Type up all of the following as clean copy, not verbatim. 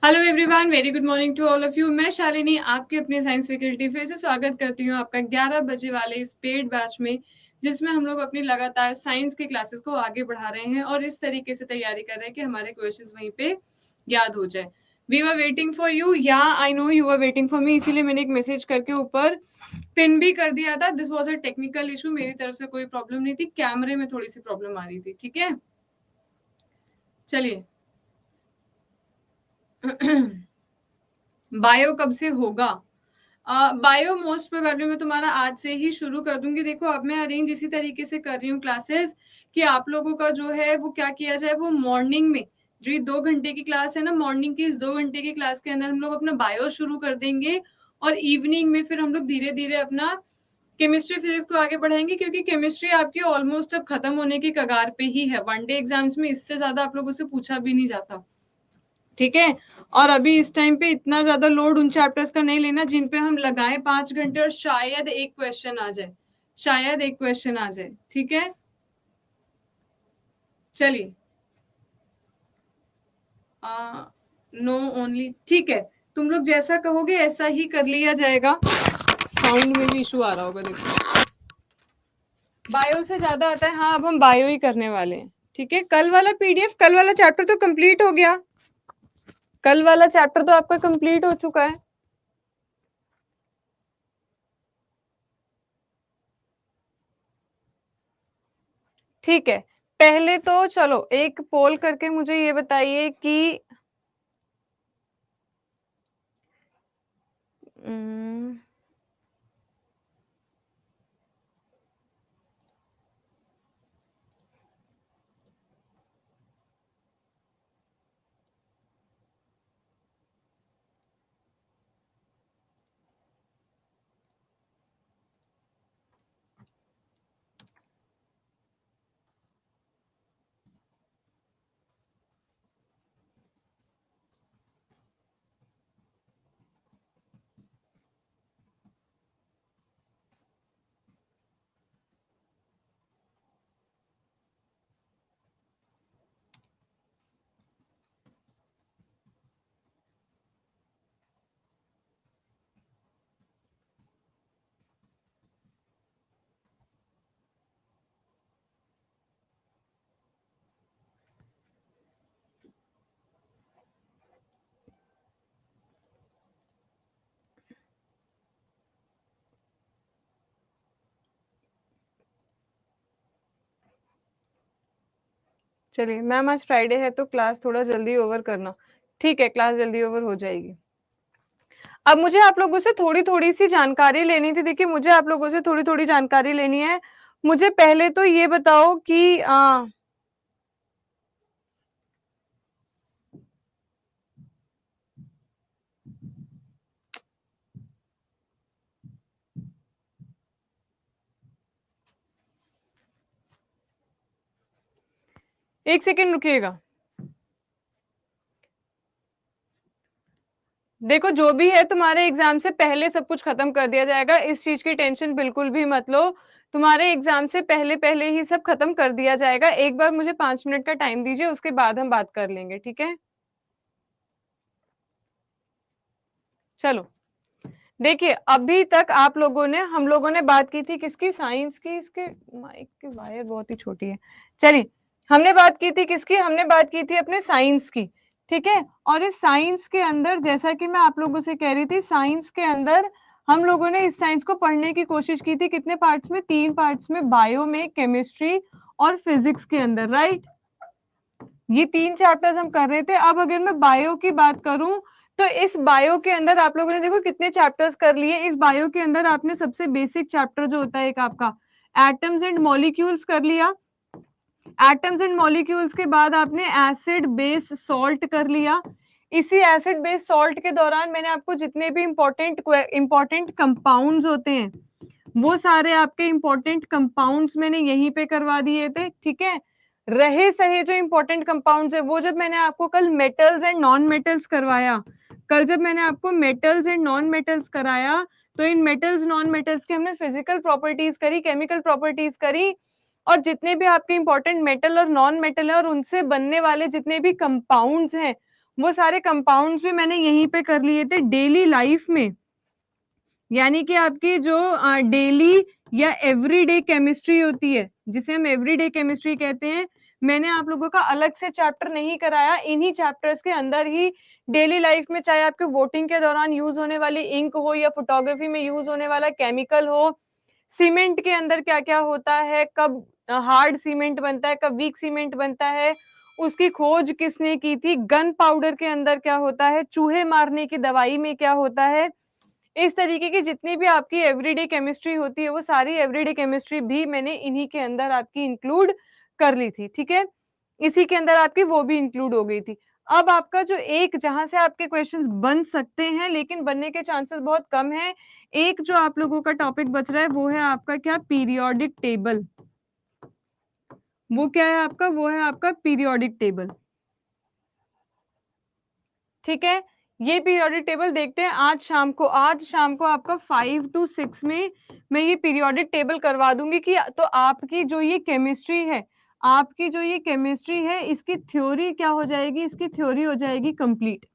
Hello everyone, very good morning to all of you. मैं शालिनी आपकी अपनी साइंस फैकल्टी फिर से स्वागत करती हूँ आपका 11 बजे वाले इस पेड बैच में, जिसमें हम लोग अपनी लगातार साइंस की क्लासेस को आगे बढ़ा रहे हैं और इस तरीके से तैयारी कर रहे हैं कि हमारे क्वेश्चंस वहीं पे याद हो जाए। We were waiting for you, या I know you are waiting for me, इसीलिए मैंने एक मैसेज करके ऊपर पिन भी कर दिया था। This was a technical issue, मेरी तरफ से कोई प्रॉब्लम नहीं थी, कैमरे में थोड़ी सी प्रॉब्लम आ रही थी। ठीक है, चलिए बायो कब से होगा? बायो मोस्ट प्रोबेबली मैं तुम्हारा आज से ही शुरू कर दूंगी। देखो, अब मैं अरेंज इसी तरीके से कर रही हूँ क्लासेस कि आप लोगों का जो है वो क्या किया जाए, वो मॉर्निंग में जो ये 2 घंटे की क्लास है ना, मॉर्निंग की इस 2 घंटे की क्लास के अंदर हम लोग अपना बायो शुरू कर देंगे और इवनिंग में फिर हम लोग धीरे धीरे अपना केमिस्ट्री फिजिक्स को आगे बढ़ाएंगे, क्योंकि केमिस्ट्री आपकी ऑलमोस्ट अब खत्म होने की कगार पे ही है। वनडे एग्जाम्स में इससे ज्यादा आप लोगों से पूछा भी नहीं जाता। ठीक है, और अभी इस टाइम पे इतना ज्यादा लोड उन चैप्टर्स का नहीं लेना जिन पे हम लगाए 5 घंटे और शायद एक क्वेश्चन आ जाए, शायद एक क्वेश्चन आ जाए। ठीक है, चलिए नो ओनली, ठीक है, तुम लोग जैसा कहोगे ऐसा ही कर लिया जाएगा। साउंड में भी इशू आ रहा होगा, देखो बायो से ज्यादा आता है। हाँ, अब हम बायो ही करने वाले हैं। ठीक है, कल वाला पीडीएफ, कल वाला चैप्टर तो कंप्लीट हो गया, कल वाला चैप्टर तो आपका कंप्लीट हो चुका है। ठीक है, पहले तो चलो एक पोल करके मुझे ये बताइए कि चलिए मैम, आज फ्राइडे है तो क्लास थोड़ा जल्दी ओवर करना। ठीक है, क्लास जल्दी ओवर हो जाएगी। अब मुझे आप लोगों से थोड़ी थोड़ी सी जानकारी लेनी थी। देखिए, मुझे आप लोगों से थोड़ी थोड़ी जानकारी लेनी है। मुझे पहले तो ये बताओ कि एक सेकेंड रुकिएगा। देखो, जो भी है तुम्हारे एग्जाम से पहले सब कुछ खत्म कर दिया जाएगा, इस चीज की टेंशन बिल्कुल भी मत लो। तुम्हारे एग्जाम से पहले पहले ही सब खत्म कर दिया जाएगा। एक बार मुझे 5 मिनट का टाइम दीजिए, उसके बाद हम बात कर लेंगे। ठीक है, चलो देखिए, अभी तक आप लोगों ने, हम लोगों ने बात की थी किसकी? साइंस की। इसके माइक की वायर बहुत ही छोटी है। चलिए, हमने बात की थी किसकी? हमने बात की थी अपने साइंस की। ठीक है, और इस साइंस के अंदर, जैसा कि मैं आप लोगों से कह रही थी, साइंस के अंदर हम लोगों ने इस साइंस को पढ़ने की कोशिश की थी। कितने पार्ट्स में? 3 पार्ट्स में, बायो में, केमिस्ट्री और फिजिक्स के अंदर, राइट? ये 3 चैप्टर्स हम कर रहे थे। अब अगर मैं बायो की बात करूं तो इस बायो के अंदर आप लोगों ने देखो कितने चैप्टर्स कर लिए। इस बायो के अंदर आपने सबसे बेसिक चैप्टर जो होता है एक आपका एटम्स एंड मॉलिक्यूल्स कर लिया। एटम्स एंड मॉलिक्यूल्स के बाद आपने एसिड बेस सॉल्ट कर लिया। इसी एसिड बेस सॉल्ट के दौरान मैंने आपको जितने भी इंपॉर्टेंट कंपाउंड्स होते हैं, वो सारे आपके इंपॉर्टेंट कंपाउंड्स मैंने यहीं पे करवा दिए थे। ठीक है, रहे सहे जो इंपॉर्टेंट कंपाउंड्स है, वो जब मैंने आपको कल मेटल्स एंड नॉन मेटल्स करवाया, कल जब मैंने आपको मेटल्स एंड नॉन मेटल्स कराया, तो इन मेटल्स नॉन मेटल्स की हमने फिजिकल प्रॉपर्टीज करी, केमिकल प्रॉपर्टीज करी, और जितने भी आपके इंपॉर्टेंट मेटल और नॉन मेटल है और उनसे बनने वाले जितने भी कंपाउंड्स हैं, वो सारे कंपाउंड्स भी मैंने यहीं पे कर लिए थे डेली लाइफ में, यानी कि आपकी जो डेली या एवरीडे केमिस्ट्री होती है, जिसे हम एवरीडे केमिस्ट्री कहते हैं, मैंने आप लोगों का अलग से चैप्टर नहीं कराया, इन्हीं चैप्टर्स के अंदर ही डेली लाइफ में, चाहे आपके वोटिंग के दौरान यूज होने वाली इंक हो या फोटोग्राफी में यूज होने वाला केमिकल हो, सीमेंट के अंदर क्या क्या होता है, कब हार्ड सीमेंट बनता है, कब वीक सीमेंट बनता है, उसकी खोज किसने की थी, गन पाउडर के अंदर क्या होता है, चूहे मारने की दवाई में क्या होता है, इस तरीके की जितनी भी आपकी एवरीडे केमिस्ट्री होती है, वो सारी एवरीडे केमिस्ट्री भी मैंने इन्हीं के अंदर आपकी इंक्लूड कर ली थी। ठीक है, इसी के अंदर आपकी वो भी इंक्लूड हो गई थी। अब आपका जो एक जहां से आपके क्वेश्चंस बन सकते हैं लेकिन बनने के चांसेस बहुत कम है, एक जो आप लोगों का टॉपिक बच रहा है वो है आपका क्या, पीरियोडिक टेबल। वो क्या है आपका, वो है आपका पीरियोडिक टेबल। ठीक है, ये पीरियोडिक टेबल देखते हैं आज शाम को। आज शाम को आपका 5 to 6 में मैं ये पीरियोडिक टेबल करवा दूंगी कि तो आपकी जो ये केमिस्ट्री है, आपकी जो ये केमिस्ट्री है, इसकी थ्योरी क्या हो जाएगी, इसकी थ्योरी हो जाएगी कंप्लीट।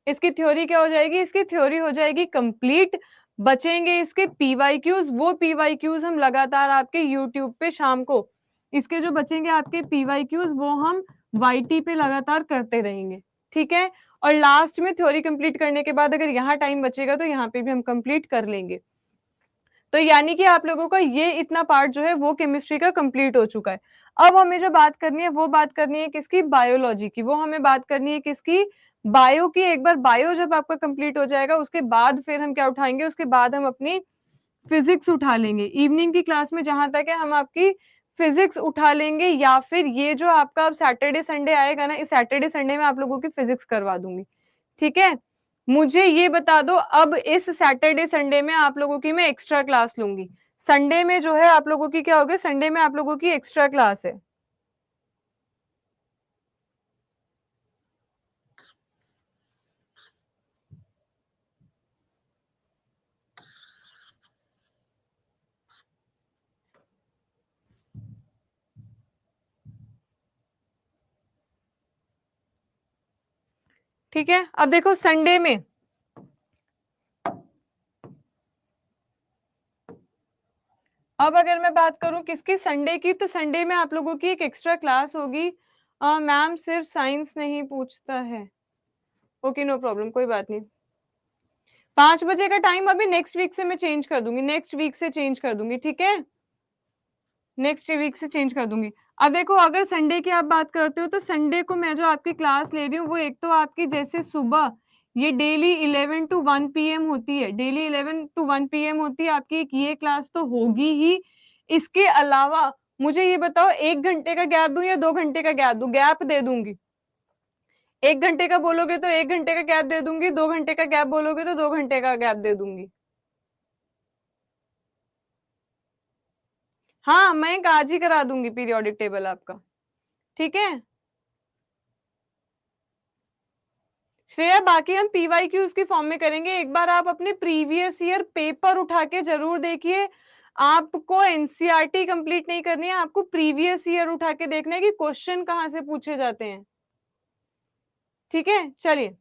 इसकी थ्योरी क्या हो जाएगी, इसकी थ्योरी हो जाएगी कंप्लीट। बचेंगे इसके पीवाईक्यूज, वो पीवाईक्यूज हम लगातार आपके यूट्यूब पे शाम को, इसके जो बचेंगे आपके पीवाईक्यूज वो हम वाईटी पे लगातार करते रहेंगे। ठीक है, और लास्ट में थ्योरी कंप्लीट करने के बाद अगर यहाँ टाइम बचेगा तो यहाँ पे भी हम कंप्लीट कर लेंगे। तो यानी कि आप लोगों का ये इतना पार्ट जो है वो केमिस्ट्री का कंप्लीट हो चुका है। अब हमें जो बात करनी है वो बात करनी है किसकी, बायोलॉजी की। वो हमें बात करनी है किसकी, बायो की। एक बार बायो जब आपका कंप्लीट हो जाएगा उसके बाद फिर हम क्या उठाएंगे, उसके बाद हम अपनी फिजिक्स उठा लेंगे। इवनिंग की क्लास में जहां तक है हम आपकी फिजिक्स उठा लेंगे, या फिर ये जो आपका अब सैटरडे संडे आएगा ना, इस सैटरडे संडे में आप लोगों की फिजिक्स करवा दूंगी। ठीक है, मुझे ये बता दो, अब इस सैटरडे संडे में आप लोगों की मैं एक्स्ट्रा क्लास लूंगी। संडे में जो है आप लोगों की क्या होगी, संडे में आप लोगों की एक्स्ट्रा क्लास है। ठीक है, अब देखो संडे में, अब अगर मैं बात करूं किसकी, संडे की, तो संडे में आप लोगों की एक एक्स्ट्रा क्लास होगी। मैम सिर्फ साइंस नहीं पूछता है, ओके नो प्रॉब्लम, कोई बात नहीं। 5 बजे का टाइम अभी नेक्स्ट वीक से मैं चेंज कर दूंगी, नेक्स्ट वीक से चेंज कर दूंगी। ठीक है, नेक्स्ट वीक से चेंज कर दूंगी। अब देखो अगर संडे की आप बात करते हो तो संडे को मैं जो आपकी क्लास ले रही हूँ वो एक तो आपकी जैसे सुबह ये डेली 11 to 1 PM होती है, डेली 11 to 1 PM होती है आपकी, एक ये क्लास तो होगी ही। इसके अलावा मुझे ये बताओ 1 घंटे का गैप दूं या 2 घंटे का गैप दूं, गैप दे दूंगी। 1 घंटे का बोलोगे तो 1 घंटे का गैप दे दूंगी, 2 घंटे का गैप बोलोगे तो 2 घंटे का गैप दे दूंगी। हाँ, मैं आज ही करा दूंगी पीरियोडिक टेबल आपका। ठीक है श्रेया, बाकी हम पीवाईक्यूज की फॉर्म में करेंगे। एक बार आप अपने प्रीवियस ईयर पेपर उठा के जरूर देखिए। आपको एनसीईआरटी कंप्लीट नहीं करनी है, आपको प्रीवियस ईयर उठा के देखना है कि क्वेश्चन कहां से पूछे जाते हैं। ठीक है, चलिए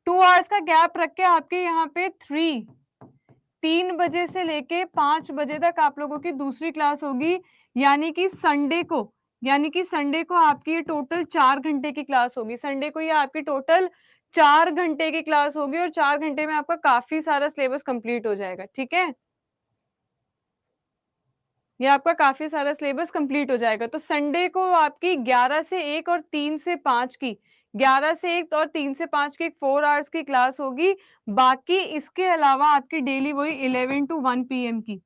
2 आवर्स का गैप रख के आपके यहाँ पे 3 बजे से लेके 5 बजे तक आप लोगों की दूसरी क्लास होगी, यानी कि संडे को, यानी कि संडे को आपकी ये टोटल 4 घंटे की क्लास होगी। संडे को ये आपकी टोटल 4 घंटे की क्लास होगी और 4 घंटे में आपका काफी सारा सिलेबस कंप्लीट हो जाएगा। ठीक है, ये आपका काफी सारा सिलेबस कंप्लीट हो जाएगा। तो संडे को आपकी 11 से 1 और 3 से 5 की, 11 से 1 और 3 से 5 की 4 आवर्स की क्लास होगी। बाकी इसके अलावा आपकी डेली वही 11 to 1 PM की,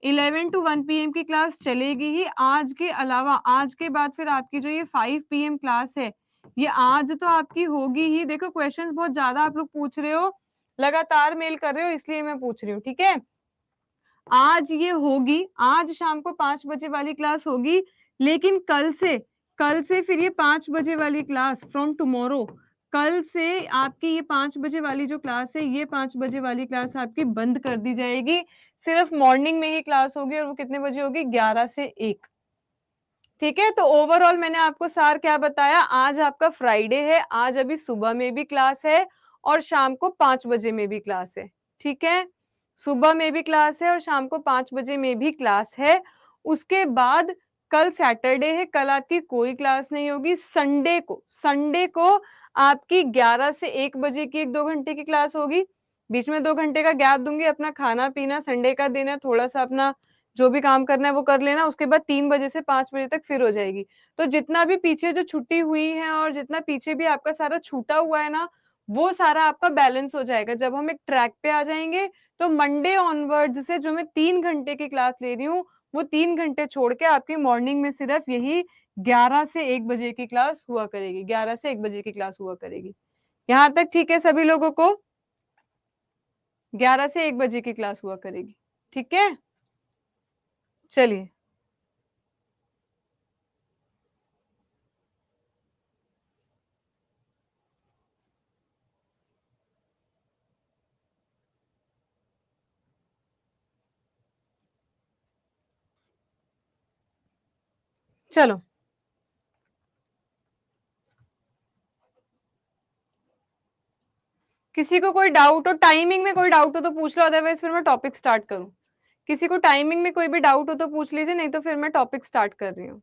11 to 1 PM की क्लास चलेगी ही। आज के अलावा आज के बाद फिर आपकी जो ये 5 PM क्लास है, ये आज तो आपकी होगी ही। देखो क्वेश्चंस बहुत ज्यादा आप लोग पूछ रहे हो, लगातार मेल कर रहे हो, इसलिए मैं पूछ रही हूँ। ठीक है, आज ये होगी, आज शाम को 5 बजे वाली क्लास होगी, लेकिन कल से फिर ये 5 बजे वाली क्लास फ्रॉम टुमारो, कल से आपकी ये 5 बजे वाली जो क्लास है, ये 5 बजे वाली क्लास आपकी बंद कर दी जाएगी। सिर्फ मॉर्निंग में ही क्लास होगी और वो कितने बजे होगी, 11 से 1। ठीक है, तो ओवरऑल मैंने आपको सार क्या बताया, आज आपका फ्राइडे है, आज अभी सुबह में भी क्लास है और शाम को 5 बजे में भी क्लास है। ठीक है, सुबह में भी क्लास है और शाम को 5 बजे में भी क्लास है। उसके बाद कल सैटरडे है, कल आपकी कोई क्लास नहीं होगी। संडे को आपकी 11 से 1 बजे की 1-2 घंटे की क्लास होगी। बीच में 2 घंटे का गैप दूंगी, अपना खाना पीना, संडे का दिन है, थोड़ा सा अपना जो भी काम करना है वो कर लेना। उसके बाद 3 बजे से 5 बजे तक फिर हो जाएगी। तो जितना भी पीछे जो छुट्टी हुई है और जितना पीछे भी आपका सारा छूटा हुआ है ना, वो सारा आपका बैलेंस हो जाएगा। जब हम एक ट्रैक पे आ जाएंगे तो मंडे ऑनवर्ड से जो मैं 3 घंटे की क्लास ले रही हूँ, वो 3 घंटे छोड़ के आपकी मॉर्निंग में सिर्फ यही 11 से 1 बजे की क्लास हुआ करेगी। 11 से 1 बजे की क्लास हुआ करेगी। यहाँ तक ठीक है सभी लोगों को? 11 से 1 बजे की क्लास हुआ करेगी। ठीक है, चलिए। चलो, किसी को कोई डाउट हो, टाइमिंग में कोई डाउट हो तो पूछ लो, अदरवाइज फिर मैं टॉपिक स्टार्ट करूं। किसी को टाइमिंग में कोई भी डाउट हो तो पूछ लीजिए, नहीं तो फिर मैं टॉपिक स्टार्ट कर रही हूँ।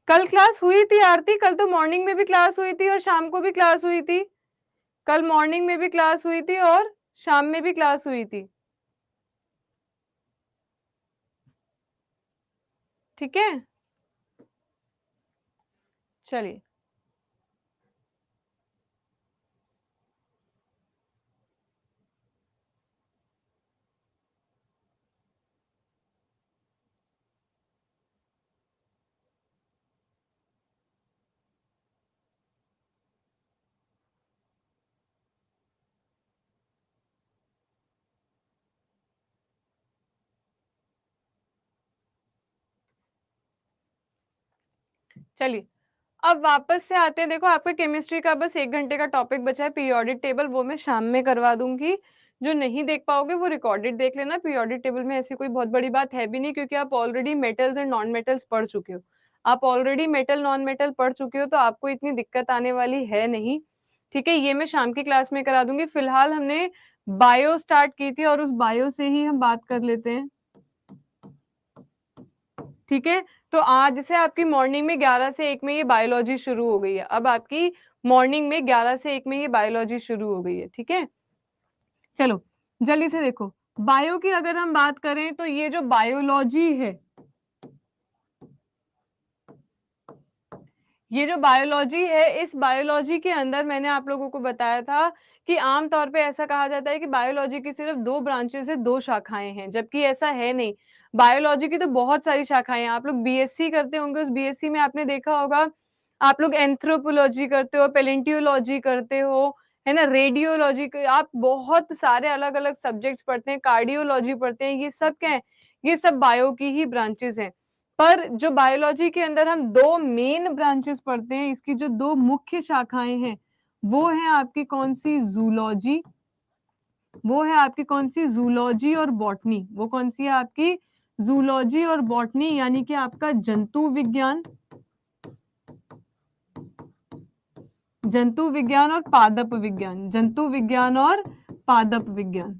कल क्लास हुई थी आरती, कल तो मॉर्निंग में भी क्लास हुई थी और शाम को भी क्लास हुई थी। कल मॉर्निंग में भी क्लास हुई थी और शाम में भी क्लास हुई थी। ठीक है, चलिए। चलिए, अब वापस से आते हैं। देखो, आपका केमिस्ट्री का बस 1 घंटे का टॉपिक बचा है, पीरियोडिक टेबल, वो मैं शाम में करवा दूंगी। जो नहीं देख पाओगे वो रिकॉर्डेड देख लेना। पीरियोडिक टेबल में ऐसी कोई बहुत बड़ी बात है भी नहीं, क्योंकि आप already metals and non metals पढ़ चुके हो। आप ऑलरेडी मेटल नॉन मेटल पढ़ चुके हो, तो आपको इतनी दिक्कत आने वाली है नहीं। ठीक है, ये मैं शाम की क्लास में करा दूंगी। फिलहाल हमने बायो स्टार्ट की थी और उस बायो से ही हम बात कर लेते हैं। ठीक है, तो आज से आपकी मॉर्निंग में 11 से 1 में ये बायोलॉजी शुरू हो गई है। अब आपकी मॉर्निंग में 11 से 1 में ये बायोलॉजी शुरू हो गई है। ठीक है, चलो जल्दी से देखो। बायो की अगर हम बात करें तो ये जो बायोलॉजी है, ये जो बायोलॉजी है, इस बायोलॉजी के अंदर मैंने आप लोगों को बताया था कि आमतौर पे ऐसा कहा जाता है कि बायोलॉजी की सिर्फ 2 ब्रांचेस है, 2 शाखाएं हैं, जबकि ऐसा है नहीं। बायोलॉजी की तो बहुत सारी शाखाएं हैं। आप लोग बीएससी करते होंगे, उस बीएससी में आपने देखा होगा, आप लोग एंथ्रोपोलॉजी करते हो, पेलेंटियोलॉजी करते हो, है ना, रेडियोलॉजी, आप बहुत सारे अलग अलग सब्जेक्ट्स पढ़ते हैं, कार्डियोलॉजी पढ़ते हैं। ये सब क्या है? ये सब बायो की ही ब्रांचेस हैं। पर जो बायोलॉजी के अंदर हम 2 मेन ब्रांचेस पढ़ते हैं, इसकी जो 2 मुख्य शाखाएं हैं, वो है आपकी कौन सी? जूलॉजी। वो है आपकी कौन सी? जूलॉजी और बॉटनी। वो कौन सी है आपकी? जूलॉजी और बॉटनी, यानी कि आपका जंतु विज्ञान, जंतु विज्ञान और पादप विज्ञान, जंतु विज्ञान और पादप विज्ञान।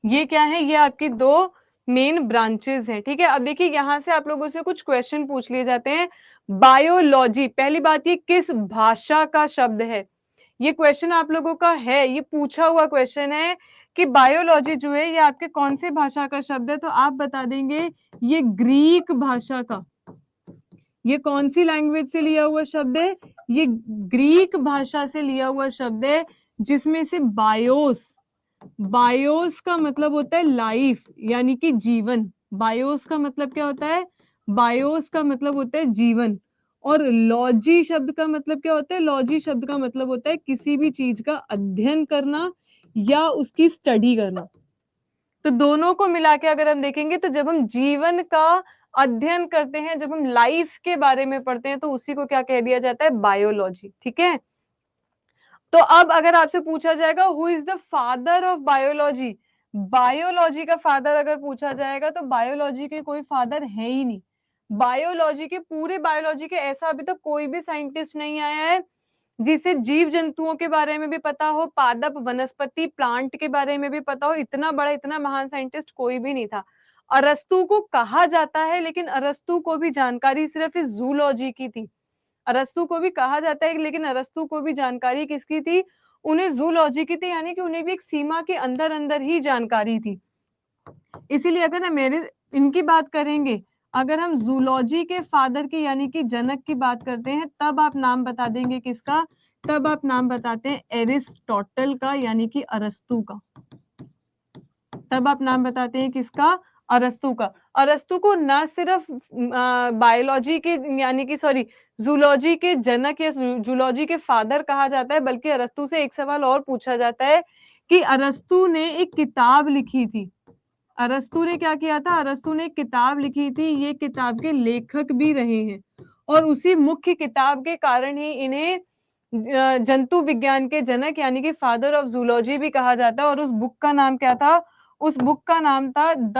ये क्या है? ये आपकी 2 मेन ब्रांचेस हैं। ठीक है, अब देखिए यहां से आप लोगों से कुछ क्वेश्चन पूछ लिए जाते हैं। बायोलॉजी, पहली बात, ये किस भाषा का शब्द है? ये क्वेश्चन आप लोगों का है, ये पूछा हुआ क्वेश्चन है कि बायोलॉजी जो है ये आपके कौन से भाषा का शब्द है? तो आप बता देंगे ये ग्रीक भाषा का। ये कौन सी लैंग्वेज से लिया हुआ शब्द है? ये ग्रीक भाषा से लिया हुआ शब्द है, जिसमें से बायोस, बायोस का मतलब होता है लाइफ, यानी कि जीवन। बायोस का मतलब क्या होता है? बायोस का मतलब होता है जीवन। और लॉजी शब्द का मतलब क्या होता है? लॉजी शब्द का मतलब होता है किसी भी चीज का अध्ययन करना या उसकी स्टडी करना। तो दोनों को मिला के अगर हम देखेंगे तो जब हम जीवन का अध्ययन करते हैं, जब हम लाइफ के बारे में पढ़ते हैं, तो उसी को क्या कह दिया जाता है? बायोलॉजी। ठीक है, तो अब अगर आपसे पूछा जाएगा who is the father of biology, biology का फादर अगर पूछा जाएगा तो बायोलॉजी के कोई फादर है ही नहीं। बायोलॉजी के, पूरे बायोलॉजी के ऐसा अभी तक कोई भी साइंटिस्ट नहीं आया है जिसे जीव जंतुओं के बारे में भी पता हो, पादप वनस्पति प्लांट के बारे में भी पता हो। इतना बड़ा, इतना महान साइंटिस्ट कोई भी नहीं था। अरस्तु को कहा जाता है, लेकिन अरस्तु को भी जानकारी सिर्फ इस जूलॉजी की थी। अरस्तु को भी कहा जाता है, लेकिन अरस्तु को भी जानकारी किसकी थी? उन्हें जूलॉजी की थी, यानी कि उन्हें भी एक सीमा के अंदर अंदर ही जानकारी थी। इसीलिए अगर हम मेरे इनकी बात करेंगे, अगर हम जूलॉजी के फादर की यानी कि जनक की बात करते हैं, तब आप नाम बता देंगे किसका? तब आप नाम बताते हैं एरिस्टोटल का, यानी कि अरस्तु का। तब आप नाम बताते हैं किसका? अरस्तु का। अरस्तु को न सिर्फ बायोलॉजी के यानी कि सॉरी जूलॉजी के जनक या जूलॉजी के फादर कहा जाता है, बल्कि अरस्तु से एक सवाल और पूछा जाता है कि अरस्तु ने एक किताब लिखी थी। अरस्तु ने क्या किया था? अरस्तु ने एक किताब लिखी थी, ये किताब के लेखक भी रहे हैं, और उसी मुख्य किताब के कारण ही इन्हें जंतु विज्ञान के जनक यानी कि फादर ऑफ जूलॉजी भी कहा जाता है। और उस बुक का नाम क्या था? उस बुक का नाम था the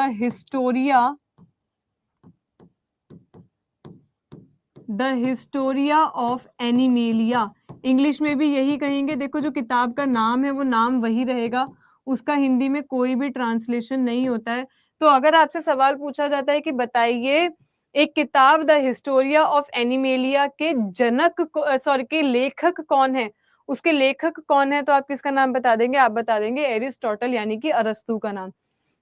Historia of animalia. English में भी यही कहेंगे। देखो, जो किताब का नाम है वो नाम वही रहेगा, उसका हिंदी में कोई भी ट्रांसलेशन नहीं होता है। तो अगर आपसे सवाल पूछा जाता है कि बताइए एक किताब द हिस्टोरिया ऑफ एनिमेलिया के जनक सॉरी के लेखक कौन है, उसके लेखक कौन है, तो आप किसका नाम बता देंगे? आप बता देंगे एरिस्टोटल यानी कि अरस्तु का नाम।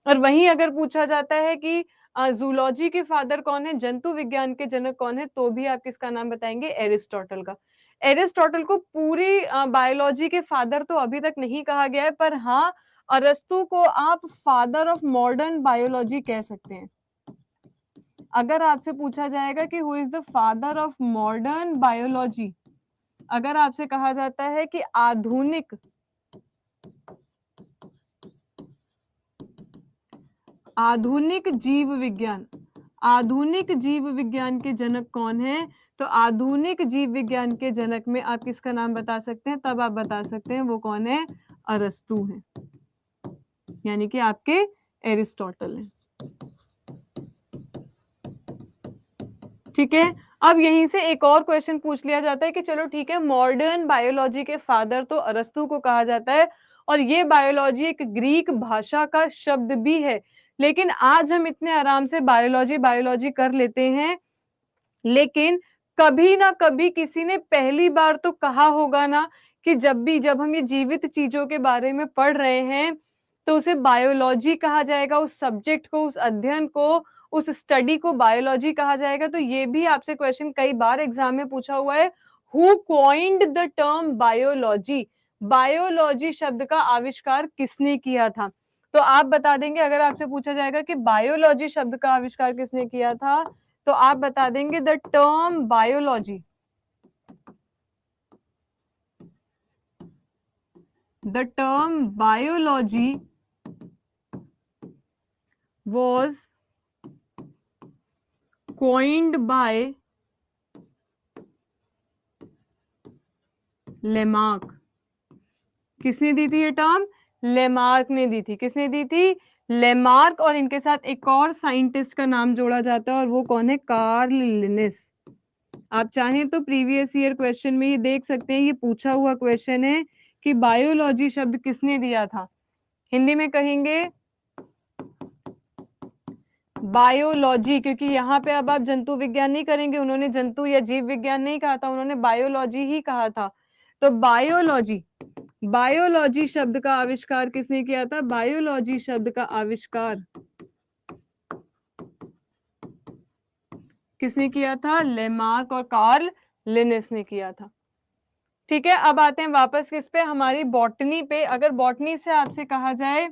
और वहीं अगर पूछा जाता है कि जूलॉजी के फादर कौन है, जंतु विज्ञान के जनक कौन है, तो भी आप किसका नाम बताएंगे? एरिस्टोटल का। एरिस्टोटल को पूरी बायोलॉजी के फादर तो अभी तक नहीं कहा गया है, पर हाँ, अरस्तु को आप फादर ऑफ मॉडर्न बायोलॉजी कह सकते हैं। अगर आपसे पूछा जाएगा कि who is the father of modern biology, अगर आपसे कहा जाता है कि आधुनिक जीव विज्ञान, आधुनिक जीव विज्ञान के जनक कौन है, तो आधुनिक जीव विज्ञान के जनक में आप किसका नाम बता सकते हैं? तब आप बता सकते हैं वो कौन है? अरस्तु है, यानी कि आपके एरिस्टोटल है। ठीक है। अब यहीं से एक और क्वेश्चन पूछ लिया जाता है कि चलो ठीक है, मॉडर्न बायोलॉजी के फादर तो अरस्तु को कहा जाता है, और ये बायोलॉजी एक ग्रीक भाषा का शब्द भी है, लेकिन आज हम इतने आराम से बायोलॉजी कर लेते हैं, लेकिन कभी ना कभी किसी ने पहली बार तो कहा होगा ना कि जब हम ये जीवित चीजों के बारे में पढ़ रहे हैं तो उसे बायोलॉजी कहा जाएगा, उस सब्जेक्ट को, उस अध्ययन को, उस स्टडी को बायोलॉजी कहा जाएगा। तो ये भी आपसे क्वेश्चन कई बार एग्जाम में पूछा हुआ है, who coined the term biology, biology शब्द का आविष्कार किसने किया था? तो आप बता देंगे, अगर आपसे पूछा जाएगा कि बायोलॉजी शब्द का आविष्कार किसने किया था, तो आप बता देंगे the term biology, the term biology was coined by Lamarck. किसने दी थी ये टर्म? लेमार्क ने दी थी। किसने दी थी? लेमार्क। और इनके साथ एक और साइंटिस्ट का नाम जोड़ा जाता है, और वो कौन है? Karl Linus. आप चाहें तो प्रीवियस ईयर क्वेश्चन में ये देख सकते हैं, ये पूछा हुआ क्वेश्चन है कि बायोलॉजी शब्द किसने दिया था। हिंदी में कहेंगे बायोलॉजी, क्योंकि यहाँ पे अब आप जंतु विज्ञान नहीं करेंगे, उन्होंने जंतु या जीव विज्ञान नहीं कहा था, उन्होंने बायोलॉजी ही कहा था। तो बायोलॉजी, बायोलॉजी शब्द का आविष्कार किसने किया था? बायोलॉजी शब्द का आविष्कार किसने किया था? लेमार्क और कार्ल लिनिस ने किया था। ठीक है, अब आते हैं वापस किस पे? हमारी बॉटनी पे। अगर बॉटनी से आपसे कहा जाए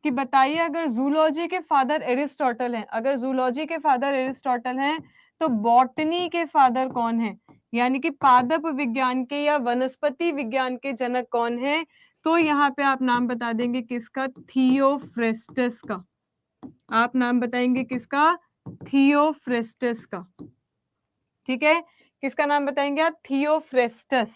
कि बताइए अगर जूलॉजी के फादर एरिस्टोटल हैं, अगर जूलॉजी के फादर एरिस्टोटल हैं, तो बॉटनी के फादर कौन है, यानी कि पादप विज्ञान के या वनस्पति विज्ञान के जनक कौन है? तो यहाँ पे आप नाम बता देंगे किसका? थियोफ्रेस्टस का। आप नाम बताएंगे किसका? थियोफ्रेस्टस का। ठीक है, किसका नाम बताएंगे आप? थियोफ्रेस्टस।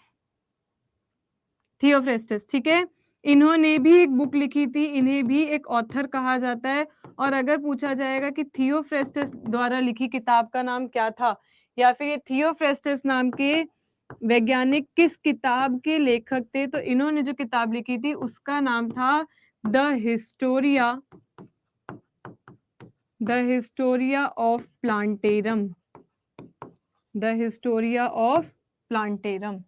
थियोफ्रेस्टस, ठीक है। इन्होंने भी एक बुक लिखी थी, इन्हें भी एक ऑथर कहा जाता है। और अगर पूछा जाएगा कि थियोफ्रेस्टस द्वारा लिखी किताब का नाम क्या था, या फिर ये थियोफ्रेस्टस नाम के वैज्ञानिक किस किताब के लेखक थे, तो इन्होंने जो किताब लिखी थी उसका नाम था the Historia of plantarum. The Historia of plantarum.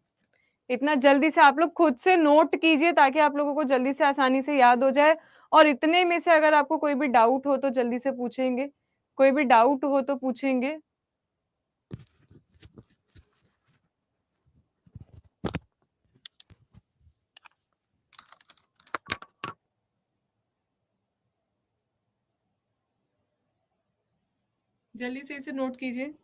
इतना जल्दी से आप लोग खुद से नोट कीजिए ताकि आप लोगों को जल्दी से आसानी से याद हो जाए। और इतने में से अगर आपको कोई भी डाउट हो तो जल्दी से पूछेंगे, कोई भी डाउट हो तो पूछेंगे। जल्दी से इसे नोट कीजिए।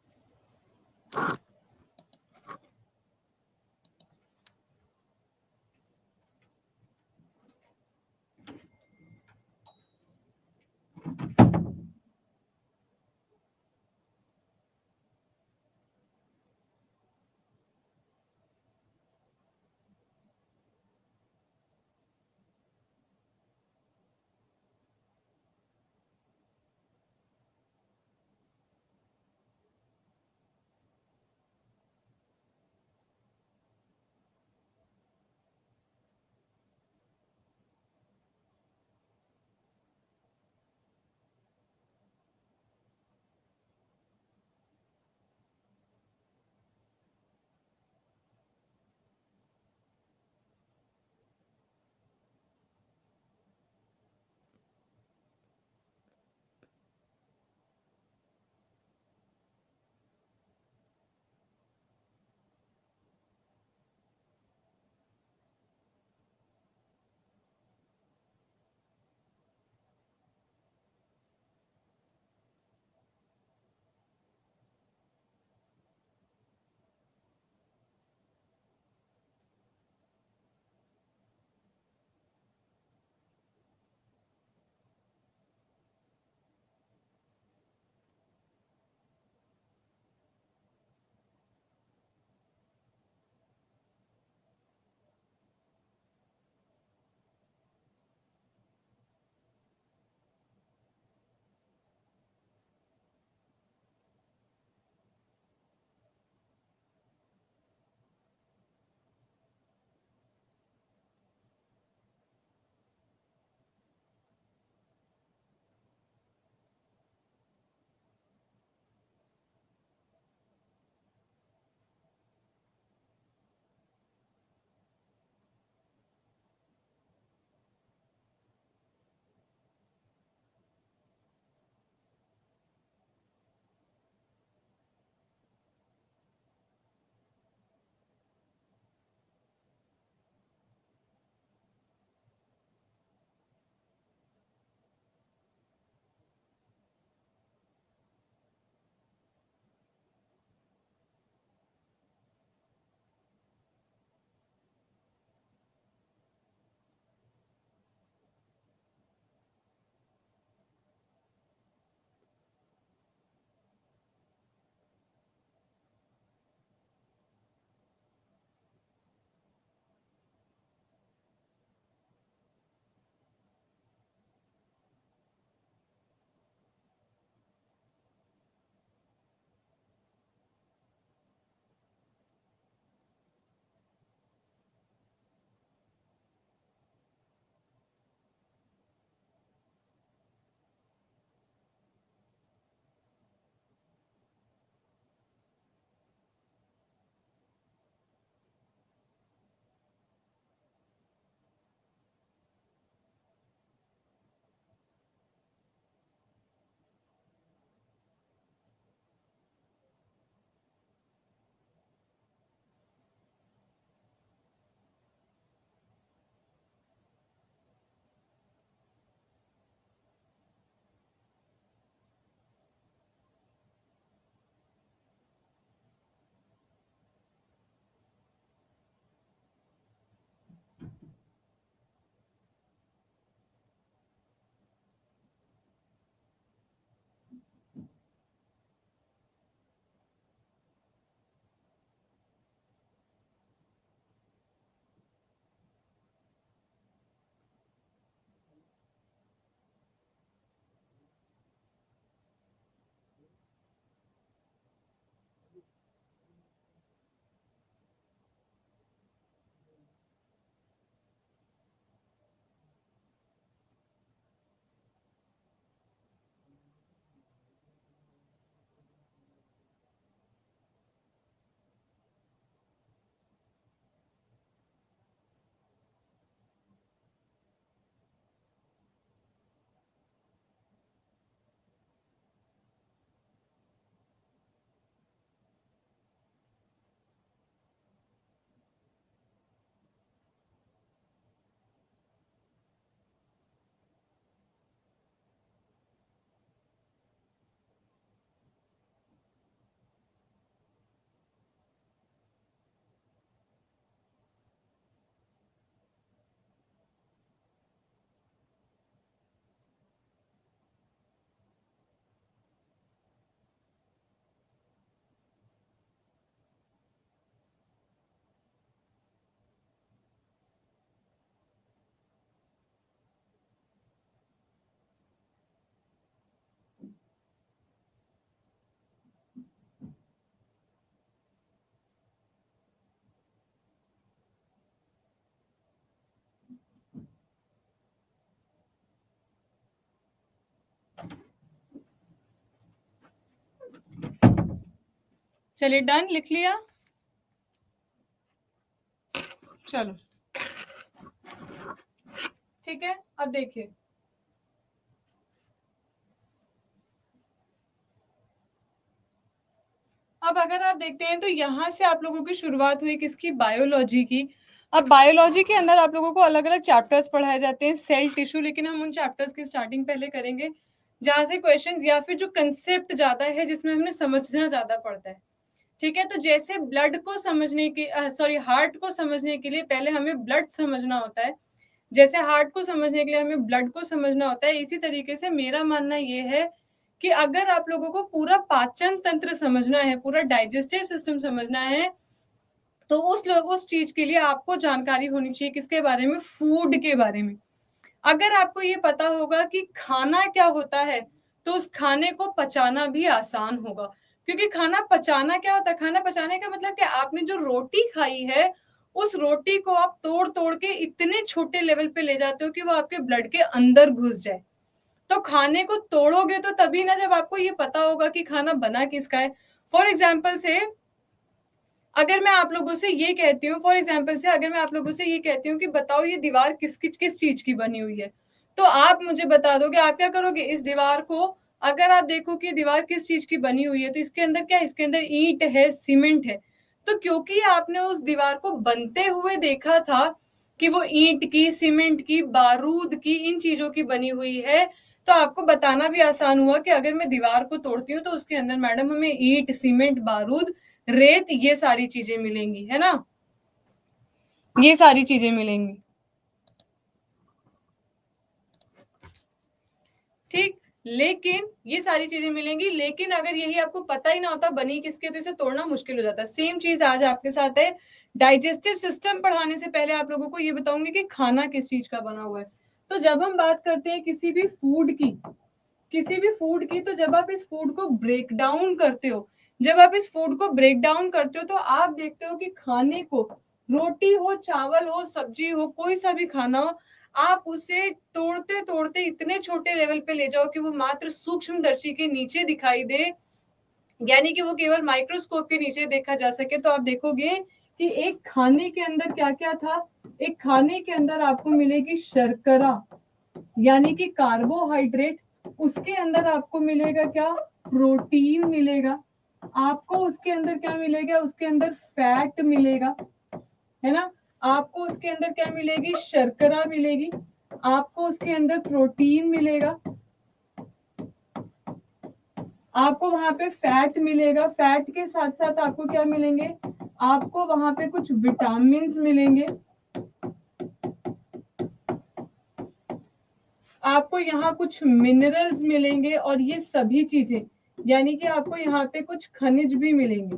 चलिए डन, लिख लिया। चलो ठीक है, अब देखिए अब अगर आप देखते हैं तो यहाँ से आप लोगों की शुरुआत हुई किसकी, बायोलॉजी की। अब बायोलॉजी के अंदर आप लोगों को अलग अलग चैप्टर्स पढ़ाए जाते हैं, सेल, टिश्यू, लेकिन हम उन चैप्टर्स की स्टार्टिंग पहले करेंगे जहां से क्वेश्चंस या फिर जो कंसेप्ट ज्यादा है जिसमें हमने समझना ज्यादा पड़ता है। ठीक है, तो जैसे ब्लड को समझने की हार्ट को समझने के लिए पहले हमें ब्लड समझना होता है, जैसे हार्ट को समझने के लिए हमें ब्लड को समझना होता है, इसी तरीके से मेरा मानना ये है कि अगर आप लोगों को पूरा पाचन तंत्र समझना है, पूरा डाइजेस्टिव सिस्टम समझना है, तो उस चीज के लिए आपको जानकारी होनी चाहिए किसके बारे में, फूड के बारे में। अगर आपको ये पता होगा कि खाना क्या होता है तो उस खाने को पचाना भी आसान होगा, क्योंकि खाना पचाना क्या होता है, खाना पचाने का मतलब कि आपने जो रोटी खाई है उस रोटी को आप तोड़ तोड़ के इतने छोटे लेवल पे ले जाते हो कि वो आपके ब्लड के अंदर घुस जाए। तो खाने को तोड़ोगे तो तभी ना जब आपको ये पता होगा कि खाना बना किसका है। फॉर एग्जाम्पल से अगर मैं आप लोगों से ये कहती हूँ कि बताओ ये दीवार किस चीज की बनी हुई है, तो आप मुझे बता दोगे, आप क्या करोगे, इस दीवार को अगर आप देखो कि दीवार किस चीज की बनी हुई है तो इसके अंदर क्या है, इसके अंदर ईंट है, सीमेंट है। तो क्योंकि आपने उस दीवार को बनते हुए देखा था कि वो ईंट की, सीमेंट की, बारूद की, इन चीजों की बनी हुई है, तो आपको बताना भी आसान हुआ कि अगर मैं दीवार को तोड़ती हूँ तो उसके अंदर मैडम हमें ईंट, सीमेंट, बारूद, रेत, ये सारी चीजें मिलेंगी, है ना, ये सारी चीजें मिलेंगी। ठीक, लेकिन ये सारी चीजें मिलेंगी, लेकिन अगर यही आपको पता ही ना होता बनी किसके तो इसे तोड़ना मुश्किल हो जाता है। सेम चीज आज आपके साथ है, डाइजेस्टिव सिस्टम पढ़ाने से पहले आप लोगों को ये बताऊंगी कि खाना किस चीज का बना हुआ है। तो जब हम बात करते हैं किसी भी फूड की, तो जब आप इस फूड को ब्रेक डाउन करते हो, तो आप देखते हो कि खाने को, रोटी हो, चावल हो, सब्जी हो, कोई सा भी खाना हो, आप उसे तोड़ते तोड़ते इतने छोटे लेवल पे ले जाओ कि वो मात्र सूक्ष्मदर्शी के नीचे दिखाई दे, यानी कि वो केवल माइक्रोस्कोप के नीचे देखा जा सके। तो आप देखोगे कि एक खाने के अंदर क्या क्या था, एक खाने के अंदर आपको मिलेगी शर्करा यानी कि कार्बोहाइड्रेट, उसके अंदर आपको मिलेगा क्या, प्रोटीन मिलेगा, आपको उसके अंदर क्या मिलेगा, उसके अंदर फैट मिलेगा, है ना, आपको उसके अंदर क्या मिलेगी, शर्करा मिलेगी, आपको उसके अंदर प्रोटीन मिलेगा, आपको वहां पे फैट मिलेगा, फैट के साथ साथ आपको क्या मिलेंगे, आपको वहां पे कुछ विटामिन मिलेंगे, आपको यहाँ कुछ मिनरल्स मिलेंगे, और ये सभी चीजें यानी कि आपको यहाँ पे कुछ खनिज भी मिलेंगे।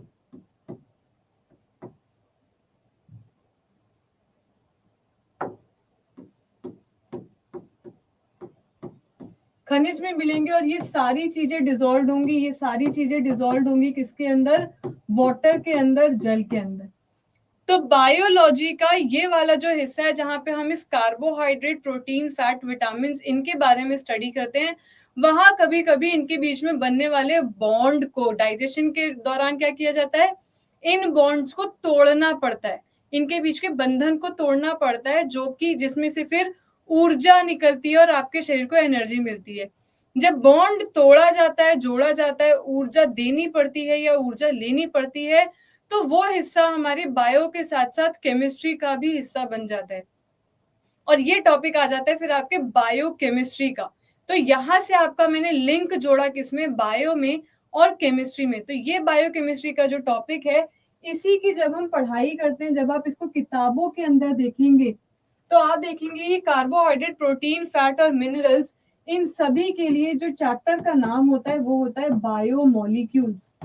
खनिज में मिलेंगे, और ये सारी चीजें डिसॉल्व होंगी, किसके अंदर, वाटर के अंदर, जल के अंदर। तो बायोलॉजी का ये वाला जो हिस्सा है जहां पे हम इस कार्बोहाइड्रेट, प्रोटीन, फैट, विटामिन इनके बारे में स्टडी करते हैं, वहां कभी कभी इनके बीच में बनने वाले बॉन्ड को डाइजेशन के दौरान क्या किया जाता है, इन बॉन्ड्स को तोड़ना पड़ता है, इनके बीच के बंधन को तोड़ना पड़ता है, जो कि जिसमें से फिर ऊर्जा निकलती है और आपके शरीर को एनर्जी मिलती है। जब बॉन्ड तोड़ा जाता है, जोड़ा जाता है, ऊर्जा देनी पड़ती है या ऊर्जा लेनी पड़ती है, तो वो हिस्सा हमारे बायो के साथ साथ केमिस्ट्री का भी हिस्सा बन जाता है, और ये टॉपिक आ जाता है फिर आपके बायो केमिस्ट्री का। तो यहां से आपका मैंने लिंक जोड़ा किसमें, बायो में और केमिस्ट्री में। तो ये बायो केमिस्ट्री का जो टॉपिक है, इसी की जब हम पढ़ाई करते हैं, जब आप इसको किताबों के अंदर देखेंगे तो आप देखेंगे ये कार्बोहाइड्रेट, प्रोटीन, फैट और मिनरल्स, इन सभी के लिए जो चैप्टर का नाम होता है वो होता है बायोमोलिक्यूल्स।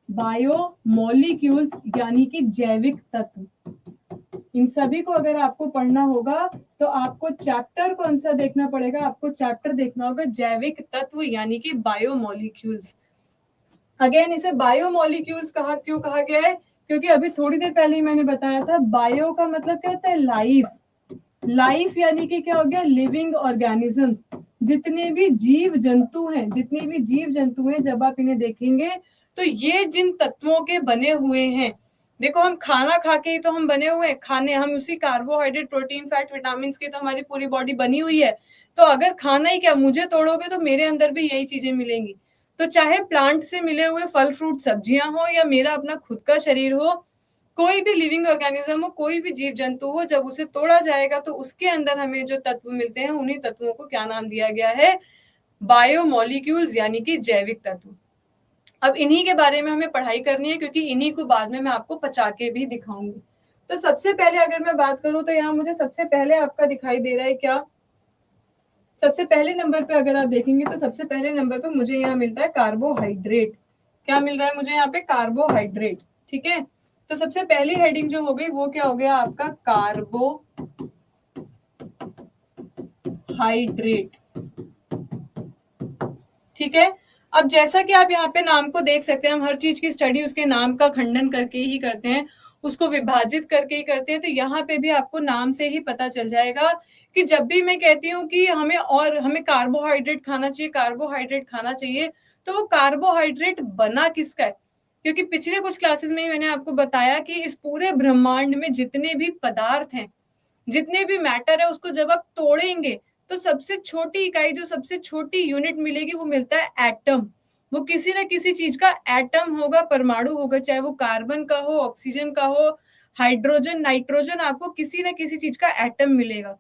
बायोमोलिक्यूल्स यानी कि जैविक तत्व। इन सभी को अगर आपको पढ़ना होगा तो आपको चैप्टर कौन सा देखना पड़ेगा, आपको चैप्टर देखना होगा जैविक तत्व यानी कि बायोमोलिक्यूल्स। अगेन इसे बायोमोलिक्यूल्स क्यों कहा गया है, क्योंकि अभी थोड़ी देर पहले ही मैंने बताया था, बायो का मतलब क्या होता है, लाइफ यानी कि क्या हो गया, लिविंग ऑर्गेनिजम्स। जितने भी जीव जंतु हैं, जब आप इन्हें देखेंगे तो ये जिन तत्वों के बने हुए हैं, देखो हम खाना खा के ही तो हम बने हुए हैं, खाने हम उसी कार्बोहाइड्रेट, प्रोटीन, फैट, विटामिन की तो हमारी पूरी बॉडी बनी हुई है। तो अगर खाना ही क्या, मुझे तोड़ोगे तो मेरे अंदर भी यही चीजें मिलेंगी। तो चाहे प्लांट से मिले हुए फल, फ्रूट, सब्जियां हो या मेरा अपना खुद का शरीर हो, कोई भी लिविंग ऑर्गेनिज्म हो, कोई भी जीव जंतु हो, जब उसे तोड़ा जाएगा तो उसके अंदर हमें जो तत्व मिलते हैं, उन्हीं तत्वों को क्या नाम दिया गया है? बायोमोलिक्यूल्स, यानी कि जैविक तत्व। अब इन्हीं के बारे में हमें पढ़ाई करनी है, क्योंकि इन्हीं को बाद में मैं आपको पचा के भी दिखाऊंगी। तो सबसे पहले अगर मैं बात करूं तो यहाँ मुझे सबसे पहले आपका दिखाई दे रहा है क्या? सबसे पहले नंबर पे अगर आप देखेंगे तो सबसे पहले नंबर पे मुझे यहाँ मिलता है कार्बोहाइड्रेट। क्या मिल रहा है मुझे यहाँ पे? कार्बोहाइड्रेट। ठीक है, तो सबसे पहली हेडिंग जो हो गई वो क्या हो गया आपका? कार्बोहाइड्रेट। ठीक है, अब जैसा कि आप यहाँ पे नाम को देख सकते हैं, हम हर चीज की स्टडी उसके नाम का खंडन करके ही करते हैं, उसको विभाजित करके ही करते हैं। तो यहाँ पे भी आपको नाम से ही पता चल जाएगा कि जब भी मैं कहती हूँ कि हमें कार्बोहाइड्रेट खाना चाहिए, कार्बोहाइड्रेट खाना चाहिए, तो वो कार्बोहाइड्रेट बना किसका है? क्योंकि पिछले कुछ क्लासेस में ही मैंने आपको बताया कि इस पूरे ब्रह्मांड में जितने भी पदार्थ हैं, जितने भी मैटर है, उसको जब आप तोड़ेंगे तो सबसे छोटी इकाई, जो सबसे छोटी यूनिट मिलेगी, वो मिलता है एटम। वो किसी ना किसी चीज का एटम होगा, परमाणु होगा, चाहे वो कार्बन का हो, ऑक्सीजन का हो, हाइड्रोजन, नाइट्रोजन, आपको किसी ना किसी चीज का एटम मिलेगा।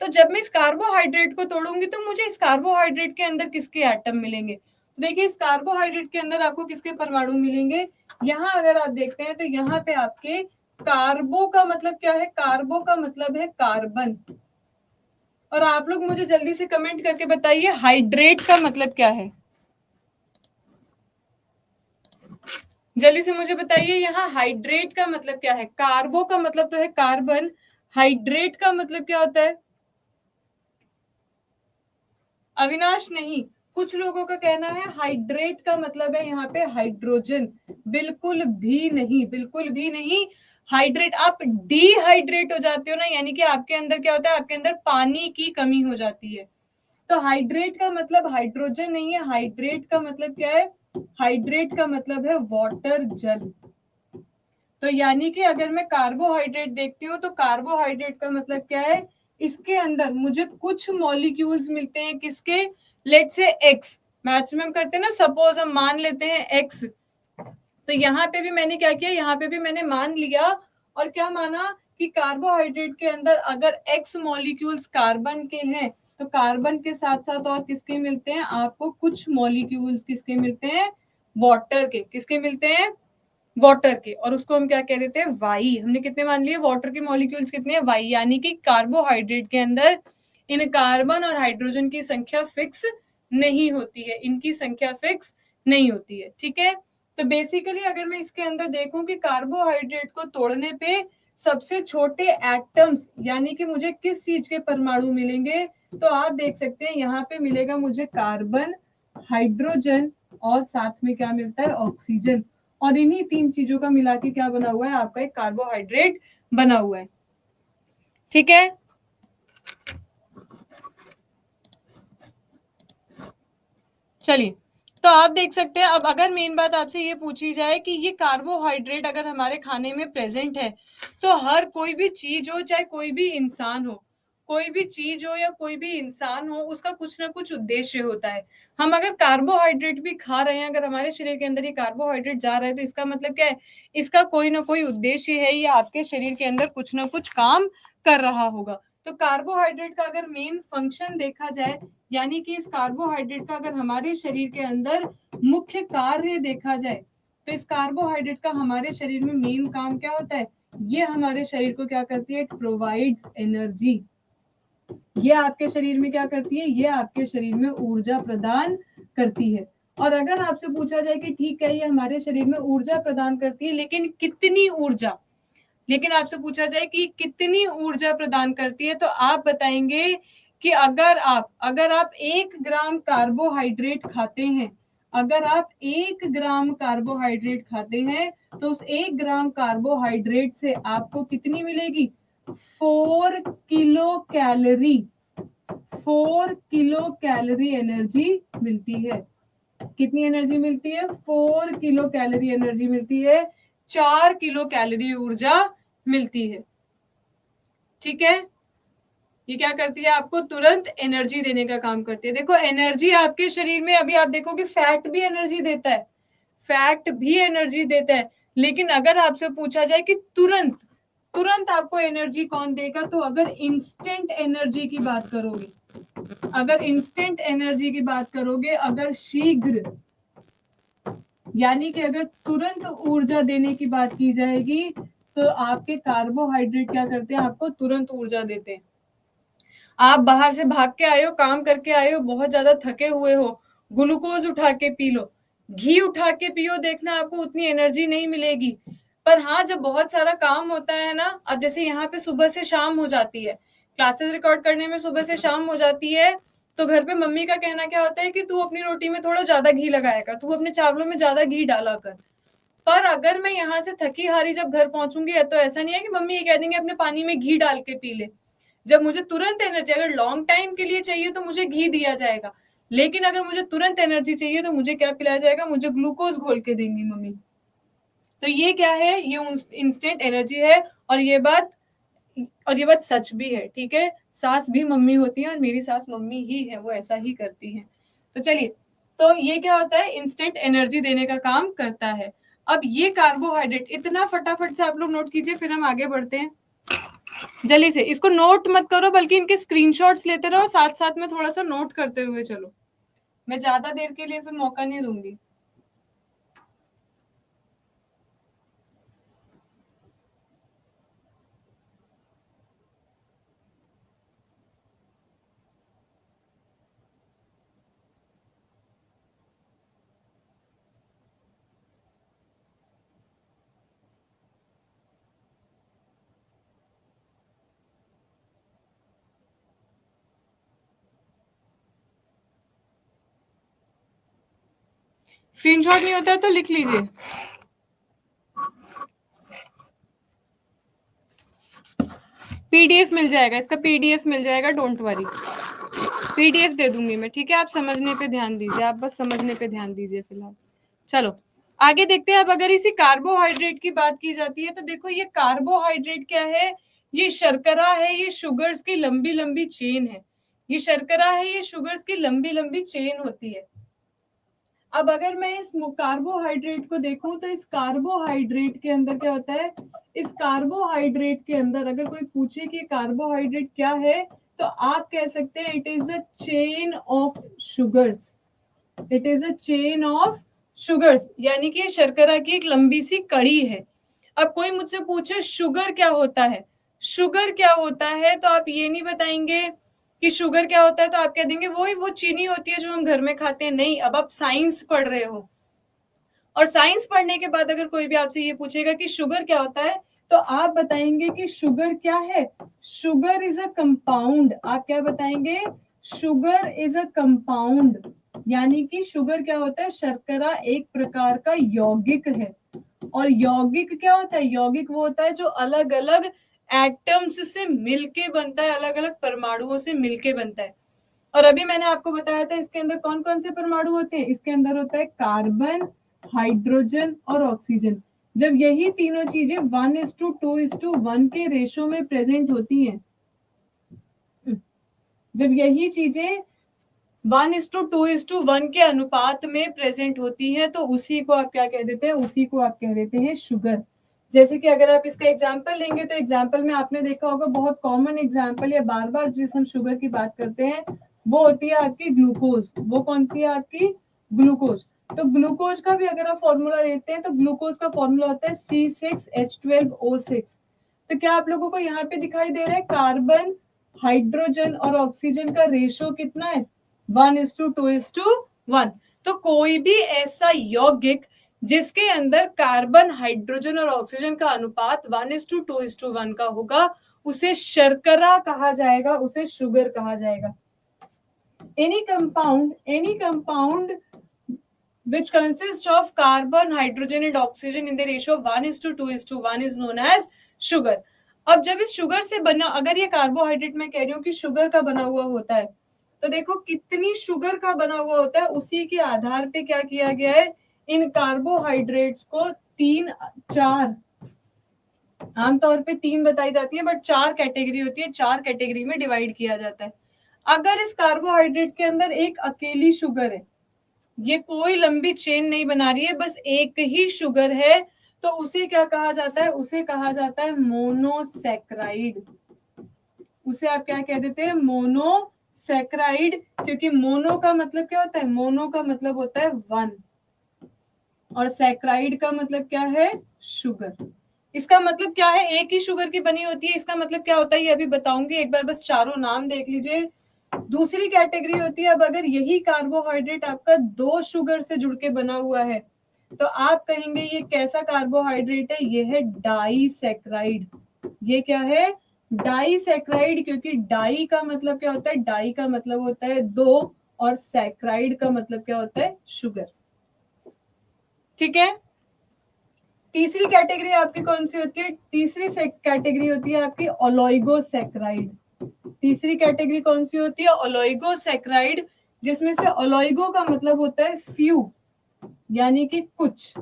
तो जब मैं इस कार्बोहाइड्रेट को तोड़ूंगी तो मुझे इस कार्बोहाइड्रेट के अंदर किसके एटम मिलेंगे? तो देखिए, इस कार्बोहाइड्रेट के अंदर आपको किसके परमाणु मिलेंगे? यहाँ अगर आप देखते हैं तो यहाँ पे आपके कार्बो का मतलब क्या है? कार्बो का मतलब है कार्बन। और आप लोग मुझे जल्दी से कमेंट करके बताइए हाइड्रेट का मतलब क्या है? जल्दी से मुझे बताइए, यहाँ हाइड्रेट का मतलब क्या है? कार्बो का मतलब तो है कार्बन, हाइड्रेट का मतलब क्या होता है? अविनाश नहीं, कुछ लोगों का कहना है हाइड्रेट का मतलब है यहाँ पे हाइड्रोजन। बिल्कुल भी नहीं, बिल्कुल भी नहीं। हाइड्रेट, आप डिहाइड्रेट हो जाते हो ना, यानी कि आपके अंदर क्या होता है? आपके अंदर पानी की कमी हो जाती है। तो हाइड्रेट का मतलब हाइड्रोजन नहीं है। हाइड्रेट का मतलब क्या है? हाइड्रेट का मतलब है वाटर, जल। तो यानी कि अगर मैं कार्बोहाइड्रेट देखती हूँ तो कार्बोहाइड्रेट का मतलब क्या है? इसके अंदर मुझे कुछ मॉलिक्यूल्स मिलते हैं, किसके? लेट से एक्स, मैथ्स में हम करते हैं ना, सपोज हम मान लेते हैं एक्स। तो यहाँ पे भी मैंने क्या किया? यहाँ पे भी मैंने मान लिया, और क्या माना? कि कार्बोहाइड्रेट के अंदर अगर एक्स मॉलिक्यूल्स कार्बन के हैं, तो कार्बन के साथ साथ और किसके मिलते हैं आपको? कुछ मॉलिक्यूल्स किसके मिलते हैं? वाटर के। किसके मिलते हैं? वाटर के। और उसको हम क्या कह देते हैं? वाई। हमने कितने मान लिए? वाटर के मॉलिक्यूल्स कितने हैं? वाई। यानी कि कार्बोहाइड्रेट के अंदर इन कार्बन और हाइड्रोजन की संख्या फिक्स नहीं होती है, इनकी संख्या फिक्स नहीं होती है। ठीक है, तो बेसिकली अगर मैं इसके अंदर देखूं कि कार्बोहाइड्रेट को तोड़ने पे सबसे छोटे एटम्स, यानी कि मुझे किस चीज के परमाणु मिलेंगे, तो आप देख सकते हैं यहाँ पे मिलेगा मुझे कार्बन, हाइड्रोजन, और साथ में क्या मिलता है? ऑक्सीजन। और इन्हीं तीन चीजों का मिला के क्या बना हुआ है आपका? एक कार्बोहाइड्रेट बना हुआ है। ठीक है, चलिए, तो आप देख सकते हैं। अब अगर मेन बात आपसे ये पूछी जाए कि ये कार्बोहाइड्रेट अगर हमारे खाने में प्रेजेंट है, तो हर कोई भी चीज हो, चाहे कोई भी इंसान हो, कोई भी चीज हो या कोई भी इंसान हो, उसका कुछ ना कुछ उद्देश्य होता है। हम अगर कार्बोहाइड्रेट भी खा रहे हैं, अगर हमारे शरीर के अंदर ये कार्बोहाइड्रेट जा रहा है, तो इसका मतलब क्या है? इसका कोई ना कोई उद्देश्य है, या आपके शरीर के अंदर कुछ ना कुछ काम कर रहा होगा। तो कार्बोहाइड्रेट का अगर मेन फंक्शन देखा जाए, यानी कि इस कार्बोहाइड्रेट का अगर हमारे शरीर के अंदर मुख्य कार्य देखा जाए, तो इस कार्बोहाइड्रेट का हमारे शरीर में मेन काम क्या होता है? ये हमारे शरीर को क्या करती है? It provides energy. ये आपके शरीर में क्या करती है? ये आपके शरीर में ऊर्जा प्रदान करती है। और अगर आपसे पूछा जाए कि ठीक है, ये हमारे शरीर में ऊर्जा प्रदान करती है, लेकिन कितनी ऊर्जा? लेकिन आपसे पूछा जाए कि कितनी ऊर्जा प्रदान करती है, तो आप बताएंगे कि अगर आप 1 ग्राम कार्बोहाइड्रेट खाते हैं, अगर आप 1 ग्राम कार्बोहाइड्रेट खाते हैं, तो उस 1 ग्राम कार्बोहाइड्रेट से आपको कितनी मिलेगी? 4 kilo calorie. 4 kilo calorie energy मिलती है। कितनी एनर्जी मिलती है? 4 किलो कैलोरी एनर्जी मिलती है, 4 किलो कैलोरी ऊर्जा मिलती है। ठीक है, ये क्या करती है? आपको तुरंत एनर्जी देने का काम करती है। देखो एनर्जी आपके शरीर में, अभी आप देखोगे फैट भी एनर्जी देता है, फैट भी एनर्जी देता है, लेकिन अगर आपसे पूछा जाए कि तुरंत तुरंत आपको एनर्जी कौन देगा, तो अगर इंस्टेंट एनर्जी की बात करोगे, अगर इंस्टेंट एनर्जी की बात करोगे, अगर शीघ्र यानी कि अगर तुरंत ऊर्जा देने की बात की जाएगी, तो आपके कार्बोहाइड्रेट क्या करते हैं? आपको तुरंत ऊर्जा देते हैं। आप बाहर से भाग के आए हो, काम करके आए हो, बहुत ज्यादा थके हुए हो, ग्लूकोज उठा के पी लो, घी उठा के पियो, देखना आपको उतनी एनर्जी नहीं मिलेगी। पर हाँ, जब बहुत सारा काम होता है ना, अब जैसे यहाँ पे सुबह से शाम हो जाती है, क्लासेस रिकॉर्ड करने में सुबह से शाम हो जाती है, तो घर पे मम्मी का कहना क्या होता है कि तू अपनी रोटी में थोड़ा ज्यादा घी लगाया कर, तू अपने चावलों में ज्यादा घी डाला कर। पर अगर मैं यहाँ से थकी हारी जब घर पहुंचूंगी, तो ऐसा नहीं है कि मम्मी ये कह देंगे अपने पानी में घी डाल के पी ले। जब मुझे तुरंत एनर्जी, अगर लॉन्ग टाइम के लिए चाहिए तो मुझे घी दिया जाएगा, लेकिन अगर मुझे तुरंत एनर्जी चाहिए तो मुझे क्या पिलाया जाएगा? मुझे ग्लूकोज घोल के देंगी मम्मी। तो ये क्या है? ये इंस्टेंट एनर्जी है, और ये बात सच भी है। ठीक है, सास भी मम्मी होती है, और मेरी सास मम्मी ही है, वो ऐसा ही करती है। तो चलिए, तो ये क्या होता है? इंस्टेंट एनर्जी देने का काम करता है। अब ये कार्बोहाइड्रेट, इतना फटाफट से आप लोग नोट कीजिए, फिर हम आगे बढ़ते हैं। जल्दी से इसको नोट मत करो, बल्कि इनके स्क्रीनशॉट्स लेते रहो, साथ साथ में थोड़ा सा नोट करते हुए चलो। मैं ज्यादा देर के लिए फिर मौका नहीं दूंगी। स्क्रीनशॉट नहीं होता है तो लिख लीजिए। पीडीएफ मिल जाएगा, इसका पीडीएफ मिल जाएगा, डोंट वरी, पीडीएफ दे दूंगी मैं। ठीक है, आप समझने पे ध्यान दीजिए, आप बस समझने पे ध्यान दीजिए फिलहाल। चलो आगे देखते हैं। अब अगर इसी कार्बोहाइड्रेट की बात की जाती है, तो देखो ये कार्बोहाइड्रेट क्या है? ये शर्करा है, ये शुगर्स की लंबी लंबी चेन है। ये शर्करा है, ये शुगर्स की लंबी लंबी चेन होती है। अब अगर मैं इस कार्बोहाइड्रेट को देखूं, तो इस कार्बोहाइड्रेट के अंदर क्या होता है? इस कार्बोहाइड्रेट के अंदर अगर कोई पूछे कि कार्बोहाइड्रेट क्या है, तो आप कह सकते हैं it is a chain of sugars. It is a chain of sugars, यानी कि शर्करा की एक लंबी सी कड़ी है। अब कोई मुझसे पूछे शुगर क्या होता है, शुगर क्या होता है, तो आप ये नहीं बताएंगे कि शुगर क्या होता है, तो आप कह देंगे वो चीनी होती है जो हम घर में खाते हैं। नहीं, अब आप साइंस पढ़ रहे हो, और साइंस पढ़ने के बाद अगर कोई भी आपसे ये पूछेगा कि शुगर क्या होता है, तो आप बताएंगे कि शुगर क्या है? Sugar is a compound. आप क्या बताएंगे? शुगर इज अ कंपाउंड, यानी कि शुगर क्या होता है? शर्करा एक प्रकार का यौगिक है। और यौगिक क्या होता है? यौगिक वो होता है जो अलग अलग एटम्स से मिलके बनता है, अलग अलग परमाणुओं से मिलके बनता है। और अभी मैंने आपको बताया था इसके अंदर कौन कौन से परमाणु होते हैं। इसके अंदर होता है कार्बन, हाइड्रोजन और ऑक्सीजन। जब यही तीनों चीजें 1:2:1 के रेशो में प्रेजेंट होती हैं, जब यही चीजें 1:2:1 के अनुपात में प्रेजेंट होती है, तो उसी को आप क्या कह देते हैं? उसी को आप कह देते हैं शुगर। जैसे कि अगर आप इसका एग्जाम्पल लेंगे, तो एग्जाम्पल में आपने देखा होगा, बहुत कॉमन एग्जाम्पल या बार बार जिस हम शुगर की बात करते हैं, वो होती है आपकी ग्लूकोज। वो कौन सी है आपकी? ग्लूकोज। तो ग्लूकोज का भी अगर आप फॉर्मूला लेते हैं, तो ग्लूकोज का फॉर्मूला होता है C6H12O6। तो क्या आप लोगों को यहाँ पे दिखाई दे रहा है? कार्बन, हाइड्रोजन और ऑक्सीजन का रेशो कितना है? 1:2:1। तो कोई भी ऐसा यौगिक जिसके अंदर कार्बन, हाइड्रोजन और ऑक्सीजन का अनुपात 1:2:1 का होगा, उसे शर्करा कहा जाएगा, उसे शुगर कहा जाएगा। any compound which consists of carbon, hydrogen and oxygen in the ratio of 1:2:1 is known as sugar. अब जब इस शुगर से बना, अगर ये कार्बोहाइड्रेट मैं कह रही हूँ कि शुगर का बना हुआ होता है, तो देखो कितनी शुगर का बना हुआ होता है, उसी के आधार पे क्या किया गया है, इन कार्बोहाइड्रेट्स को 3 4, आमतौर पे 3 बताई जाती है बट 4 कैटेगरी होती है, 4 कैटेगरी में डिवाइड किया जाता है। अगर इस कार्बोहाइड्रेट के अंदर एक अकेली शुगर है, ये कोई लंबी चेन नहीं बना रही है, बस एक ही शुगर है, तो उसे क्या कहा जाता है, उसे कहा जाता है मोनोसैकराइड। उसे आप क्या कह देते हैं, मोनोसैकराइड, क्योंकि मोनो का मतलब क्या होता है, मोनो का मतलब होता है 1 और सैकराइड का मतलब क्या है, शुगर। इसका मतलब क्या है, एक ही शुगर की बनी होती है, इसका मतलब क्या होता है ये अभी बताऊंगी, एक बार बस चारों नाम देख लीजिए। दूसरी कैटेगरी होती है, अब अगर यही कार्बोहाइड्रेट आपका 2 शुगर से जुड़ के बना हुआ है तो आप कहेंगे ये कैसा कार्बोहाइड्रेट है, ये है डाइसैकराइड। ये क्या है, डाइसैकराइड, क्योंकि डाई का मतलब क्या होता है, डाई का मतलब होता है 2 और सैकराइड का मतलब क्या होता है, शुगर। ठीक है। तीसरी कैटेगरी आपकी कौन सी होती है, तीसरी कैटेगरी होती है आपकी ओलिगोसैकराइड। तीसरी कैटेगरी कौन सी होती है, ओलिगोसैकराइड, जिसमें से ओलिगो का मतलब होता है फ्यू, यानी कि कुछ।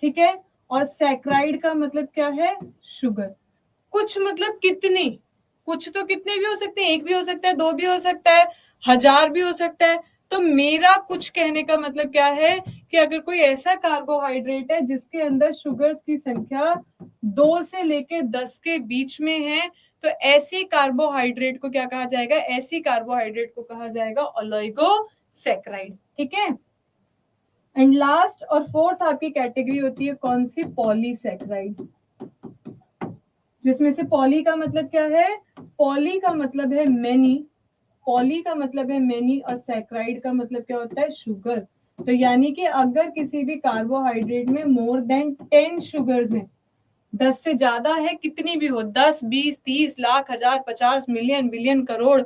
ठीक है। और सैकराइड का मतलब क्या है, शुगर। कुछ मतलब कितनी, कुछ तो कितने भी हो सकते हैं, एक भी हो सकता है, 2 भी हो सकता है, 1000 भी हो सकता है। तो मेरा कुछ कहने का मतलब क्या है कि अगर कोई ऐसा कार्बोहाइड्रेट है जिसके अंदर शुगर्स की संख्या 2 से लेके 10 के बीच में है, तो ऐसी कार्बोहाइड्रेट को क्या कहा जाएगा, ऐसी कार्बोहाइड्रेट को कहा जाएगा ओलिगोसैकराइड। ठीक है। एंड लास्ट और फोर्थ आपकी कैटेगरी होती है कौन सी, पॉलीसैकराइड, जिसमें से पॉली का मतलब क्या है, पॉली का मतलब है मेनी, पॉली का मतलब है मेनी और सैकराइड का मतलब क्या होता है, शुगर। तो यानी कि अगर किसी भी कार्बोहाइड्रेट में मोर देन 10 शुगर्स हैं, 10 से ज्यादा है, कितनी भी हो, 10 20 30 लाख 1000 50 मिलियन बिलियन करोड़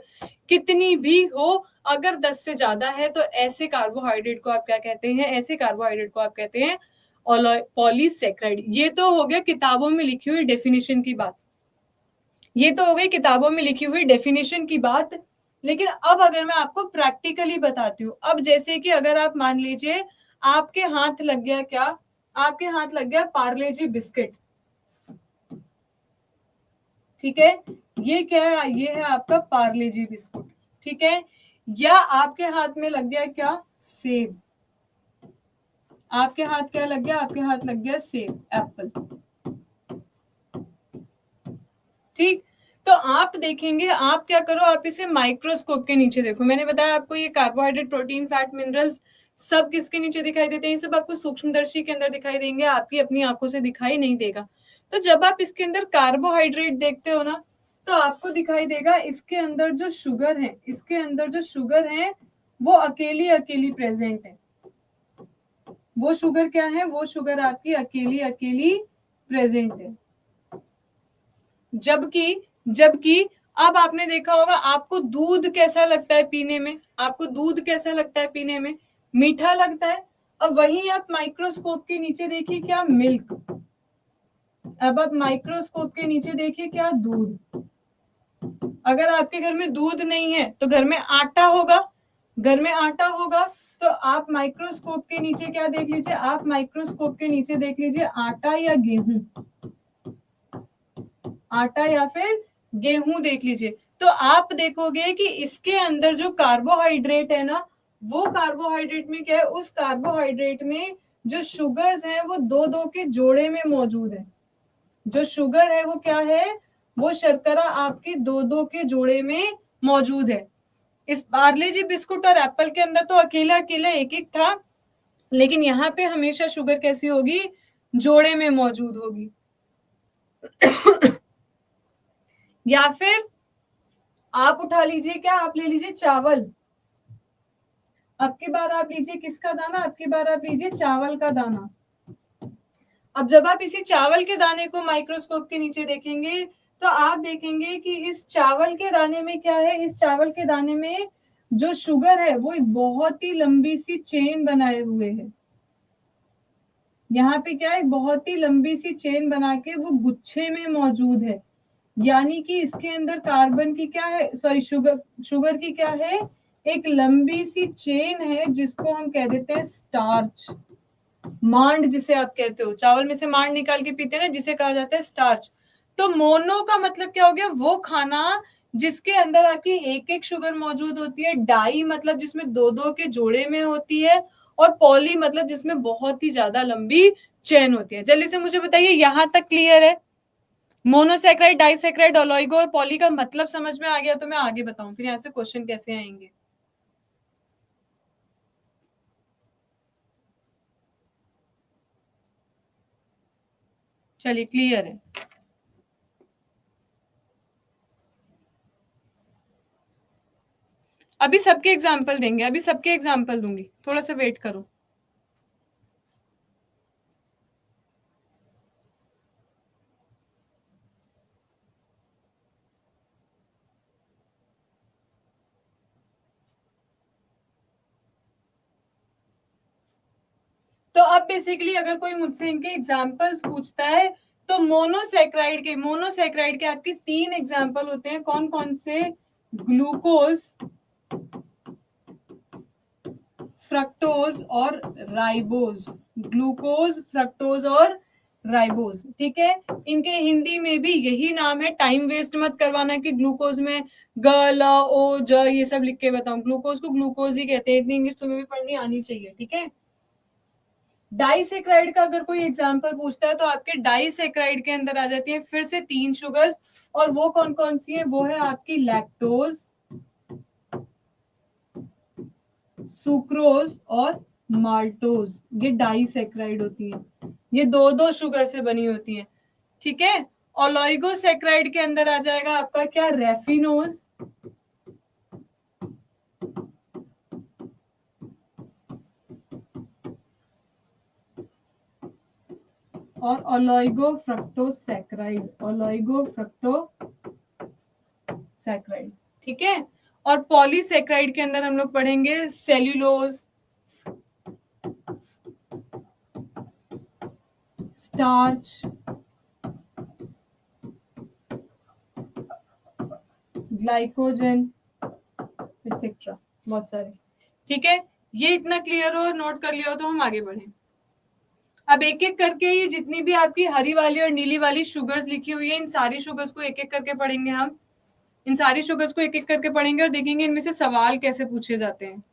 कितनी भी हो, अगर 10 से ज्यादा है तो ऐसे कार्बोहाइड्रेट को आप क्या कहते हैं, ऐसे कार्बोहाइड्रेट को आप कहते हैं पॉलीसैकराइड। ये तो हो गया किताबों में लिखी हुई डेफिनेशन की बात, ये तो हो गई किताबों में लिखी हुई डेफिनेशन की बात। लेकिन अब अगर मैं आपको प्रैक्टिकली बताती हूँ, अब जैसे कि अगर आप मान लीजिए आपके हाथ लग गया क्या, आपके हाथ लग गया पार्ले जी बिस्किट। ठीक है, ये क्या है, ये है आपका पार्ले जी बिस्कुट। ठीक है। या आपके हाथ में लग गया क्या, सेब। आपके हाथ क्या लग गया, आपके हाथ लग गया सेब, एप्पल। ठीक। तो आप देखेंगे, आप क्या करो, आप इसे माइक्रोस्कोप के नीचे देखो। मैंने बताया आपको ये कार्बोहाइड्रेट, प्रोटीन, फैट, मिनरल्स सब किसके नीचे दिखाई देते हैं, ये सब आपको सूक्ष्मदर्शी के अंदर दिखाई देंगे, आपकी अपनी आंखों से दिखाई नहीं देगा। तो जब आप इसके अंदर कार्बोहाइड्रेट देखते हो ना, तो आपको दिखाई देगा इसके अंदर जो शुगर है, इसके अंदर जो शुगर है वो अकेली अकेली प्रेजेंट है। वो शुगर क्या है, वो शुगर आपकी अकेली अकेली प्रेजेंट है। जबकि जबकि अब आपने देखा होगा, आपको दूध कैसा लगता है पीने में, आपको दूध कैसा लगता है पीने में, मीठा लगता है। अब वहीं आप माइक्रोस्कोप के नीचे देखिए क्या, मिल्क। अब आप माइक्रोस्कोप के नीचे देखिए क्या, दूध। अगर आपके घर में दूध नहीं है तो घर में आटा होगा, घर में आटा होगा, तो आप माइक्रोस्कोप के नीचे क्या देख लीजिए, आप माइक्रोस्कोप के नीचे देख लीजिए आटा या गेहूं, आटा या फिर गेहूं देख लीजिए। तो आप देखोगे कि इसके अंदर जो कार्बोहाइड्रेट है ना, वो कार्बोहाइड्रेट में क्या है, उस कार्बोहाइड्रेट में जो शुगर्स हैं वो 2-2 के जोड़े में मौजूद है। जो शुगर है वो क्या है, वो शर्करा आपकी 2-2 के जोड़े में मौजूद है। इस पार्ले जी बिस्कुट और एप्पल के अंदर तो अकेला अकेला एक एक था, लेकिन यहाँ पे हमेशा शुगर कैसी होगी, जोड़े में मौजूद होगी। या फिर आप उठा लीजिए क्या, आप ले लीजिए चावल। अब की बार आप लीजिए किसका दाना, अब की बार आप लीजिए चावल का दाना। अब जब आप इसी चावल के दाने को माइक्रोस्कोप के नीचे देखेंगे, तो आप देखेंगे कि इस चावल के दाने में क्या है, इस चावल के दाने में जो शुगर है वो एक बहुत ही लंबी सी चेन बनाए हुए है। यहाँ पे क्या है, बहुत ही लंबी सी चेन बना के वो गुच्छे में मौजूद है। यानी कि इसके अंदर कार्बन की क्या है, सॉरी शुगर की क्या है, एक लंबी सी चेन है जिसको हम कह देते हैं स्टार्च, मांड जिसे आप कहते हो, चावल में से मांड निकाल के पीते हैं ना, जिसे कहा जाता है स्टार्च। तो मोनो का मतलब क्या हो गया, वो खाना जिसके अंदर आपकी एक एक शुगर मौजूद होती है, डाई मतलब जिसमें दो दो के जोड़े में होती है, और पॉली मतलब जिसमें बहुत ही ज्यादा लंबी चेन होती है। जल्दी से मुझे बताइए, यहां तक क्लियर है? मोनोसेक्राइड, डाइसेक्राइड, ऑलिगो और पॉली का मतलब समझ में आ गया तो मैं आगे बताऊं, फिर यहाँ से क्वेश्चन कैसे आएंगे। चलिए क्लियर है। अभी सबके एग्जाम्पल देंगे, अभी सबके एग्जाम्पल दूंगी, थोड़ा सा वेट करो। तो अब बेसिकली अगर कोई मुझसे इनके एग्जाम्पल्स पूछता है तो मोनोसेक्राइड के आपके 3 एग्जाम्पल होते हैं, कौन कौन से? ग्लूकोज, फ्रक्टोज और राइबोज। ग्लूकोज, फ्रक्टोज और राइबोज, ठीक है। इनके हिंदी में भी यही नाम है, टाइम वेस्ट मत करवाना कि ग्लूकोज में ग ल ओ ज ये सब लिख के बताऊं, ग्लूकोज को ग्लूकोज ही कहते हैं, इतनी इंग्लिश तुम्हें भी पढ़नी आनी चाहिए, ठीक है। डाइसेक्राइड का अगर कोई एग्जांपल पूछता है तो आपके डाइसेक्राइड के अंदर आ जाती है फिर से 3 शुगर्स, और वो कौन कौन सी है, वो है आपकी लैक्टोज, सुक्रोज और माल्टोज। ये डाइसेक्राइड होती है, ये दो दो शुगर से बनी होती है, ठीक है। ओलिगोसेक्राइड के अंदर आ जाएगा आपका क्या, रेफिनोज, और ओलिगोफ्रक्टोसैक्राइड, ठीक है। और पॉलीसेक्राइड के अंदर हम लोग पढ़ेंगे सेल्यूलोज, स्टार्च, ग्लाइकोजन, एक्सेट्रा, बहुत सारे, ठीक है। ये इतना क्लियर हो, नोट कर लिया हो तो हम आगे बढ़े। अब एक एक करके ये जितनी भी आपकी हरी वाली और नीली वाली शुगर्स लिखी हुई है, इन सारी शुगर्स को एक एक करके पढ़ेंगे हम, इन सारी शुगर्स को एक एक करके पढ़ेंगे और देखेंगे इनमें से सवाल कैसे पूछे जाते हैं।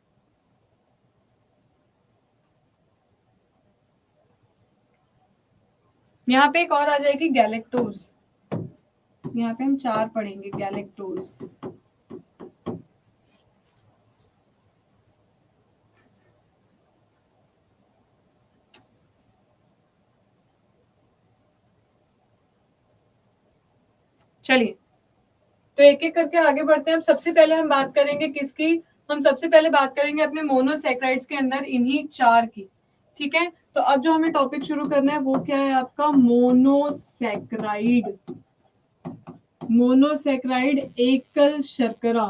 यहाँ पे एक और आ जाएगी गैलेक्टोज, यहाँ पे हम 4 पढ़ेंगे, गैलेक्टोज। चलिए, तो एक एक करके आगे बढ़ते हैं। अब सबसे पहले हम बात करेंगे किसकी, हम सबसे पहले बात करेंगे अपने मोनोसेक्राइड्स के अंदर इन्हीं 4 की, ठीक है। तो अब जो हमें टॉपिक शुरू करना है वो क्या है आपका, मोनोसेक्राइड। मोनोसेक्राइड एकल शर्करा,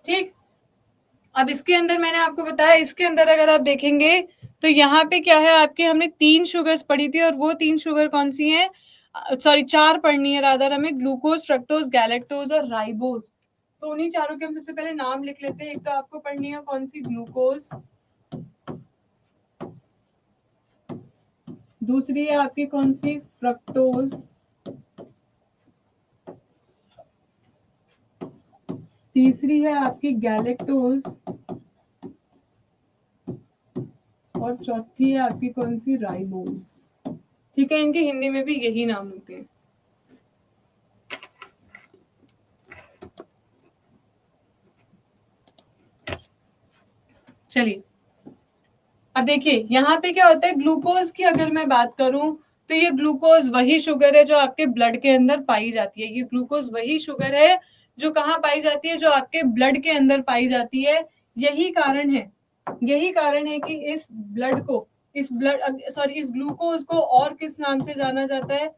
ठीक। अब इसके अंदर मैंने आपको बताया, इसके अंदर अगर आप देखेंगे तो यहाँ पे क्या है आपके, हमने 3 शुगर्स पढ़ी थी और वो 3 शुगर कौन सी हैं, सॉरी 4 पढ़नी है रादर हमें, ग्लूकोज, फ्रक्टोज, गैलेक्टोज और राइबोज। तो उन्हीं चारों के हम सबसे पहले नाम लिख लेते हैं। एक तो आपको पढ़नी है कौन सी, ग्लूकोज, दूसरी है आपकी कौन सी, फ्रक्टोज, तीसरी है आपकी गैलेक्टोज, और चौथी है आपकी कौन सी, राइबोज, ठीक है। इनके हिंदी में भी यही नाम होते हैं। चलिए, अब देखिए यहाँ पे क्या होता है, ग्लूकोज की अगर मैं बात करूं तो ये ग्लूकोज वही शुगर है जो आपके ब्लड के अंदर पाई जाती है, ये ग्लूकोज वही शुगर है जो कहाँ पाई जाती है, जो आपके ब्लड के अंदर पाई जाती है। यही कारण है, यही कारण है कि इस ग्लूकोज को और किस नाम से जाना जाता है,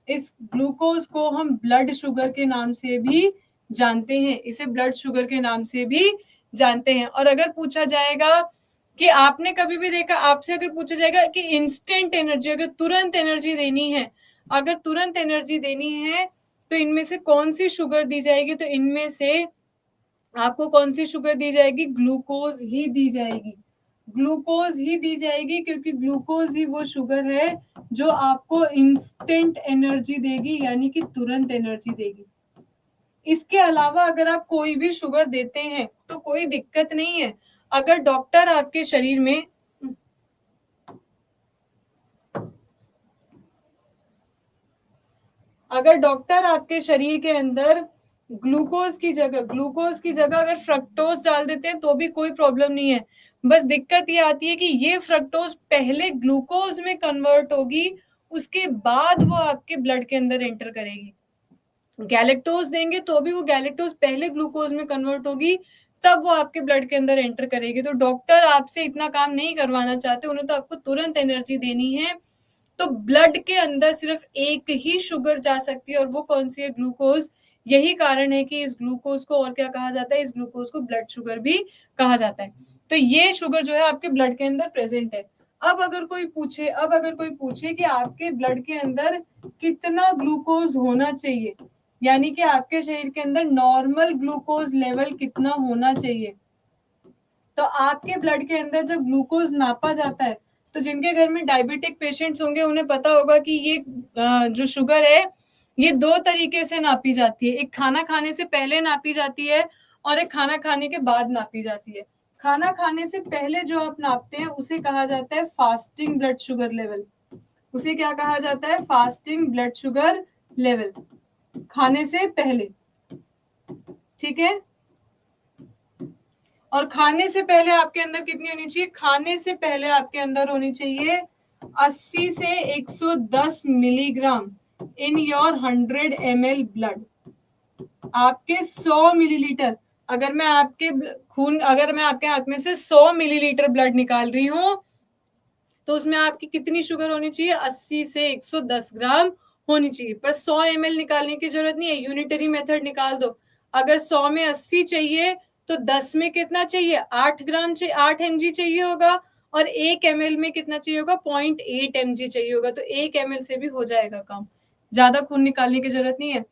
इस ग्लूकोज को हम ब्लड शुगर के नाम से भी जानते हैं, इसे ब्लड शुगर के नाम से भी जानते हैं। और अगर पूछा जाएगा कि आपने कभी भी देखा, आपसे अगर पूछा जाएगा कि इंस्टेंट एनर्जी, अगर तुरंत एनर्जी देनी है, अगर तुरंत एनर्जी देनी है तो इनमें से कौन सी शुगर दी जाएगी, तो इनमें से आपको कौन सी शुगर दी जाएगी, ग्लूकोज ही दी जाएगी, ग्लूकोज ही दी जाएगी, क्योंकि ग्लूकोज ही वो शुगर है जो आपको इंस्टेंट एनर्जी देगी, यानी कि तुरंत एनर्जी देगी। इसके अलावा अगर आप कोई भी शुगर देते हैं तो कोई दिक्कत नहीं है। अगर डॉक्टर आपके शरीर में अगर डॉक्टर आपके शरीर के अंदर ग्लूकोज की जगह अगर फ्रक्टोज डाल देते हैं तो भी कोई प्रॉब्लम नहीं है। बस दिक्कत ये आती है कि ये फ्रक्टोज पहले ग्लूकोज में कन्वर्ट होगी, उसके बाद वो आपके ब्लड के अंदर एंटर करेगी। गैलेक्टोज देंगे तो भी वो गैलेक्टोज पहले ग्लूकोज में कन्वर्ट होगी, तब वो आपके ब्लड के अंदर एंटर करेगी। तो डॉक्टर आपसे इतना काम नहीं करवाना चाहते, उन्हें तो आपको तुरंत एनर्जी देनी है। तो ब्लड के अंदर सिर्फ एक ही शुगर जा सकती है, और वो कौन सी है, ग्लूकोज। यही कारण है कि इस ग्लूकोज को और क्या कहा जाता है, इस ग्लूकोज को ब्लड शुगर भी कहा जाता है। तो ये शुगर जो है आपके ब्लड के अंदर प्रेजेंट है। अब अगर कोई पूछे कि आपके ब्लड के अंदर कितना ग्लूकोज होना चाहिए, यानी कि आपके शरीर के अंदर नॉर्मल ग्लूकोज लेवल कितना होना चाहिए, तो आपके ब्लड के अंदर जब ग्लूकोज नापा जाता है, तो जिनके घर में डायबिटिक पेशेंट्स होंगे उन्हें पता होगा कि ये जो शुगर है ये दो तरीके से नापी जाती है। एक खाना खाने से पहले नापी जाती है और एक खाना खाने के बाद नापी जाती है। खाना खाने से पहले जो आप नापते हैं उसे कहा जाता है फास्टिंग ब्लड शुगर लेवल। उसे क्या कहा जाता है, फास्टिंग ब्लड शुगर लेवल, खाने से पहले। ठीक है, और खाने से पहले आपके अंदर कितनी होनी चाहिए, खाने से पहले आपके अंदर होनी चाहिए 80 से 110 milligram in your 100 ml blood. आपके 100 मिलीलीटर, अगर मैं आपके हाथ में से 100 मिलीलीटर ब्लड निकाल रही हूं तो उसमें आपकी कितनी शुगर होनी चाहिए, 80 से 110 ग्राम होनी चाहिए। पर 100 ml निकालने की जरूरत नहीं है, यूनिटरी मेथड निकाल दो। अगर 100 में 80 चाहिए तो 10 में कितना चाहिए, 8 ग्राम चाहिए, 8 mg चाहिए होगा, और 1 ml में कितना चाहिए होगा, 0.8 mg चाहिए होगा। तो 1 ml से भी हो जाएगा काम, ज्यादा खून निकालने की जरूरत नहीं है।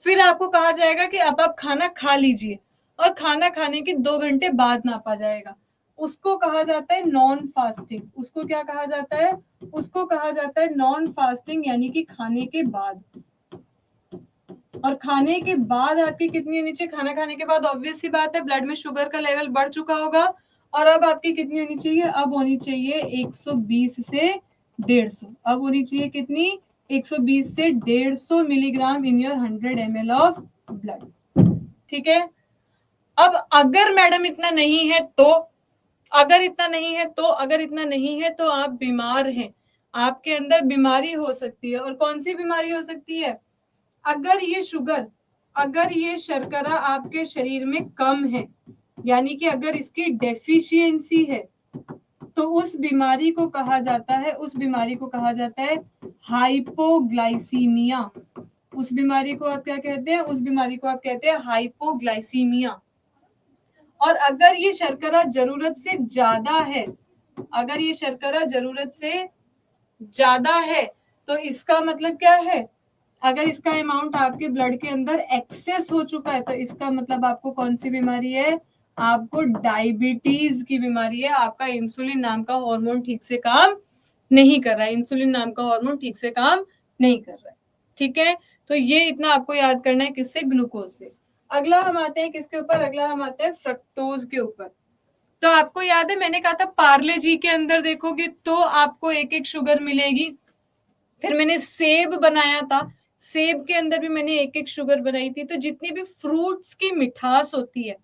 फिर आपको कहा जाएगा कि अब आप खाना खा लीजिए, और खाना खाने के 2 घंटे बाद नापा जाएगा। उसको कहा जाता है नॉन फास्टिंग। उसको क्या कहा जाता है, उसको कहा जाता है नॉन फास्टिंग, यानी कि खाने के बाद। और खाने के बाद आपकी कितनी होनी चाहिए, खाना खाने के बाद ऑब्वियस सी बात है ब्लड में शुगर का लेवल बढ़ चुका होगा, और अब आपकी कितनी होनी चाहिए, अब होनी चाहिए 120 से 150। अब होनी चाहिए कितनी, 120 से 150 milligram in your 100 ml of blood. ठीक है, अब अगर मैडम इतना नहीं है तो अगर इतना नहीं है तो आप बीमार हैं, आपके अंदर बीमारी हो सकती है। और कौन सी बीमारी हो सकती है, अगर ये शर्करा आपके शरीर में कम है, यानी कि अगर इसकी डेफिशिएंसी है, तो उस बीमारी को कहा जाता है हाइपोग्लाइसीमिया। उस बीमारी को आप क्या कहते हैं, हाइपोग्लाइसीमिया। और अगर ये शर्करा जरूरत से ज्यादा है, तो इसका मतलब क्या है, अगर इसका अमाउंट आपके ब्लड के अंदर एक्सेस हो चुका है, तो इसका मतलब आपको कौन सी बीमारी है, आपको डायबिटीज की बीमारी है। आपका इंसुलिन नाम का हार्मोन ठीक से काम नहीं कर रहा है, ठीक है। तो ये इतना आपको याद करना है, किससे, ग्लूकोज से। अगला हम आते हैं किसके ऊपर, अगला हम आते हैं फ्रक्टोज के ऊपर। तो आपको याद है मैंने कहा था पार्ले जी के अंदर देखोगे तो आपको एक एक शुगर मिलेगी। फिर मैंने सेब बनाया था, सेब के अंदर भी मैंने एक एक शुगर बनाई थी। तो जितनी भी फ्रूट्स की मिठास होती है,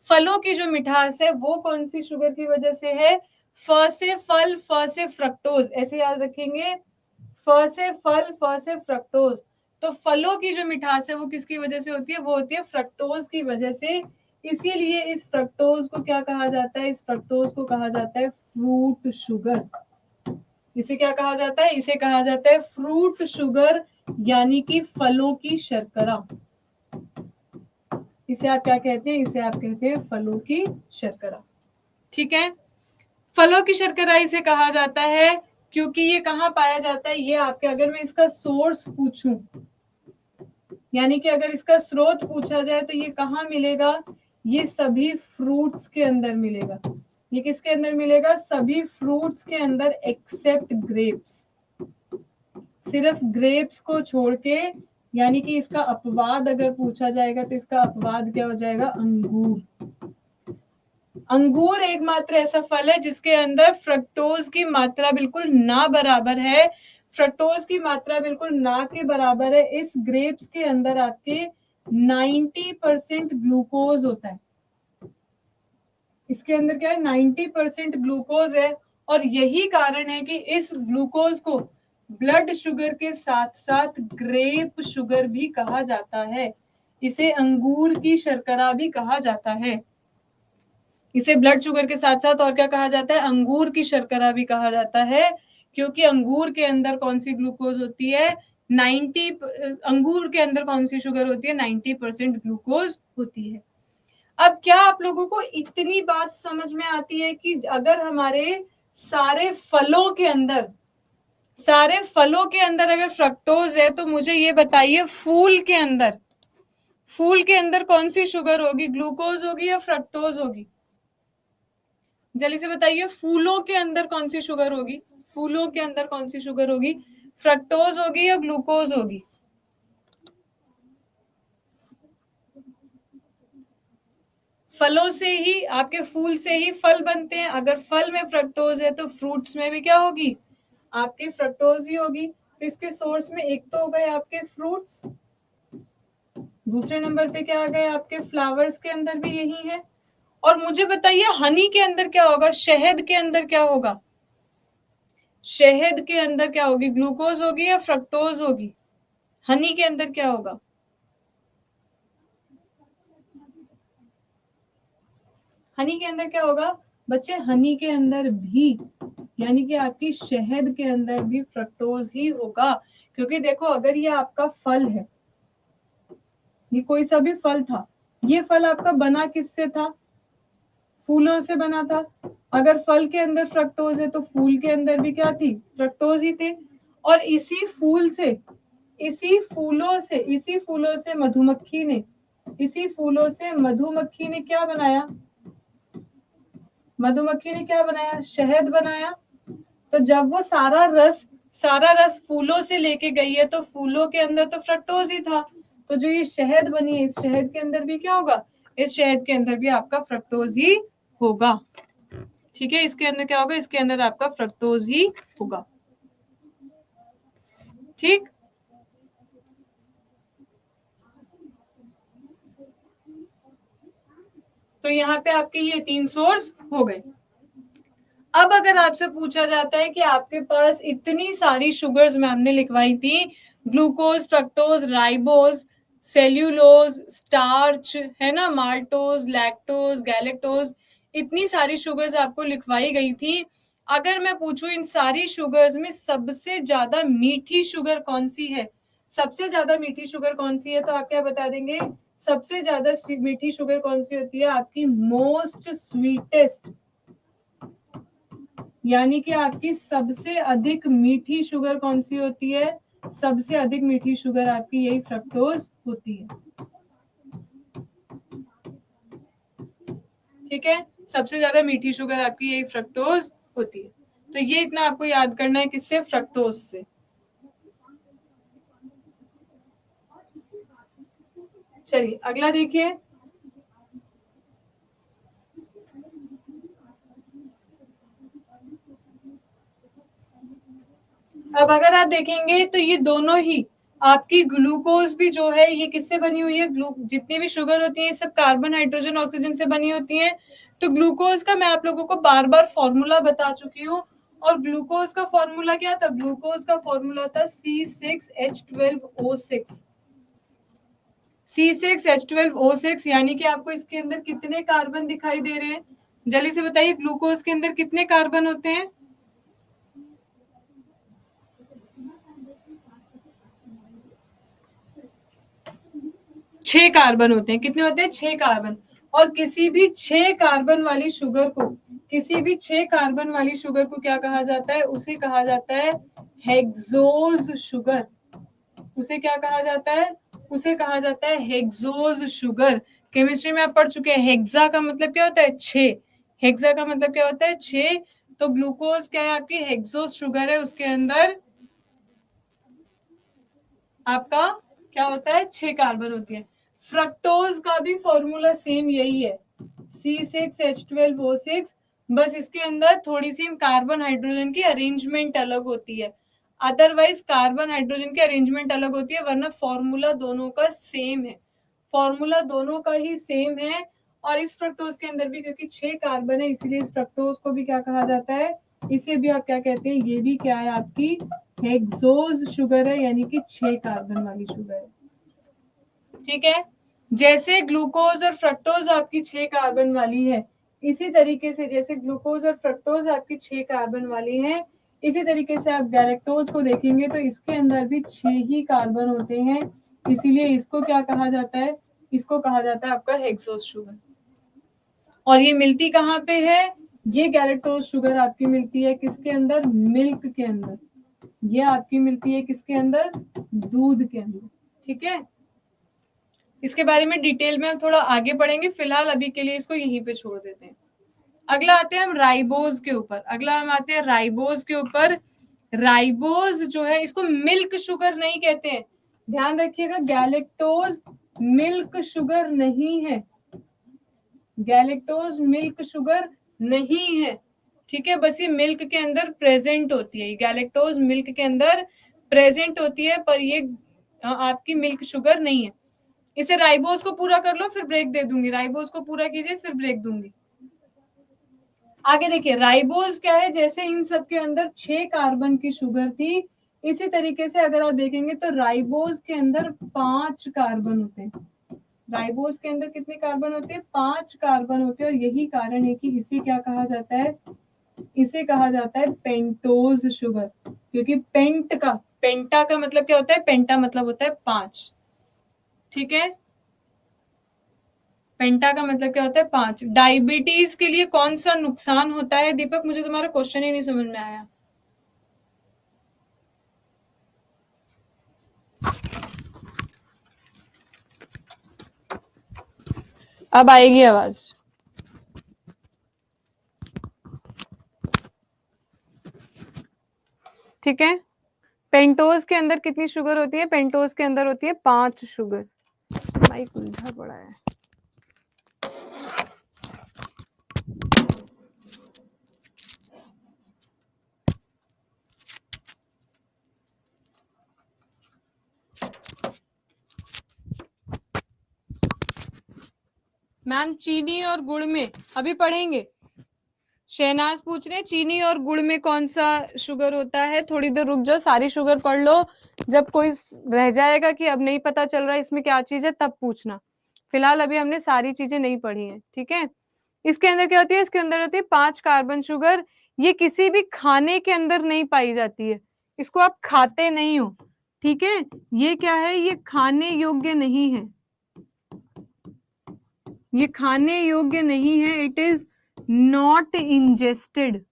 फलों की जो मिठास है, वो कौन सी शुगर की वजह से है, फ से फल, फ से फ्रक्टोज, ऐसे याद रखेंगे, फ से फल, फ से फ्रक्टोज। तो फलों की जो मिठास है वो किसकी वजह से होती है, वो होती है फ्रक्टोज की वजह से। इसीलिए इस फ्रक्टोज को क्या कहा जाता है, इस फ्रक्टोज को कहा जाता है फ्रूट शुगर। इसे क्या कहा जाता है, इसे कहा जाता है फ्रूट शुगर, यानी कि फलों की शर्करा। इसे आप क्या कहते हैं, इसे आप कहते हैं फलों की शर्करा। ठीक है, फलों की शर्करा इसे कहा जाता है क्योंकि ये कहाँ पाया जाता है, ये आपके, अगर मैं इसका सोर्स पूछूं, यानी कि अगर इसका स्रोत पूछा जाए तो ये कहाँ मिलेगा, ये सभी फ्रूट्स के अंदर मिलेगा। ये किसके अंदर मिलेगा, सभी फ्रूट्स के अंदर एक्सेप्ट ग्रेप्स, सिर्फ ग्रेप्स को छोड़ के। यानी कि इसका अपवाद अगर पूछा जाएगा तो इसका अपवाद क्या हो जाएगा, अंगूर। अंगूर एकमात्र ऐसा फल है जिसके अंदर फ्रक्टोज की मात्रा बिल्कुल ना बराबर है, फ्रक्टोज की मात्रा बिल्कुल ना के बराबर है। इस ग्रेप्स के अंदर आपके 90% ग्लूकोज होता है, इसके अंदर क्या है, 90% ग्लूकोज है। और यही कारण है कि इस ग्लूकोज को ब्लड शुगर के साथ साथ ग्रेप शुगर भी कहा जाता है, इसे अंगूर की शर्करा भी कहा जाता है। इसे ब्लड शुगर के साथ साथ और क्या कहा जाता है, अंगूर की शर्करा भी कहा जाता है, क्योंकि अंगूर के अंदर कौन सी ग्लूकोज होती है, 90, अंगूर के अंदर कौन सी शुगर होती है, 90% ग्लूकोज होती है। अब क्या आप लोगों को इतनी बात समझ में आती है कि अगर हमारे सारे फलों के अंदर अगर फ्रक्टोज है, तो मुझे ये बताइए फूल के अंदर कौन सी शुगर होगी, ग्लूकोज होगी या फ्रक्टोज होगी, जल्दी से बताइए। फूलों के अंदर कौन सी शुगर होगी, फूलों के अंदर कौन सी शुगर होगी, फ्रक्टोज होगी या ग्लूकोज होगी। फलों से ही, आपके फूल से ही फल बनते हैं, अगर फल में फ्रक्टोज है तो फ्रूट्स में भी क्या होगी, आपके फ्रक्टोज ही होगी। तो इसके सोर्स में एक तो हो गए आपके फ्रूट्स, दूसरे नंबर पे क्या आ गए, आपके फ्लावर्स के अंदर भी यही है। और मुझे बताइए हनी के अंदर क्या होगा, शहद के अंदर क्या होगा, शहद के अंदर क्या होगी, ग्लूकोज होगी या फ्रक्टोज होगी, हनी के अंदर क्या होगा, हनी के अंदर क्या होगा बच्चे, हनी के अंदर भी, यानी कि आपकी शहद के अंदर भी फ्रक्टोज ही होगा। क्योंकि देखो अगर ये आपका फल है, ये कोई सा भी फल था, ये फल आपका बना किससे था, फूलों से बना था। अगर फल के अंदर फ्रक्टोज है तो फूल के अंदर भी क्या थी, फ्रक्टोज ही थे। और इसी फूलों से मधुमक्खी ने क्या बनाया, मधुमक्खी ने क्या बनाया, शहद बनाया। तो जब वो सारा रस फूलों से लेके गई है तो फूलों के अंदर तो फ्रक्टोज ही था, तो जो ये शहद बनी है इस शहद के अंदर भी क्या होगा, इस शहद के अंदर भी आपका फ्रक्टोज ही होगा। ठीक है, इसके अंदर क्या होगा, इसके अंदर आपका फ्रक्टोज ही होगा। ठीक, तो यहाँ पे आपके ये 3 सोर्स हो गए। अब अगर आपसे पूछा जाता है कि आपके पास इतनी सारी शुगर्स मैम ने लिखवाई थी, glucose, fructose, ribose, cellulose, starch, है ना, माल्टोज, लैक्टोज, गैलेक्टोज, इतनी सारी शुगर्स आपको लिखवाई गई थी। अगर मैं पूछूं इन सारी शुगर्स में सबसे ज्यादा मीठी शुगर कौन सी है, सबसे ज्यादा मीठी शुगर कौन सी है, तो आप क्या बता देंगे, सबसे ज्यादा मीठी शुगर कौन सी होती है, आपकी मोस्ट स्वीटेस्ट, यानी कि आपकी सबसे अधिक मीठी शुगर कौन सी होती है, सबसे अधिक मीठी शुगर आपकी यही फ्रक्टोज होती है। ठीक है, सबसे ज्यादा मीठी शुगर आपकी यही फ्रक्टोज होती है। तो ये इतना आपको याद करना है, किससे, फ्रक्टोज से। चलिए अगला देखिए। अब अगर आप देखेंगे तो ये दोनों ही, आपकी ग्लूकोज भी जो है ये किससे बनी हुई है, जितनी भी शुगर होती है ये सब कार्बन, हाइड्रोजन, ऑक्सीजन से बनी होती है। तो ग्लूकोज का मैं आप लोगों को बार बार फॉर्मूला बता चुकी हूँ, और ग्लूकोज का फॉर्मूला क्या था, ग्लूकोज का फॉर्मूला था C6H12O6, C6H12O6। यानी कि आपको इसके अंदर कितने कार्बन दिखाई दे रहे हैं, जल्दी से बताइए, ग्लूकोज के अंदर कितने कार्बन होते हैं, 6 कार्बन होते हैं। कितने होते हैं, 6 कार्बन। और किसी भी 6 कार्बन वाली शुगर को, किसी भी 6 कार्बन वाली शुगर को क्या कहा जाता है? उसे कहा जाता है हेक्सोज शुगर। उसे क्या कहा जाता है? उसे कहा जाता है हेक्सोज शुगर। केमिस्ट्री में आप पढ़ चुके हैं। हेक्सा का मतलब क्या होता है? 6। हेक्सा का मतलब क्या होता है? 6। तो ग्लूकोज क्या है? आपकी हेक्सोज शुगर है, उसके अंदर आपका क्या होता है? 6 कार्बन होती है। फ्रक्टोज का भी फॉर्मूला सेम यही है, C6H12O6, बस इसके अंदर थोड़ी सी कार्बन हाइड्रोजन की अरेंजमेंट अलग होती है। अदरवाइज कार्बन हाइड्रोजन की अरेंजमेंट अलग होती है, वरना फॉर्मूला दोनों का सेम है। फॉर्मूला दोनों का ही सेम है। और इस फ्रक्टोज के अंदर भी क्योंकि 6 कार्बन है, इसीलिए इस फ्रक्टोज को भी क्या कहा जाता है? इसे भी आप क्या कहते हैं? ये भी क्या है? आपकी हेक्सोज शुगर है, यानी कि 6 कार्बन वाली शुगर है। ठीक है, जैसे ग्लूकोज और फ्रक्टोज आपकी 6 कार्बन वाली है, इसी तरीके से जैसे ग्लूकोज और फ्रक्टोज आपकी 6 कार्बन वाली है, इसी तरीके से आप गैलेक्टोज को देखेंगे तो इसके अंदर भी 6 ही कार्बन होते हैं, इसीलिए इसको क्या कहा जाता है? इसको कहा जाता है आपका हेक्सोज शुगर। और ये मिलती कहाँ पे है? ये गैलेक्टोज शुगर आपकी मिलती है किसके अंदर? मिल्क के अंदर। ये आपकी मिलती है किसके अंदर? दूध के अंदर। ठीक है, इसके बारे में डिटेल में हम थोड़ा आगे पढ़ेंगे, फिलहाल अभी के लिए इसको यहीं पे छोड़ देते हैं। अगला आते हैं हम राइबोज के ऊपर। अगला हम आते हैं राइबोज के ऊपर। राइबोज जो है इसको मिल्क शुगर नहीं कहते हैं, ध्यान रखिएगा। गैलेक्टोज मिल्क शुगर नहीं है, गैलेक्टोज मिल्क शुगर नहीं है। ठीक है, बस ये मिल्क के अंदर प्रेजेंट होती है, गैलेक्टोज मिल्क के अंदर प्रेजेंट होती है, पर ये आपकी मिल्क शुगर नहीं है। इसे राइबोज को पूरा कर लो, फिर ब्रेक दे दूंगी। राइबोज को पूरा कीजिए, फिर ब्रेक दूंगी। आगे देखिए, राइबोज क्या है? जैसे इन सब के अंदर 6 कार्बन की शुगर थी, इसी तरीके से अगर आप देखेंगे तो राइबोज के अंदर 5 कार्बन होते हैं। राइबोज के अंदर कितने कार्बन होते हैं? 5 कार्बन होते हैं। और यही कारण है कि इसे क्या कहा जाता है? इसे कहा जाता है पेंटोज शुगर, क्योंकि पेंटा का मतलब क्या होता है? पेंटा मतलब होता है 5। ठीक है, पेंटा का मतलब क्या होता है? 5। डायबिटीज के लिए कौन सा नुकसान होता है? दीपक, मुझे तुम्हारा क्वेश्चन ही नहीं समझ में आया। अब आएगी आवाज। ठीक है, पेंटोज के अंदर कितनी शुगर होती है? पेंटोज के अंदर होती है 5 शुगर। माइक उलझा पड़ा है। मैम चीनी और गुड़ में अभी पढ़ेंगे। शहनाज पूछ रहे चीनी और गुड़ में कौन सा शुगर होता है? थोड़ी देर रुक जाओ, सारी शुगर पढ़ लो, जब कोई रह जाएगा कि अब नहीं पता चल रहा इसमें क्या चीज है तब पूछना। फिलहाल अभी हमने सारी चीजें नहीं पढ़ी हैं। ठीक है, इसके अंदर क्या होती है? इसके अंदर होती है 5 कार्बन शुगर। ये किसी भी खाने के अंदर नहीं पाई जाती है, इसको आप खाते नहीं हो। ठीक है, ये क्या है? ये खाने योग्य नहीं है, ये खाने योग्य नहीं है। It is not ingested.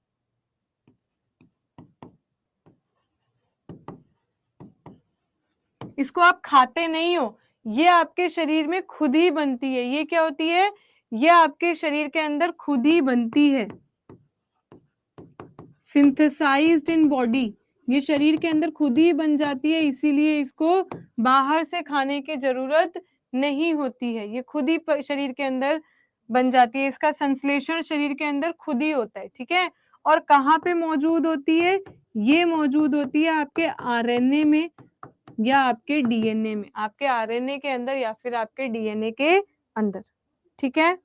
इसको आप खाते नहीं हो, ये आपके शरीर में खुद ही बनती है। ये क्या होती है? ये आपके शरीर के अंदर खुद ही बनती है, सिंथेसाइज्ड इन बॉडी। ये शरीर के अंदर खुद ही बन जाती है, इसीलिए इसको बाहर से खाने की जरूरत नहीं होती है। ये खुद ही शरीर के अंदर बन जाती है, इसका संश्लेषण शरीर के अंदर खुद ही होता है। ठीक है, और कहाँ पे मौजूद होती है? ये मौजूद होती है आपके आरएनए में या आपके डीएनए में, आपके आरएनए के अंदर या फिर आपके डीएनए के अंदर। ठीक है,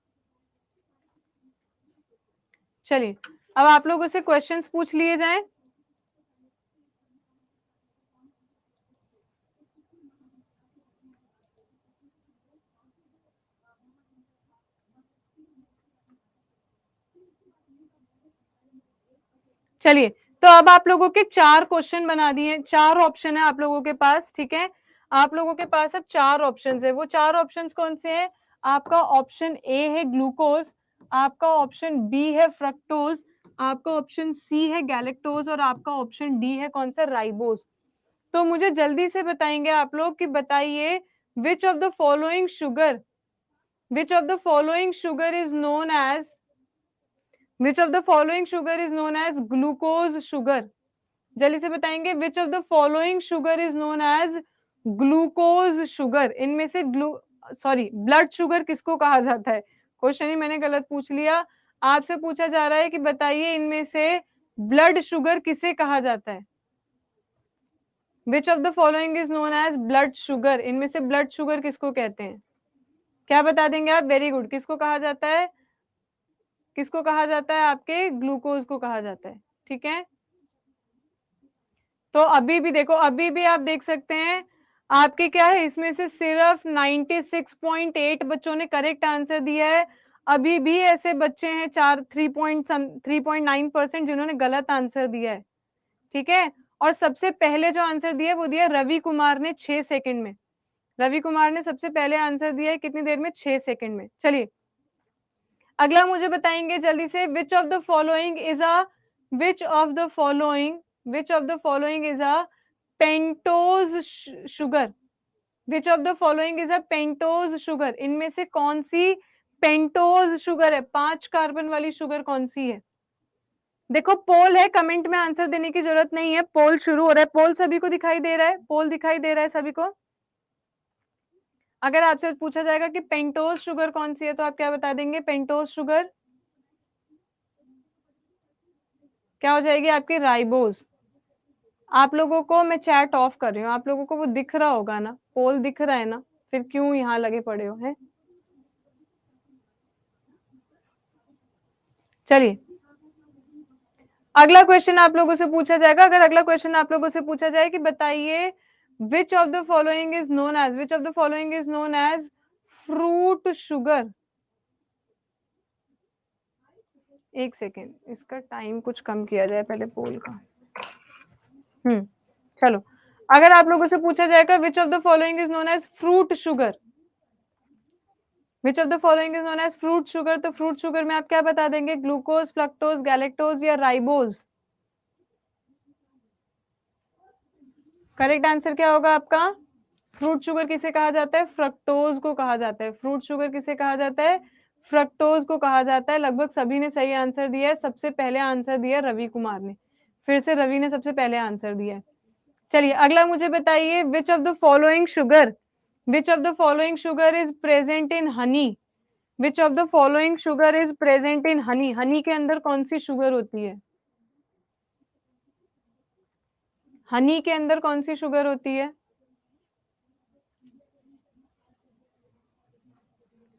चलिए अब आप लोगों से क्वेश्चंस पूछ लिए जाएं। चलिए, तो अब आप लोगों के 4 क्वेश्चन बना दिए, 4 ऑप्शन है आप लोगों के पास। ठीक है, आप लोगों के पास अब 4 ऑप्शंस है। वो 4 ऑप्शंस कौन से हैं? आपका ऑप्शन ए है ग्लूकोज, आपका ऑप्शन बी है फ्रक्टोज, आपका ऑप्शन सी है गैलेक्टोज और आपका ऑप्शन डी है कौन सा, राइबोज। तो मुझे जल्दी से बताएंगे आप लोग कि बताइए which of the following sugar, which of the following sugar is known as, which of the following sugar is known as glucose sugar. जल्दी से बताएंगे which of the following sugar is known as glucose sugar. इनमें से blood sugar किसको कहा जाता है? Question ही मैंने गलत पूछ लिया, आपसे पूछा जा रहा है कि बताइए इनमें से ब्लड शुगर किसे कहा जाता है? Which of the following is known as blood sugar, इनमें से ब्लड शुगर किसको कहते हैं? क्या बता देंगे आप? Very good. किसको कहा जाता है? किसको कहा जाता है? आपके ग्लूकोज को कहा जाता है। ठीक है, तो अभी भी देखो, अभी भी आप देख सकते हैं आपके क्या है, इसमें से सिर्फ 96.8 बच्चों ने करेक्ट आंसर दिया है। अभी भी ऐसे बच्चे हैं 3.9% जिन्होंने गलत आंसर दिया है। ठीक है, और सबसे पहले जो आंसर दिया वो दिया रवि कुमार ने 6 सेकंड में। रवि कुमार ने सबसे पहले आंसर दिया है कितनी देर में? 6 सेकंड में। चलिए अगला मुझे बताएंगे जल्दी से, विच of the following is a, which of the following, which of the following is a pentose sugar, which of the following is a pentose sugar. इनमें से कौन सी पेंटोज शुगर है? 5 कार्बन वाली शुगर कौन सी है? देखो पोल है, कमेंट में आंसर देने की जरूरत नहीं है, पोल शुरू हो रहा है। पोल सभी को दिखाई दे रहा है? पोल दिखाई दे रहा है सभी को? अगर आपसे पूछा जाएगा कि पेंटोज शुगर कौन सी है तो आप क्या बता देंगे? पेंटोज शुगर क्या हो जाएगी आपकी? राइबोज। आप लोगों को मैं चैट ऑफ कर रही हूँ, आप लोगों को वो दिख रहा होगा ना, पोल दिख रहा है ना, फिर क्यों यहाँ लगे पड़े हो हैं? चलिए अगला क्वेश्चन आप लोगों से पूछा जाएगा। अगर अगला क्वेश्चन आप लोगों से पूछा जाए कि बताइए which of the following is known as, which of the following is known as fruit sugar. एक सेकेंड, इसका टाइम कुछ कम किया जाए पहले पोल का। चलो अगर आप लोगों से पूछा जाएगा which of the following is known as fruit sugar, which of the following is known as fruit sugar, तो फ्रूट शुगर में आप क्या बता देंगे? ग्लूकोज, फ्रक्टोज, गैलेक्टोज या राइबोज? करेक्ट आंसर क्या होगा आपका? फ्रूट शुगर किसे कहा जाता है? फ्रक्टोज को कहा जाता है। फ्रूट शुगर किसे कहा जाता है? फ्रक्टोज को कहा जाता है। लगभग सभी ने सही आंसर दिया है। सबसे पहले आंसर दिया रवि कुमार ने, फिर से रवि ने सबसे पहले आंसर दिया है। चलिए अगला मुझे बताइए which of the following sugar, which of the following sugar is present in Honey, which of the following sugar is present इन हनी। हनी के अंदर कौन सी शुगर होती है? हनी के अंदर कौन सी शुगर होती है?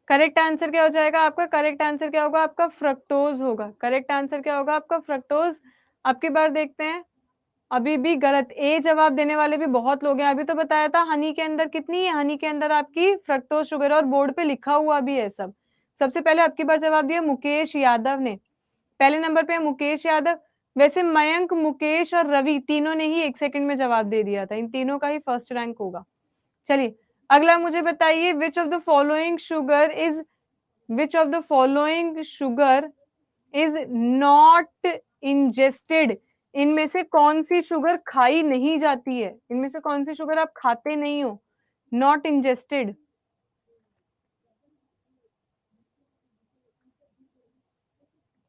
करेक्ट आंसर क्या हो जाएगा आपका? करेक्ट आंसर क्या होगा आपका? फ्रक्टोज होगा। करेक्ट आंसर क्या होगा आपका? फ्रक्टोज। अब की बार देखते हैं, अभी भी गलत ए जवाब देने वाले भी बहुत लोग हैं। अभी तो बताया था हनी के अंदर कितनी है, हनी के अंदर आपकी फ्रक्टोज शुगर, और बोर्ड पे लिखा हुआ भी है सब। सबसे पहले अब की बार जवाब दिया मुकेश यादव ने, पहले नंबर पे मुकेश यादव। वैसे मयंक, मुकेश और रवि तीनों ने ही 1 सेकंड में जवाब दे दिया था, इन तीनों का ही फर्स्ट रैंक होगा। चलिए अगला मुझे बताइए which of the following sugar is, which of the following sugar is not ingested. इनमें से कौन सी शुगर खाई नहीं जाती है? इनमें से कौन सी शुगर आप खाते नहीं हो? Not ingested.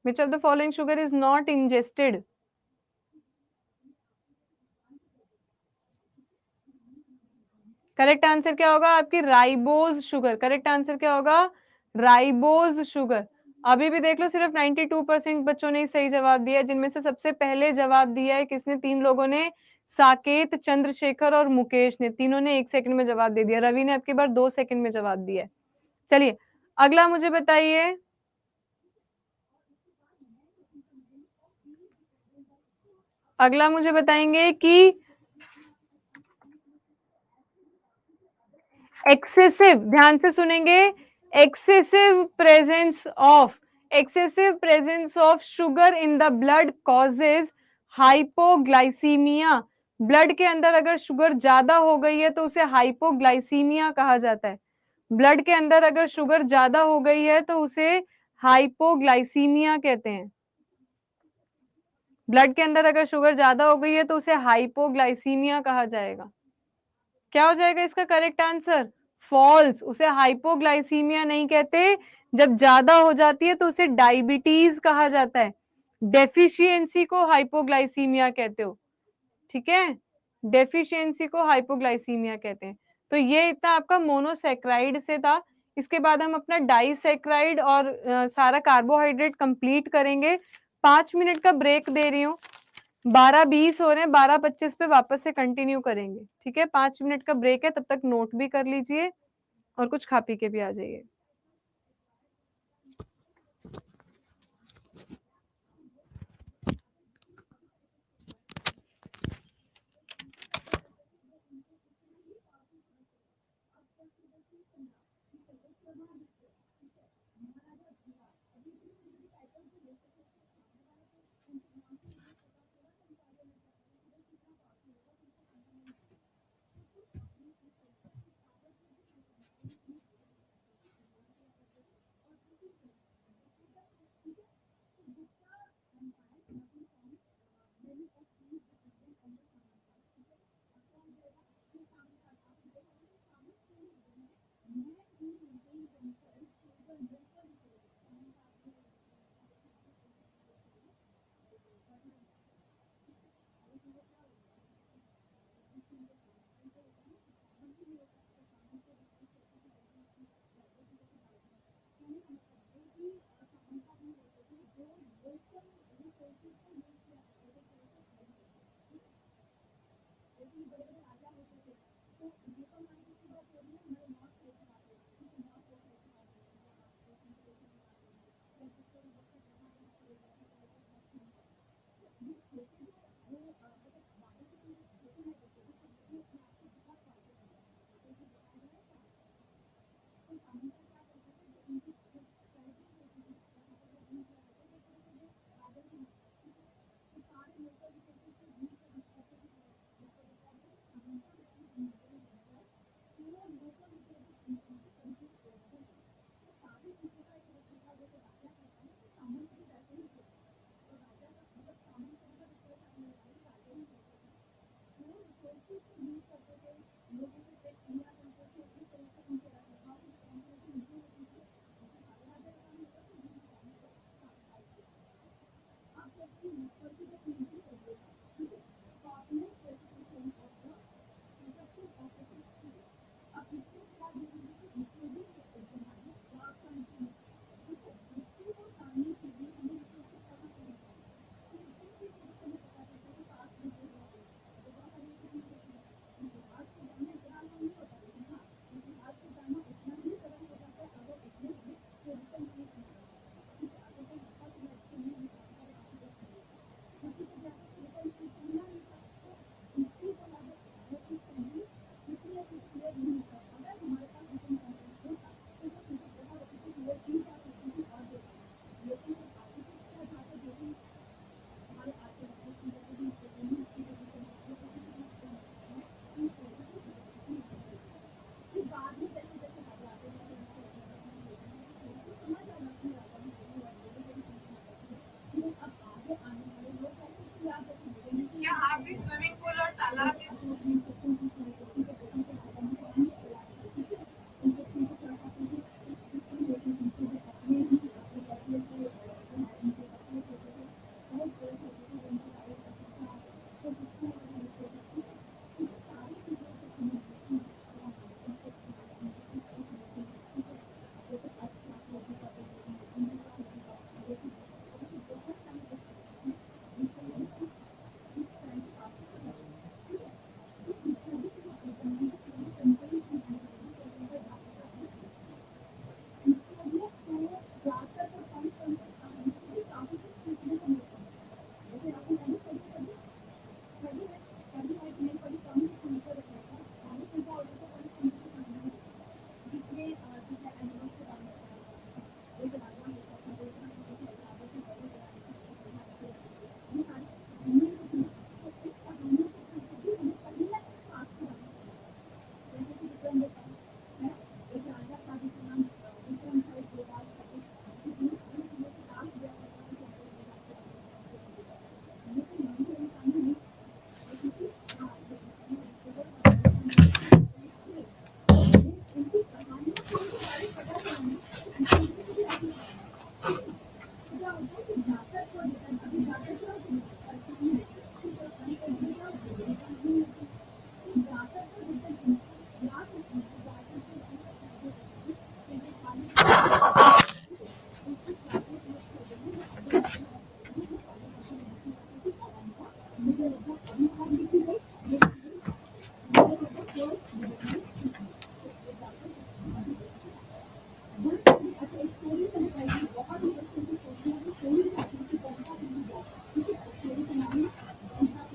Which of the following sugar is not ingested? Correct answer क्या होगा आपकी? Ribose sugar. करेक्ट आंसर क्या होगा? Ribose sugar. अभी भी देख लो सिर्फ 92% बच्चों ने सही जवाब दिया, जिनमें से सबसे पहले जवाब दिया है किसने? 3 लोगों ने, साकेत, चंद्रशेखर और मुकेश ने। तीनों ने 1 सेकंड में जवाब दे दिया। रवि ने आपकी बार 2 सेकंड में जवाब दिया। चलिए अगला मुझे बताइए, अगला मुझे बताएंगे कि एक्सेसिव, ध्यान से सुनेंगे, excessive presence of, excessive presence of sugar in the blood causes hypoglycaemia. Blood के अंदर अगर शुगर ज्यादा हो गई है तो उसे हाइपोग्लाइसीमिया कहा जाता है। ब्लड के अंदर अगर शुगर ज्यादा हो गई है तो उसे हाइपोग्लाइसीमिया कहते हैं। ब्लड के अंदर अगर शुगर ज्यादा हो गई है तो उसे हाइपोग्लाइसीमिया कहा जाएगा। क्या हो जाएगा इसका करेक्ट आंसर? फॉल्स, उसे हाइपोग्लाइसीमिया नहीं कहते। जब ज्यादा हो जाती है तो उसे डायबिटीज कहा जाता है। डेफिशिएंसी को हाइपोग्लाइसीमिया कहते हो, ठीक है, डेफिशिएंसी को हाइपोग्लाइसीमिया कहते हैं। तो ये इतना आपका मोनोसेक्राइड से था। इसके बाद हम अपना डाइसेक्राइड और सारा कार्बोहाइड्रेट कंप्लीट करेंगे। 5 मिनट का ब्रेक दे रही हूँ, 12:20 हो रहे हैं, 12:25 पे वापस से कंटिन्यू करेंगे, ठीक है। 5 मिनट का ब्रेक है, तब तक नोट भी कर लीजिए और कुछ खा पी के भी आ जाइए।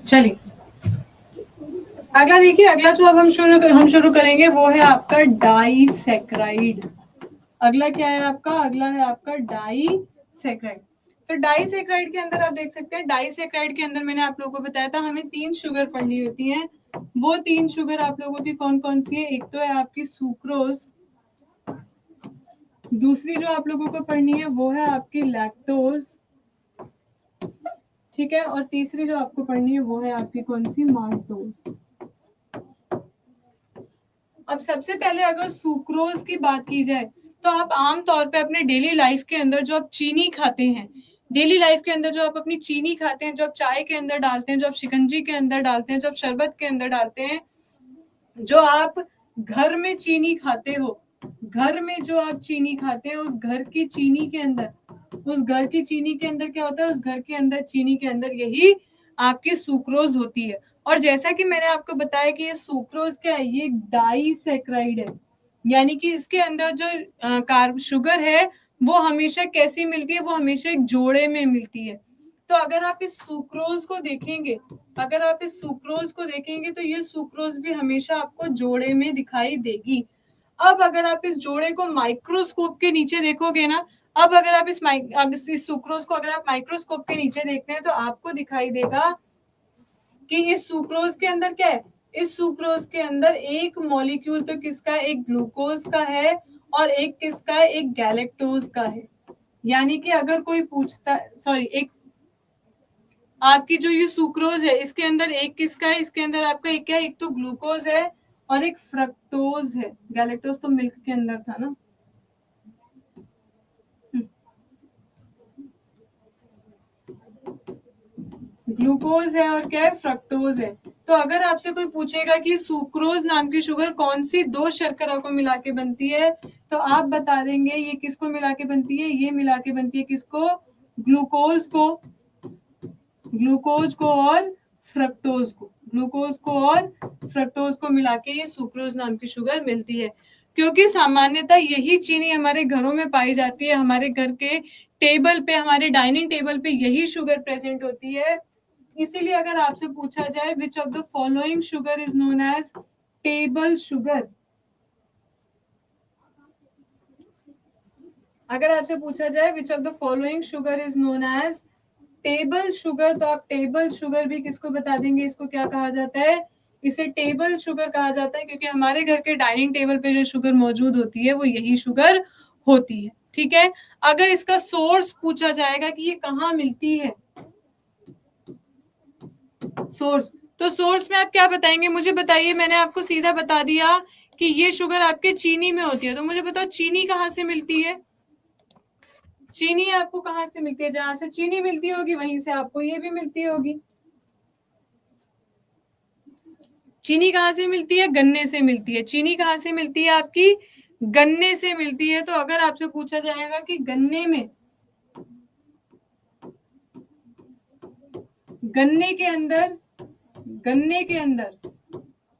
चलिए अगला देखिए, अगला जो अब हम शुरू करेंगे वो है आपका डाइसैक्राइड। अगला क्या है आपका? अगला है आपका डाइसैक्राइड। तो डाइसैक्राइड के अंदर आप देख सकते हैं, डाइसैक्राइड के अंदर मैंने आप लोगों को बताया था हमें 3 शुगर पढ़नी होती हैं। वो 3 शुगर आप लोगों की कौन कौन सी है? एक तो है आपकी सुक्रोज, दूसरी जो आप लोगों को पढ़नी है वो है आपकी लैक्टोज, ठीक है, और तीसरी जो आपको पढ़नी है वो है आपकी कौन सी? माल्टोज। अब सबसे पहले अगर सुक्रोज की बात की जाए तो आप आम तौर पे अपने डेली लाइफ के अंदर जो आप चीनी खाते हैं, डेली लाइफ के अंदर जो आप अपनी चीनी खाते हैं, जो आप चाय के अंदर डालते हैं, जो आप शिकंजी के अंदर डालते हैं, जो आप शरबत के अंदर डालते हैं, जो आप घर में चीनी खाते हो, घर में जो आप चीनी खाते हैं, उस घर की चीनी के अंदर, उस घर की चीनी के अंदर क्या होता है? उस घर के अंदर चीनी के अंदर यही आपकी सुक्रोज होती है। और जैसा कि मैंने आपको बताया कि ये सुक्रोज क्या है? ये डाइसैक्राइड है, यानी कि इसके अंदर जो कार्ब शुगर है वो हमेशा कैसी मिलती है? वो हमेशा एक जोड़े में मिलती है। तो अगर आप इस सुक्रोज को देखेंगे, अगर आप इस सुक्रोज को देखेंगे तो ये सुक्रोज भी हमेशा आपको जोड़े में दिखाई देगी। अब अगर आप इस जोड़े को माइक्रोस्कोप के नीचे देखोगे ना, अब अगर आप इस सुक्रोज को अगर आप माइक्रोस्कोप के नीचे देखते हैं तो आपको दिखाई देगा कि इस सुक्रोज के अंदर क्या है? इस सुक्रोज के अंदर एक मॉलिक्यूल तो किसका है? एक ग्लूकोज का है, और एक किसका है? एक गैलेक्टोज का है। यानी कि अगर कोई पूछता, सॉरी, एक आपकी जो ये सुक्रोज है इसके अंदर एक किसका है? इसके अंदर आपका एक क्या है? एक तो ग्लूकोज है और एक फ्रक्टोज है। गैलेक्टोज तो मिल्क के अंदर था ना। ग्लूकोज है और क्या है? फ्रक्टोज है। तो अगर आपसे कोई पूछेगा कि सुक्रोज नाम की शुगर कौन सी 2 शर्करा को मिला के बनती है, तो आप बता देंगे ये किसको मिला के बनती है? ये मिला के बनती है किसको? ग्लूकोज को, ग्लूकोज को और फ्रक्टोज को, ग्लूकोज को और फ्रक्टोज को मिला के ये सुक्रोज नाम की शुगर मिलती है। क्योंकि सामान्यतः यही चीनी हमारे घरों में पाई जाती है, हमारे घर के टेबल पे, हमारे डाइनिंग टेबल पे यही शुगर प्रेजेंट होती है। इसीलिए अगर आपसे पूछा जाए which of the following sugar is known as table sugar, अगर आपसे पूछा जाए which of the following sugar is known as table sugar, तो आप टेबल शुगर भी किसको बता देंगे? इसको क्या कहा जाता है? इसे टेबल शुगर कहा जाता है, क्योंकि हमारे घर के डाइनिंग टेबल पे जो शुगर मौजूद होती है वो यही शुगर होती है। ठीक है, अगर इसका सोर्स पूछा जाएगा कि ये कहाँ मिलती है, सोर्स, तो सोर्स में आप क्या बताएंगे? मुझे बताइए, मैंने आपको सीधा बता दिया कि ये शुगर आपके चीनी में होती है, तो मुझे बताओ चीनी कहाँ से मिलती है? चीनी आपको कहाँ से मिलती है? जहां से चीनी मिलती होगी वहीं से आपको ये भी मिलती होगी। चीनी कहाँ से मिलती है? गन्ने से मिलती है। चीनी कहाँ से मिलती है? आपकी गन्ने से मिलती है। तो अगर आपसे पूछा जाएगा कि गन्ने में, गन्ने के अंदर, गन्ने के अंदर,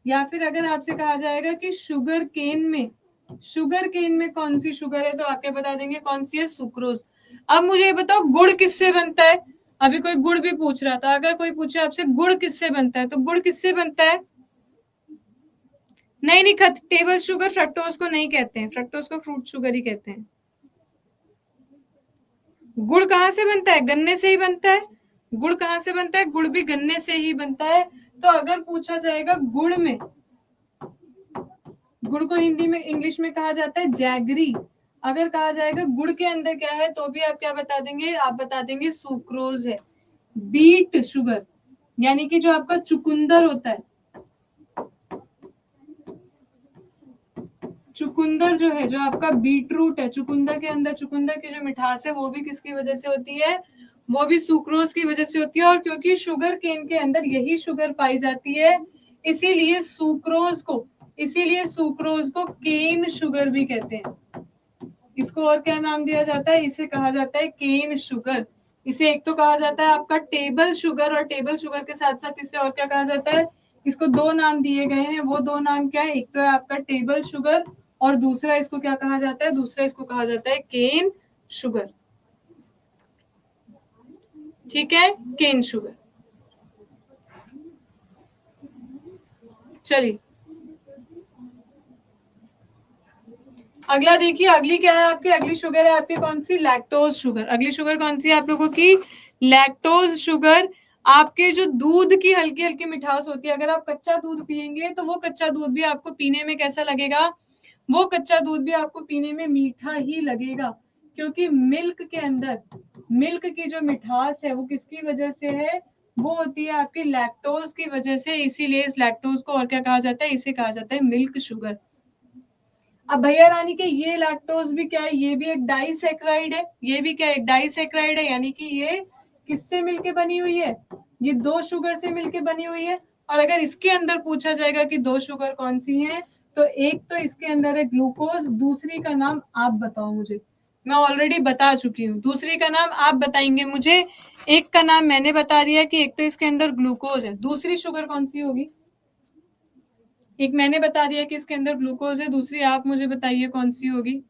या फिर अगर आपसे कहा जाएगा कि शुगर केन में, शुगर केन में कौन सी शुगर है, तो आप क्या बता देंगे? कौन सी है? सुक्रोज। अब मुझे ये बताओ गुड़ किससे बनता है? अभी कोई गुड़ भी पूछ रहा था, अगर कोई पूछे आपसे गुड़ किससे बनता है, तो गुड़ किससे बनता है? नहीं, टेबल शुगर फ्रक्टोज को नहीं कहते हैं, फ्रक्टोज को फ्रूट शुगर ही कहते हैं। गुड़ कहाँ से बनता है? गन्ने से ही बनता है। गुड़ कहाँ से बनता है? गुड़ भी गन्ने से ही बनता है। तो अगर पूछा जाएगा गुड़ में, गुड़ को हिंदी में, इंग्लिश में कहा जाता है जैगरी, अगर कहा जाएगा गुड़ के अंदर क्या है, तो भी आप क्या बता देंगे? आप बता देंगे सुक्रोज है। बीट शुगर, यानी कि जो आपका चुकंदर होता है, चुकंदर जो है, जो आपका बीट रूट है, चुकंदर के अंदर चुकंदर की जो मिठास है वो भी किसकी वजह से होती है? वो भी सुक्रोज की वजह से होती है। और क्योंकि शुगर केन के अंदर यही शुगर पाई जाती है, इसीलिए सुक्रोज को, इसीलिए सुक्रोज को केन शुगर भी कहते हैं। इसको और क्या नाम दिया जाता है? इसे कहा जाता है केन शुगर। इसे एक तो कहा जाता है आपका टेबल शुगर, और टेबल शुगर के साथ साथ इसे और क्या कहा जाता है? इसको 2 नाम दिए गए हैं। वो 2 नाम क्या है? एक तो है आपका टेबल शुगर, और दूसरा इसको क्या कहा जाता है? दूसरा इसको कहा जाता है केन शुगर। ठीक है, केन शुगर। चलिए अगला देखिए, अगली क्या है आपकी, अगली शुगर है आपकी कौन सी, लैक्टोज शुगर। अगली शुगर कौन सी है आप लोगों की, लैक्टोज शुगर। आपके जो दूध की हल्की हल्की मिठास होती है, अगर आप कच्चा दूध पिएंगे तो वो कच्चा दूध भी आपको पीने में कैसा लगेगा, वो कच्चा दूध भी आपको पीने में मीठा ही लगेगा, क्योंकि मिल्क के अंदर, मिल्क की जो मिठास है वो किसकी वजह से है, वो होती है आपकी लैक्टोज की वजह से। इसीलिए इस लैक्टोज को और क्या कहा जाता है, इसे कहा जाता है मिल्क शुगर। अब भैया रानी के ये लैक्टोज भी क्या है, ये भी एक डाइसैक्राइड है, ये भी क्या है, डाइसैक्राइड है, यानी कि ये किससे मिलके बनी हुई है, ये दो शुगर से मिलके बनी हुई है। और अगर इसके अंदर पूछा जाएगा कि दो शुगर कौन सी हैं, तो एक तो इसके अंदर है ग्लूकोज, दूसरी का नाम आप बताओ मुझे, मैं ऑलरेडी बता चुकी हूँ, दूसरी का नाम आप बताएंगे मुझे। एक का नाम मैंने बता दिया कि एक तो इसके अंदर ग्लूकोज है, दूसरी शुगर कौन सी होगी, एक मैंने बता दिया कि इसके अंदर ग्लूकोज है, दूसरी आप मुझे बताइए कौन सी होगी।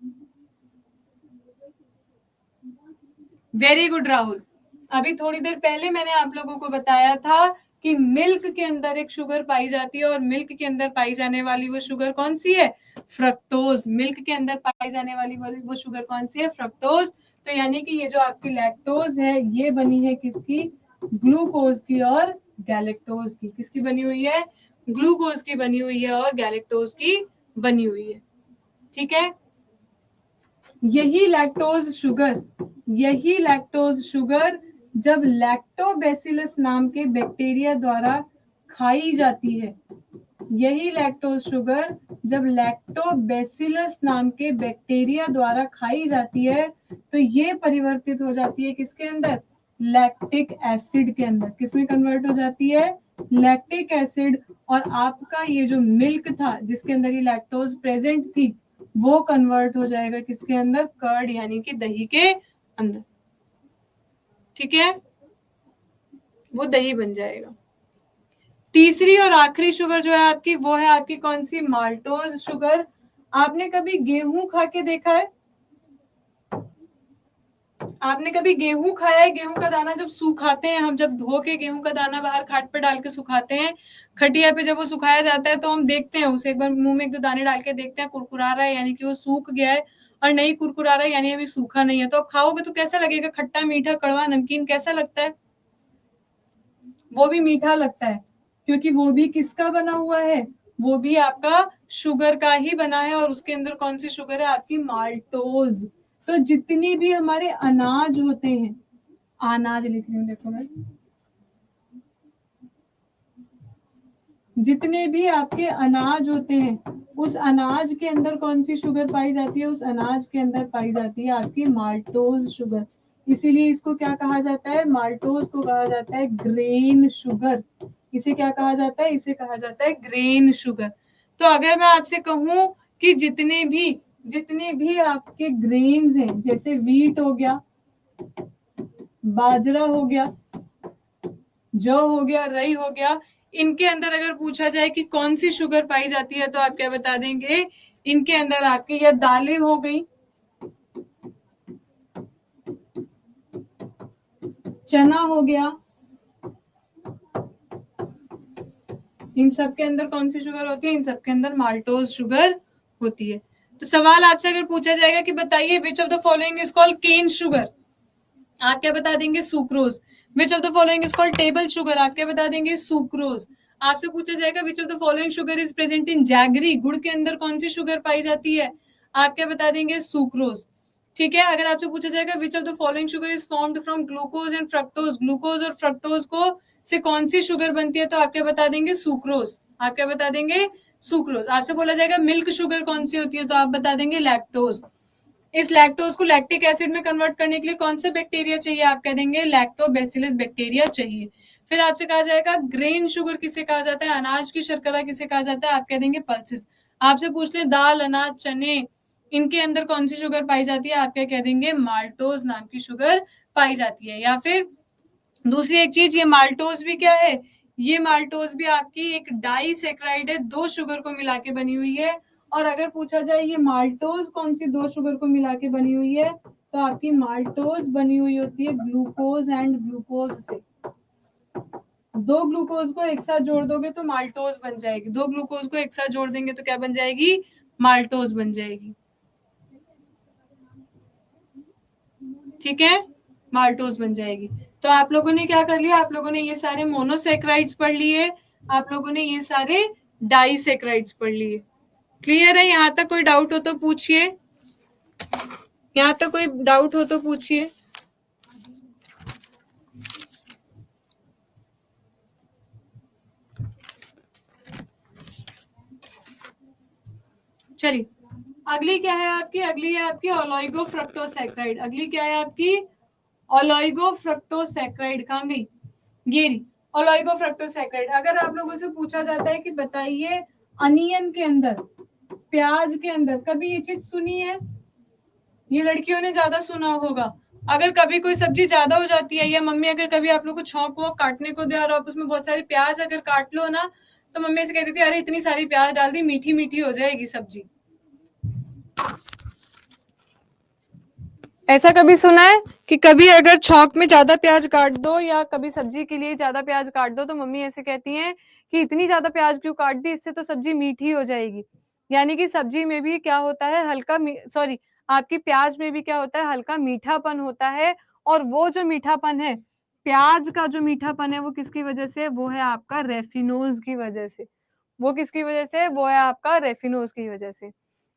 वेरी गुड राहुल, अभी थोड़ी देर पहले मैंने आप लोगों को बताया था कि मिल्क के अंदर एक शुगर पाई जाती है, और मिल्क के अंदर पाई जाने वाली वो शुगर कौन सी है, फ्रक्टोज। मिल्क के अंदर पाई जाने वाली वो शुगर कौन सी है, फ्रक्टोज। तो यानी कि ये जो आपकी लैक्टोज है ये बनी है किसकी, ग्लूकोज की और गैलेक्टोज की। किसकी बनी हुई है, ग्लूकोज की बनी हुई है और गैलेक्टोज की बनी हुई है। ठीक है, यही लैक्टोज शुगर, यही लैक्टोज शुगर जब लैक्टोबैसिलस नाम के बैक्टीरिया द्वारा खाई जाती है, यही लैक्टोज शुगर जब लैक्टोबैसिलस नाम के बैक्टीरिया द्वारा खाई जाती है, तो ये परिवर्तित हो जाती है किसके अंदर, लैक्टिक एसिड के अंदर। किसमें कन्वर्ट हो जाती है, लैक्टिक एसिड। और आपका ये जो मिल्क था जिसके अंदर ये लैक्टोज प्रेजेंट थी, वो कन्वर्ट हो जाएगा किसके अंदर, कर्ड यानी कि दही के अंदर। ठीक है, वो दही बन जाएगा। तीसरी और आखिरी शुगर जो है आपकी, वो है आपकी कौन सी, माल्टोज शुगर। आपने कभी गेहूं खा के देखा है, आपने कभी गेहूं खाया है, गेहूं का दाना जब सुखाते हैं हम, जब धो के गेहूं का दाना बाहर खाट पे डाल के सुखाते हैं, खटिया पे जब वो सुखाया जाता है तो हम देखते हैं उसे, एक बार मुंह में एक दो दाने डाल के देखते हैं, कुरकुरा रहा है यानी कि वो सूख गया है, और नहीं कुरकुरा रहा है यानी अभी सूखा नहीं है। तो आप खाओगे तो कैसा लगेगा, खट्टा मीठा कड़वा नमकीन कैसा लगता है, वो भी मीठा लगता है, क्योंकि वो भी किसका बना हुआ है, वो भी आपका शुगर का ही बना है। और उसके अंदर कौन सी शुगर है आपकी, माल्टोज। तो जितनी भी हमारे अनाज होते हैं, अनाज लिख रही हूँ देखो मैं, जितने भी आपके अनाज होते हैं उस अनाज के अंदर कौन सी शुगर पाई जाती है, उस अनाज के अंदर पाई जाती है आपकी माल्टोज शुगर। इसीलिए इसको क्या कहा जाता है, माल्टोज को कहा जाता है ग्रेन शुगर। इसे क्या कहा जाता है, इसे कहा जाता है ग्रेन शुगर। तो अगर मैं आपसे कहूं कि जितने भी आपके ग्रेन्स हैं, जैसे वीट हो गया, बाजरा हो गया, जौ हो गया, रई हो गया, इनके अंदर अगर पूछा जाए कि कौन सी शुगर पाई जाती है, तो आप क्या बता देंगे, इनके अंदर आपकी या दालें हो गई, चना हो गया, इन सब के अंदर कौन सी शुगर होती है, इन सब के अंदर माल्टोज शुगर होती है। तो सवाल आपसे अगर पूछा जाएगा कि बताइए which of the following is called cane sugar, आप क्या बता देंगे, sucrose. Which of the following is called table sugar, आप क्या बता देंगे, सुक्रोज। आपसे पूछा जाएगा which of the following sugar is present in jaggery, गुड़ के अंदर कौन सी शुगर पाई जाती है, आप क्या बता देंगे, सुक्रोज। ठीक है, अगर आपसे पूछा जाएगा which of the following sugar is formed from glucose and fructose, glucose और फ्रक्टोज को से कौन सी शुगर बनती है, तो आप क्या बता देंगे, सुक्रोज। आप क्या बता देंगे, सुक्रोज। आपसे बोला जाएगा मिल्क शुगर कौन सी होती है, तो आप बता देंगे लैक्टोज। इस लैक्टोज को लैक्टिक एसिड में कन्वर्ट करने के लिए कौन सा बैक्टीरिया चाहिए, आप कह देंगे लैक्टोबैसिलस बैक्टीरिया चाहिए। फिर आपसे कहा जाएगा ग्रेन शुगर किसे कहा जाता है, अनाज की शर्करा किसे कहा जाता है, आप कह देंगे पल्सेस। आपसे पूछ ले दाल, अनाज, चने, इनके अंदर कौन सी शुगर पाई जाती है, आप क्या कह देंगे, माल्टोज नाम की शुगर पाई जाती है। या फिर दूसरी एक चीज, ये माल्टोज भी क्या है, ये माल्टोज भी आपकी एक डाइसैक्राइड है, दो शुगर को मिला के बनी हुई है। और अगर पूछा जाए ये माल्टोज कौन सी दो शुगर को मिला के बनी हुई है, तो आपकी माल्टोज बनी हुई होती है ग्लूकोज एंड ग्लूकोज से। दो ग्लूकोज को एक साथ जोड़ दोगे तो माल्टोज बन जाएगी, दो ग्लूकोज को एक साथ जोड़ देंगे तो क्या बन जाएगी, माल्टोज बन जाएगी। ठीक है, माल्टोज बन जाएगी। तो आप लोगों ने क्या कर लिया, आप लोगों ने ये सारे मोनोसेक्राइड्स पढ़ लिए, आप लोगों ने ये सारे डाइसेक्राइड्स पढ़ लिए। क्लियर है? यहां तक कोई डाउट हो तो पूछिए, यहां तक कोई डाउट हो तो पूछिए। चलिए अगली क्या है आपकी, अगली है आपकी ओलिगोफ्रक्टोसैकेराइड। अगली क्या है आपकी, ओलिगोफ्रक्टोसैकेराइड। कहां गई ये रही ओलिगोफ्रक्टोसैकेराइड। अगर आप लोगों से पूछा जाता है कि बताइए अनियन के अंदर, प्याज के अंदर, कभी ये चीज सुनी है? ये लड़कियों ने ज्यादा सुना होगा। अगर कभी कोई सब्जी ज्यादा हो जाती है, या मम्मी अगर कभी आप लोग को छौंक वोंक काटने को दे और आप उसमें बहुत सारी प्याज अगर काट लो ना, तो मम्मी से कहती थी अरे इतनी सारी प्याज डाल दी, मीठी मीठी हो जाएगी सब्जी। ऐसा कभी सुना है कि कभी अगर छौंक में ज्यादा प्याज काट दो या कभी सब्जी के लिए ज्यादा प्याज काट दो तो मम्मी ऐसे कहती हैं कि इतनी ज्यादा प्याज क्यों काट दी, इससे तो सब्जी मीठी हो जाएगी। यानी कि सब्जी में भी क्या होता है, हल्का सॉरी आपकी प्याज में भी क्या होता है, हल्का मीठापन होता है। और वो जो मीठापन है, प्याज का जो मीठापन है, वो किसकी वजह से, वो है आपका रेफिनोज की वजह से। वो किसकी वजह से, वो है आपका रेफिनोज की वजह से।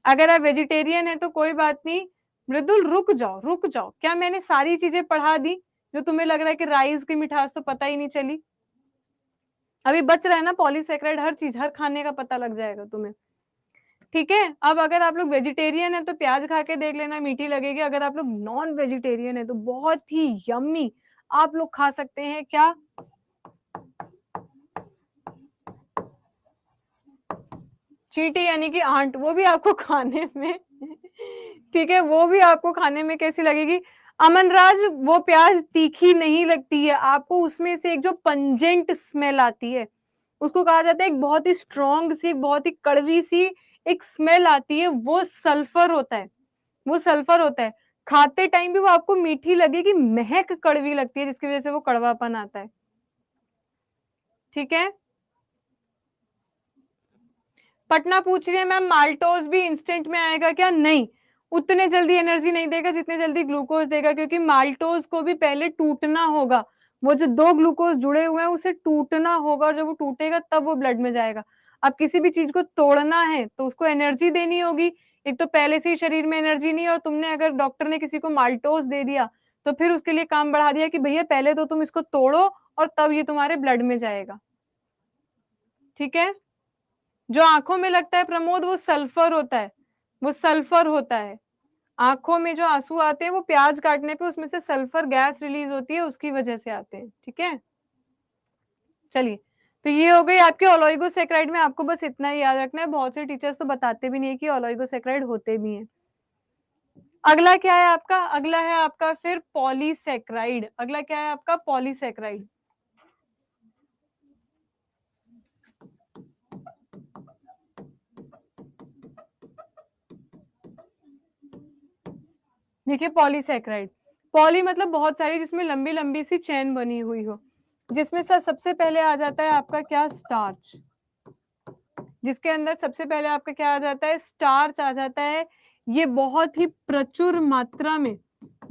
अगर आप वेजिटेरियन है तो कोई बात नहीं, मृदुल रुक जाओ रुक जाओ, क्या मैंने सारी चीजें पढ़ा दी जो तुम्हें लग रहा है कि राइस की मिठास तो पता ही नहीं चली? अभी बच रहा है ना पॉलीसेक्राइड, हर चीज, हर खाने का पता लग जाएगा तुम्हें। ठीक है, अब अगर आप लोग वेजिटेरियन है तो प्याज खा के देख लेना, मीठी लगेगी। अगर आप लोग नॉन वेजिटेरियन है तो बहुत ही यम्मी आप लोग खा सकते हैं क्या, चींटी यानी कि आंट, वो भी आपको खाने में ठीक है, वो भी आपको खाने में कैसी लगेगी अमनराज, वो प्याज तीखी नहीं लगती है आपको, उसमें से एक जो पंजेंट स्मेल आती है उसको कहा जाता है, एक बहुत ही स्ट्रॉन्ग सी, बहुत ही कड़वी सी एक स्मेल आती है, वो सल्फर होता है, वो सल्फर होता है। खाते टाइम भी वो आपको मीठी लगेगी, महक कड़वी लगती है जिसकी वजह से वो कड़वापन आता है। ठीक है, पटना पूछ रही है मैम माल्टोज भी इंस्टेंट में आएगा क्या? नहीं, उतने जल्दी एनर्जी नहीं देगा जितने जल्दी ग्लूकोज देगा, क्योंकि माल्टोज को भी पहले टूटना होगा। वो जो दो ग्लूकोज जुड़े हुए हैं उसे टूटना होगा, और जब वो टूटेगा तब वो ब्लड में जाएगा। अब किसी भी चीज को तोड़ना है तो उसको एनर्जी देनी होगी, एक तो पहले से ही शरीर में एनर्जी नहीं है, और तुमने अगर डॉक्टर ने किसी को माल्टोज दे दिया तो फिर उसके लिए काम बढ़ा दिया कि भैया पहले तो तुम इसको तोड़ो और तब ये तुम्हारे ब्लड में जाएगा। ठीक है, जो आंखों में लगता है प्रमोद वो सल्फर होता है, वो सल्फर होता है। आंखों में जो आंसू आते हैं वो प्याज काटने पे उसमें से सल्फर गैस रिलीज होती है, उसकी वजह से आते हैं। ठीक है, चलिए, तो ये हो गई आपके ओलिगोसैकेराइड में। आपको बस इतना ही याद रखना है, बहुत से टीचर्स तो बताते भी नहीं है कि ओलिगोसैकेराइड होते भी हैं। अगला क्या है आपका, अगला है आपका फिर पॉलीसैकेराइड। अगला क्या है आपका, पॉलीसैकेराइड। देखिए पॉलीसैकेराइड, पॉली मतलब बहुत सारी, जिसमें लंबी लंबी सी चेन बनी हुई हो, जिसमें सबसे पहले आ जाता है आपका क्या, स्टार्च। जिसके अंदर सबसे पहले आपका क्या आ जाता है, स्टार्च आ जाता है। ये बहुत ही प्रचुर मात्रा में,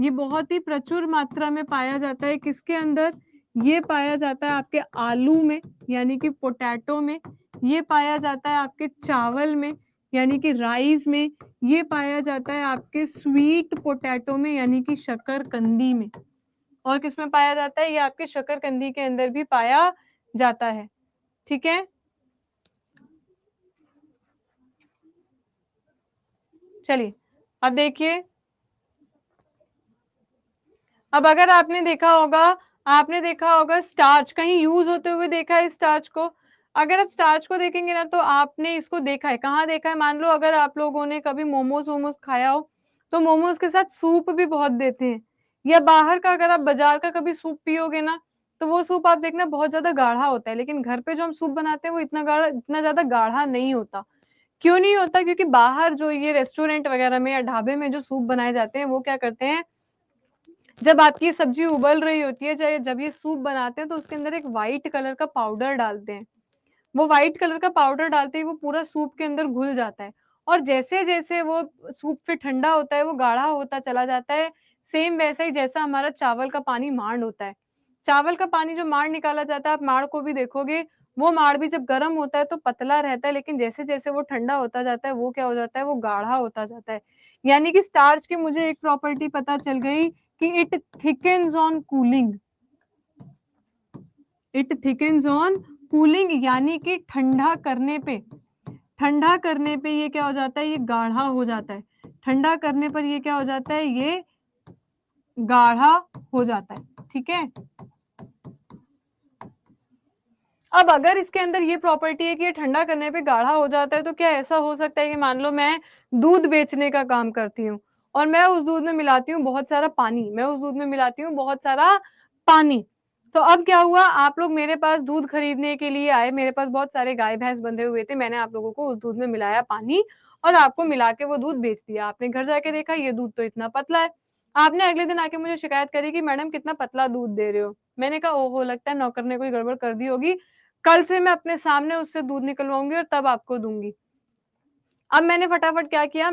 ये बहुत ही प्रचुर मात्रा में पाया जाता है किसके अंदर, ये पाया जाता है आपके आलू में यानी कि पोटैटो में, ये पाया जाता है आपके चावल में यानी कि राइस में, ये पाया जाता है आपके स्वीट पोटैटो में यानी कि शकरकंदी में, और किसमें पाया जाता है, ये आपके शकरकंदी के अंदर भी पाया जाता है। ठीक है, चलिए अब देखिए, अब अगर आपने देखा होगा, आपने देखा होगा स्टार्च कहीं यूज होते हुए देखा है स्टार्च को? अगर आप स्टार्च को देखेंगे ना तो आपने इसको देखा है, कहाँ देखा है, मान लो अगर आप लोगों ने कभी मोमोज वोमोज खाया हो तो मोमोज के साथ सूप भी बहुत देते हैं, या बाहर का अगर आप बाजार का कभी सूप पियोगे ना तो वो सूप आप देखना बहुत ज्यादा गाढ़ा होता है, लेकिन घर पे जो हम सूप बनाते हैं वो इतना ज्यादा गाढ़ा नहीं होता। क्यों नहीं होता? क्योंकि बाहर जो ये रेस्टोरेंट वगैरह में या ढाबे में जो सूप बनाए जाते हैं वो क्या करते हैं, जब आपकी सब्जी उबल रही होती है, चाहे जब ये सूप बनाते हैं तो उसके अंदर एक व्हाइट कलर का पाउडर डालते हैं। वो व्हाइट कलर का पाउडर डालते ही वो पूरा सूप के अंदर घुल जाता है और जैसे-जैसे वो सूप फिर ठंडा होता है, वो गाढ़ा होता चला जाता है। सेम वैसा ही जैसा हमारा चावल का पानी मांड होता है। चावल का पानी जो मांड निकाला जाता है, आप मांड को भी देखोगे, वो मांड भी जब गर्म होता है तो पतला रहता है, लेकिन जैसे-जैसे वो ठंडा होता जाता है, वो क्या हो जाता है, वो गाढ़ा होता जाता है। यानी कि स्टार्च की मुझे एक प्रॉपर्टी पता चल गई कि it thickens on cooling. It thickens on cooling यानी कि ठंडा करने पे ये क्या हो जाता है, ये गाढ़ा हो जाता है। ठंडा करने पर ये क्या हो जाता है, ये गाढ़ा हो जाता है। ठीक है, अब अगर इसके अंदर ये प्रॉपर्टी है कि ये ठंडा करने पे गाढ़ा हो जाता है, तो क्या ऐसा हो सकता है कि मान लो मैं दूध बेचने का काम करती हूँ और मैं उस दूध में मिलाती हूँ बहुत सारा पानी, तो अब क्या हुआ, आप लोग मेरे पास दूध खरीदने के लिए आए, मेरे पास बहुत सारे गाय भैंस बंधे हुए थे, मैंने आप लोगों को उस दूध में मिलाया पानी और आपको मिला के वो दूध बेच दिया। आपने घर जाके देखा ये दूध तो इतना पतला है। आपने अगले दिन आके मुझे शिकायत करी कि मैडम कितना पतला दूध दे रहे हो। मैंने कहा ओहो, लगता है नौकर ने कोई गड़बड़ कर दी होगी, कल से मैं अपने सामने उससे दूध निकलवाऊंगी और तब आपको दूंगी। अब मैंने फटाफट क्या किया,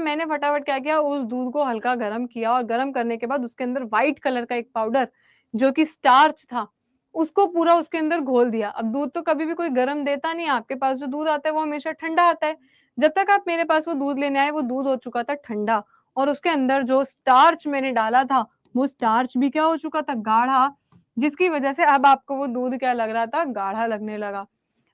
उस दूध को हल्का गर्म किया और गर्म करने के बाद उसके अंदर व्हाइट कलर का एक पाउडर जो कि स्टार्च था, उसको पूरा उसके अंदर घोल दिया। अब दूध तो कभी भी कोई गर्म देता नहीं, आपके पास जो दूध आता है वो हमेशा ठंडा आता है। जब तक आप मेरे पास वो दूध लेने आए, वो दूध हो चुका था ठंडा और उसके अंदर जो स्टार्च मैंने डाला था, वो स्टार्च भी क्या हो चुका था, गाढ़ा, जिसकी वजह से अब आपको वो दूध क्या लग रहा था, गाढ़ा लगने लगा।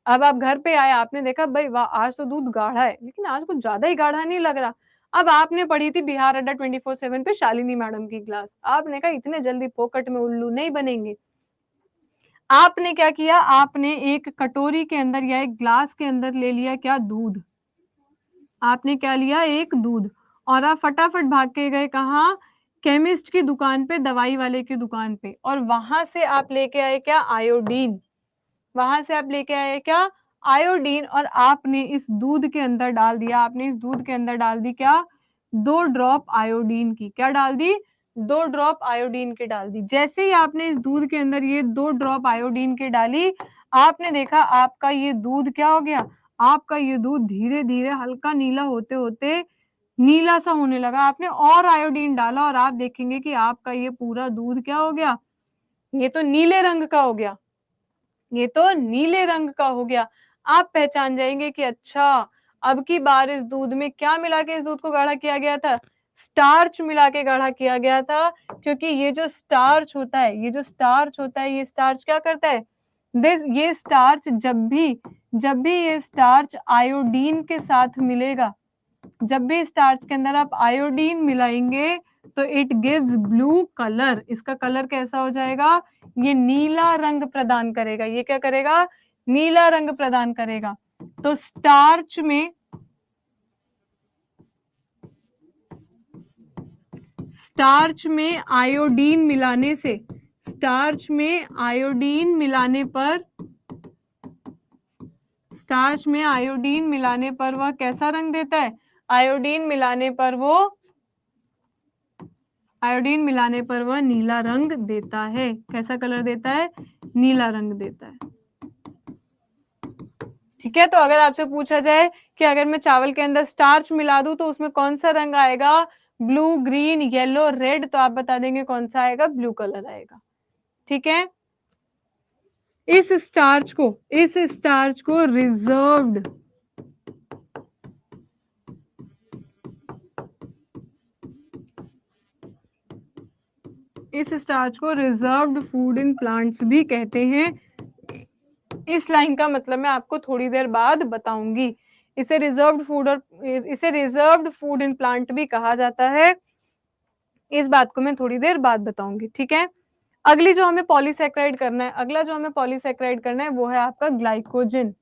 अब आप घर पे आए, आपने देखा भाई वाह, आज तो दूध गाढ़ा है, लेकिन आज कुछ ज्यादा ही गाढ़ा नहीं लग रहा। अब आपने पढ़ी थी बिहार अड्डा 24/7 पे शालिनी मैडम की क्लास, आपने कहा इतने जल्दी फोकट में उल्लू नहीं बनेंगे। आपने क्या किया, आपने एक कटोरी के अंदर या एक ग्लास के अंदर ले लिया क्या, दूध। आपने क्या लिया, एक दूध, और आप फटाफट भाग के गए कहाँ, केमिस्ट की दुकान पे, दवाई वाले की दुकान पे, और वहां से आप लेके आए क्या, आयोडीन। वहां से आप लेके आए क्या, आयोडीन, और आपने इस दूध के अंदर डाल दिया, आपने इस दूध के अंदर डाल दी क्या, 2 ड्रॉप आयोडीन की। क्या डाल दी, 2 ड्रॉप आयोडीन की डाल दी। जैसे ही आपने इस दूध के अंदर ये 2 ड्रॉप आयोडीन की डाली, आपने देखा आपका ये दूध क्या हो गया, आपका ये दूध धीरे धीरे हल्का नीला होते होते नीला सा होने लगा। आपने और आयोडीन डाला और आप देखेंगे कि आपका ये पूरा दूध क्या हो गया, ये तो नीले रंग का हो गया, ये तो नीले रंग का हो गया। आप पहचान जाएंगे कि अच्छा, अब की बार इस दूध में क्या मिला के इस दूध को गाढ़ा किया गया था, स्टार्च मिला के गाढ़ा किया गया था। क्योंकि ये जो स्टार्च होता है, ये स्टार्च क्या करता है, ये स्टार्च जब भी ये स्टार्च आयोडीन के साथ मिलेगा, जब भी स्टार्च के अंदर आप आयोडीन मिलाएंगे तो इट गिव्स ब्लू कलर। इसका कलर कैसा हो जाएगा, ये नीला रंग प्रदान करेगा। ये क्या करेगा, नीला रंग प्रदान करेगा। तो स्टार्च में आयोडीन मिलाने से, स्टार्च में आयोडीन मिलाने पर वह कैसा रंग देता है, आयोडीन मिलाने पर वह नीला रंग देता है। कैसा कलर देता है, नीला रंग देता है। ठीक है, तो अगर आपसे पूछा जाए कि अगर मैं चावल के अंदर स्टार्च मिला दूं तो उसमें कौन सा रंग आएगा, ब्लू, ग्रीन, येलो, रेड, तो आप बता देंगे कौन सा आएगा, ब्लू कलर आएगा। ठीक है, इस स्टार्च को रिजर्व्ड फूड इन प्लांट्स भी कहते हैं। इस लाइन का मतलब मैं आपको थोड़ी देर बाद बताऊंगी। इसे रिजर्व्ड फूड इन प्लांट भी कहा जाता है, इस बात को मैं थोड़ी देर बाद बताऊंगी। ठीक है, अगला जो हमें पॉलीसेक्राइड करना है वो है आपका ग्लाइकोजन।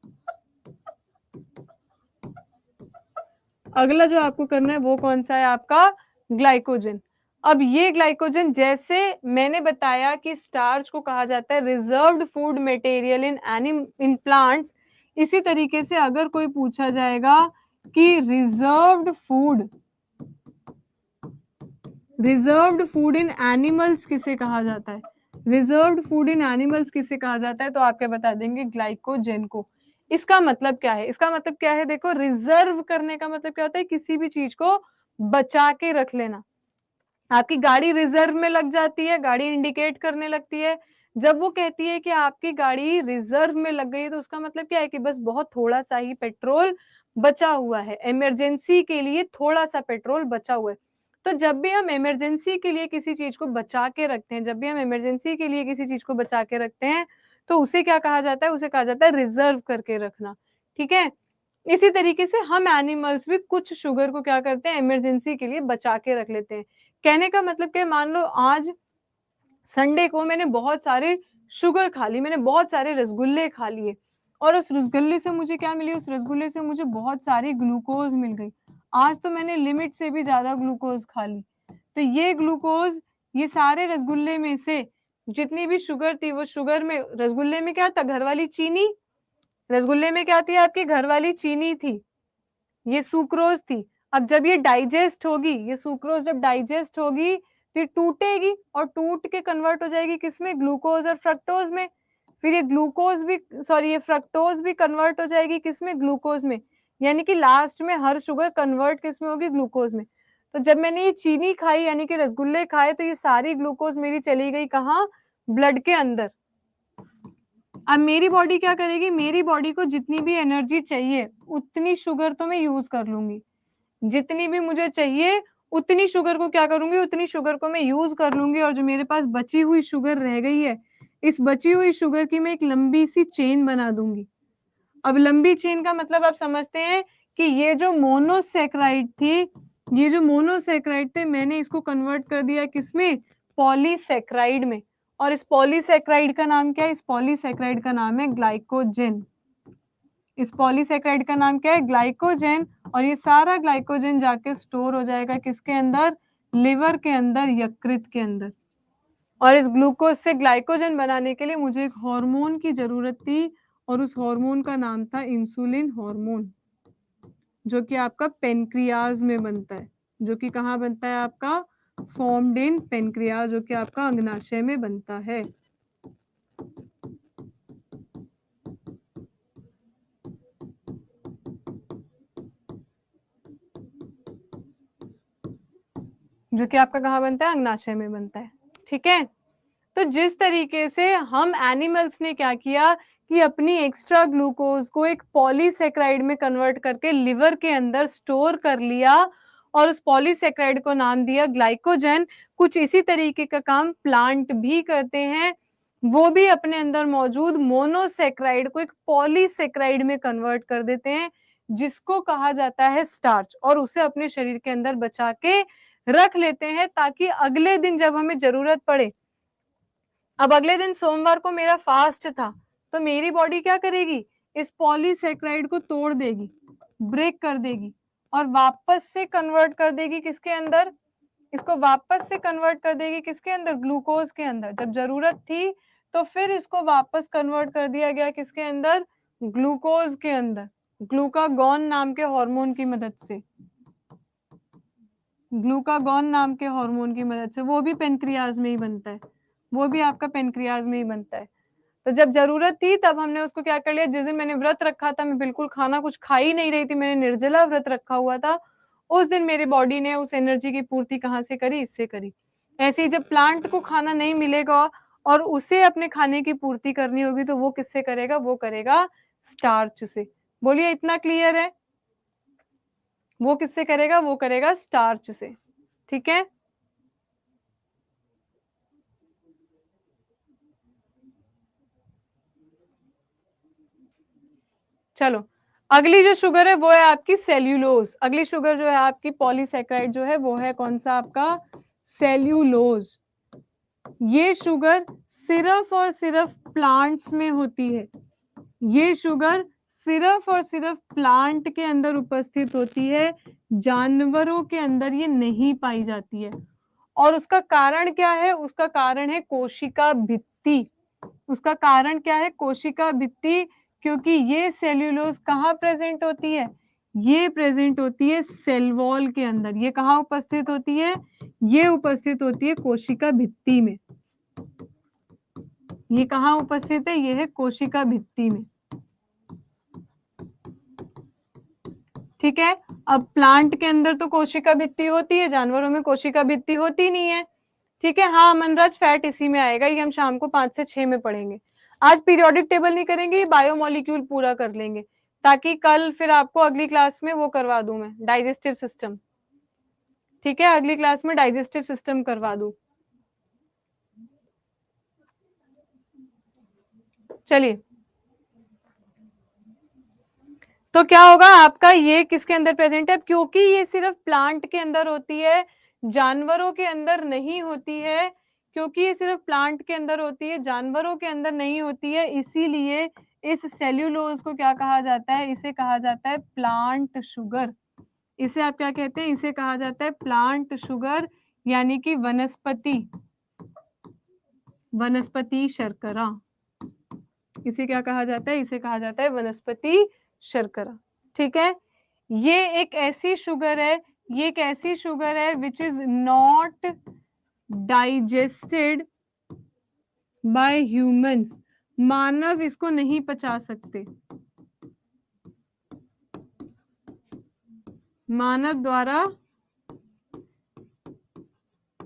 अगला जो आपको करना है वो कौन सा है, आपका ग्लाइकोजन। अब ये ग्लाइकोजन, जैसे मैंने बताया कि स्टार्च को कहा जाता है reserved food material in plants, इसी तरीके से अगर कोई पूछा जाएगा कि reserved food reserved food in animals किसे कहा जाता है? रिजर्व्ड फूड इन एनिमल्स किसे कहा जाता है? तो आप क्या बता देंगे? ग्लाइकोजन को। इसका मतलब क्या है? इसका मतलब क्या है? देखो, रिजर्व करने का मतलब क्या होता है? किसी भी चीज को बचा के रख लेना। आपकी गाड़ी रिजर्व में लग जाती है, गाड़ी इंडिकेट करने लगती है। जब वो कहती है कि आपकी गाड़ी रिजर्व में लग गई है, तो उसका मतलब क्या है? कि बस बहुत थोड़ा सा ही पेट्रोल बचा हुआ है, इमरजेंसी के लिए थोड़ा सा पेट्रोल बचा हुआ है। तो जब भी हम इमरजेंसी के लिए किसी चीज को बचा के रखते हैं, जब भी हम इमरजेंसी के लिए किसी चीज को बचा के रखते हैं, तो उसे क्या कहा जाता है? उसे कहा जाता है रिजर्व करके रखना। ठीक है। इसी तरीके से हम एनिमल्स भी कुछ शुगर को क्या करते हैं? इमरजेंसी के लिए बचा के रख लेते हैं। कहने का मतलब क्या? मान लो आज संडे को मैंने बहुत सारे शुगर खा ली, मैंने बहुत सारे रसगुल्ले खा लिए, और उस रसगुल्ले से मुझे क्या मिली? उस रसगुल्ले से मुझे बहुत सारी ग्लूकोज मिल गई। आज तो मैंने लिमिट से भी ज्यादा ग्लूकोज खा ली। तो ये ग्लूकोज, ये सारे रसगुल्ले में से जितनी भी शुगर थी, वो शुगर में, रसगुल्ले में क्या था? घर वाली चीनी। रसगुल्ले में क्या थी? आपकी घर वाली चीनी थी, ये सुक्रोज थी। अब जब ये डाइजेस्ट होगी, ये सुक्रोज जब डाइजेस्ट होगी, तो ये टूटेगी और टूट के कन्वर्ट हो जाएगी किसमें? ग्लूकोज और फ्रक्टोज में। फिर ये ग्लूकोज भी, सॉरी, ये फ्रक्टोज भी कन्वर्ट हो जाएगी किसमें? ग्लूकोज में। यानी कि लास्ट में हर शुगर कन्वर्ट किसमें होगी? ग्लूकोज में। तो जब मैंने ये चीनी खाई, यानी कि रसगुल्ले खाए, तो ये सारी ग्लूकोज मेरी चली गई कहाँ? ब्लड के अंदर। अब मेरी बॉडी क्या करेगी? मेरी बॉडी को जितनी भी एनर्जी चाहिए उतनी शुगर तो मैं यूज कर लूंगी, जितनी भी मुझे चाहिए उतनी शुगर को क्या करूंगी? उतनी शुगर को मैं यूज कर लूंगी, और जो मेरे पास बची हुई शुगर रह गई है, इस बची हुई शुगर की मैं एक लंबी सी चेन बना दूंगी। अब लंबी चेन का मतलब आप समझते हैं कि ये जो मोनोसेक्राइड थी, ये जो मोनोसेक्राइड थे, मैंने इसको कन्वर्ट कर दिया किसमें? पॉलीसेक्राइड में। और इस पॉलीसेक्राइड का नाम क्या है? इस पॉलीसेक्राइड का नाम है ग्लाइकोजेन। इस पॉलीसेक्राइड का नाम क्या है? ग्लाइकोजेन। और ये सारा ग्लाइकोजेन जाके स्टोर हो जाएगा किसके अंदर? लिवर के अंदर, यकृत के अंदर। और इस ग्लूकोज से ग्लाइकोजेन बनाने के लिए मुझे एक हार्मोन की जरूरत थी, और उस हार्मोन का नाम था इंसुलिन हार्मोन, जो कि आपका पेनक्रियाज में बनता है। जो कि कहाँ बनता है? आपका फॉर्म्ड इन पेनक्रियाज, जो कि आपका अग्नाशय में बनता है। जो कि आपका कहाँ बनता है? अग्नाशय में बनता है। ठीक है। तो जिस तरीके से हम एनिमल्स ने क्या किया कि अपनी एक्स्ट्रा ग्लूकोज को एक पॉलीसेक्राइड में कन्वर्ट करके लिवर के अंदर स्टोर कर लिया, और उस पॉलीसेक्राइड को नाम दिया ग्लाइकोजन। कुछ इसी तरीके का काम प्लांट भी करते हैं। वो भी अपने अंदर मौजूद मोनोसेक्राइड को एक पॉलीसेक्राइड में कन्वर्ट कर देते हैं, जिसको कहा जाता है स्टार्च, और उसे अपने शरीर के अंदर बचा के रख लेते हैं, ताकि अगले दिन जब हमें जरूरत पड़े। अब अगले दिन सोमवार को मेरा फास्ट था, तो मेरी बॉडी क्या करेगी? इस पॉलीसेक्राइड को तोड़ देगी, ब्रेक कर देगी, और वापस से कन्वर्ट कर देगी किसके अंदर? इसको वापस से कन्वर्ट कर देगी किसके अंदर? ग्लूकोज के अंदर। जब जरूरत थी तो फिर इसको वापस कन्वर्ट कर दिया गया किसके अंदर? ग्लूकोज के अंदर, ग्लूकागॉन नाम के हार्मोन की मदद से। ग्लूकागॉन नाम के हार्मोन की मदद से, वो भी पेनक्रियाज में ही बनता है, वो भी आपका पेनक्रियाज में ही बनता है। तो जब जरूरत थी तब हमने उसको क्या कर लिया? जिस दिन मैंने व्रत रखा था, मैं बिल्कुल खाना कुछ खा ही नहीं रही थी, मैंने निर्जला व्रत रखा हुआ था, उस दिन मेरी बॉडी ने उस एनर्जी की पूर्ति कहाँ से करी? इससे करी। ऐसे ही जब प्लांट को खाना नहीं मिलेगा और उसे अपने खाने की पूर्ति करनी होगी, तो वो किससे करेगा? वो करेगा स्टार्च से। बोलिए, इतना क्लियर है? वो किससे करेगा? वो करेगा स्टार्च से। ठीक है। चलो, अगली जो शुगर है वो है आपकी सेल्यूलोज। अगली शुगर जो है आपकी पॉलीसेक्राइड जो है वो है कौन सा? आपका सेल्यूलोज। ये शुगर सिर्फ और सिर्फ प्लांट्स में होती है। ये शुगर सिर्फ और सिर्फ प्लांट के अंदर उपस्थित होती है, जानवरों के अंदर ये नहीं पाई जाती है। और उसका कारण क्या है? उसका कारण है कोशिका भित्ति। उसका कारण क्या है? कोशिका भित्ति। क्योंकि ये सेल्यूलोज कहाँ प्रेजेंट होती है? ये प्रेजेंट होती है सेल वॉल के अंदर। ये कहाँ उपस्थित होती है? ये उपस्थित होती है कोशिका भित्ति में। ये कहाँ उपस्थित है? ये है कोशिका भित्ति में। ठीक है। अब प्लांट के अंदर तो कोशिका भित्ति होती है, जानवरों में कोशिका भित्ति होती नहीं है। ठीक है। हाँ मनराज, फैट इसी में आएगा, ये हम शाम को 5 से 6 में पढ़ेंगे। आज पीरियोडिक टेबल नहीं करेंगे, बायोमोलिक्यूल पूरा कर लेंगे, ताकि कल फिर आपको अगली क्लास में वो करवा दूं मैं, डाइजेस्टिव सिस्टम। ठीक है, अगली क्लास में डाइजेस्टिव सिस्टम करवा दूं। चलिए, तो क्या होगा आपका, ये किसके अंदर प्रेजेंट है? क्योंकि ये सिर्फ प्लांट के अंदर होती है, जानवरों के अंदर नहीं होती है। क्योंकि ये सिर्फ प्लांट के अंदर होती है, जानवरों के अंदर नहीं होती है, इसीलिए इस सेल्यूलोज को क्या कहा जाता है? इसे कहा जाता है प्लांट शुगर। इसे आप क्या कहते हैं? इसे कहा जाता है प्लांट शुगर, यानी कि वनस्पति शर्करा। इसे क्या कहा जाता है? इसे कहा जाता है वनस्पति शर्करा। ठीक है। ये एक ऐसी शुगर है, ये एक ऐसी शुगर है which is not digested by humans. मानव इसको नहीं पचा सकते, मानव द्वारा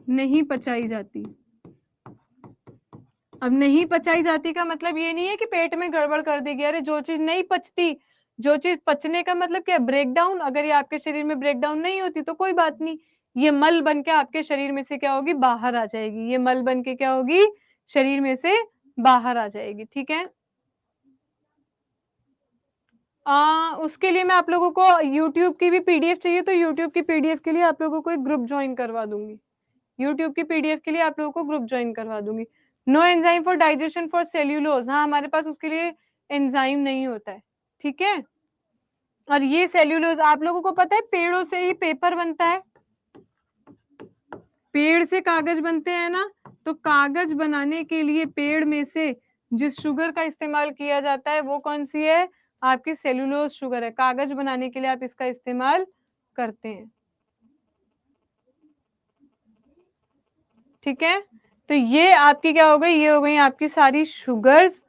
नहीं पचाई जाती। अब नहीं पचाई जाती का मतलब ये नहीं है कि पेट में गड़बड़ कर देगी। अरे जो चीज नहीं पचती, जो चीज पचने का मतलब क्या? Break down. अगर ये आपके शरीर में ब्रेक डाउन नहीं होती तो कोई बात नहीं, ये मल बन के आपके शरीर में से क्या होगी? बाहर आ जाएगी। ये मल बन के क्या होगी? शरीर में से बाहर आ जाएगी। ठीक है। उसके लिए मैं आप लोगों को YouTube की भी पीडीएफ चाहिए तो YouTube की पीडीएफ के लिए आप लोगों को एक ग्रुप ज्वाइन करवा दूंगी। YouTube की पीडीएफ के लिए आप लोगों को ग्रुप ज्वाइन करवा दूंगी। No enzyme for digestion for cellulose. हाँ, हमारे पास उसके लिए एंजाइम नहीं होता है। ठीक है। और ये सेल्यूलोज आप लोगों को पता है पेड़ों से ही पेपर बनता है, पेड़ से कागज बनते हैं ना। तो कागज बनाने के लिए पेड़ में से जिस शुगर का इस्तेमाल किया जाता है वो कौन सी है? आपकी सेल्यूलोज शुगर है। कागज बनाने के लिए आप इसका इस्तेमाल करते हैं। ठीक है। तो ये आपकी क्या हो गई? ये हो गई आपकी सारी शुगर्स।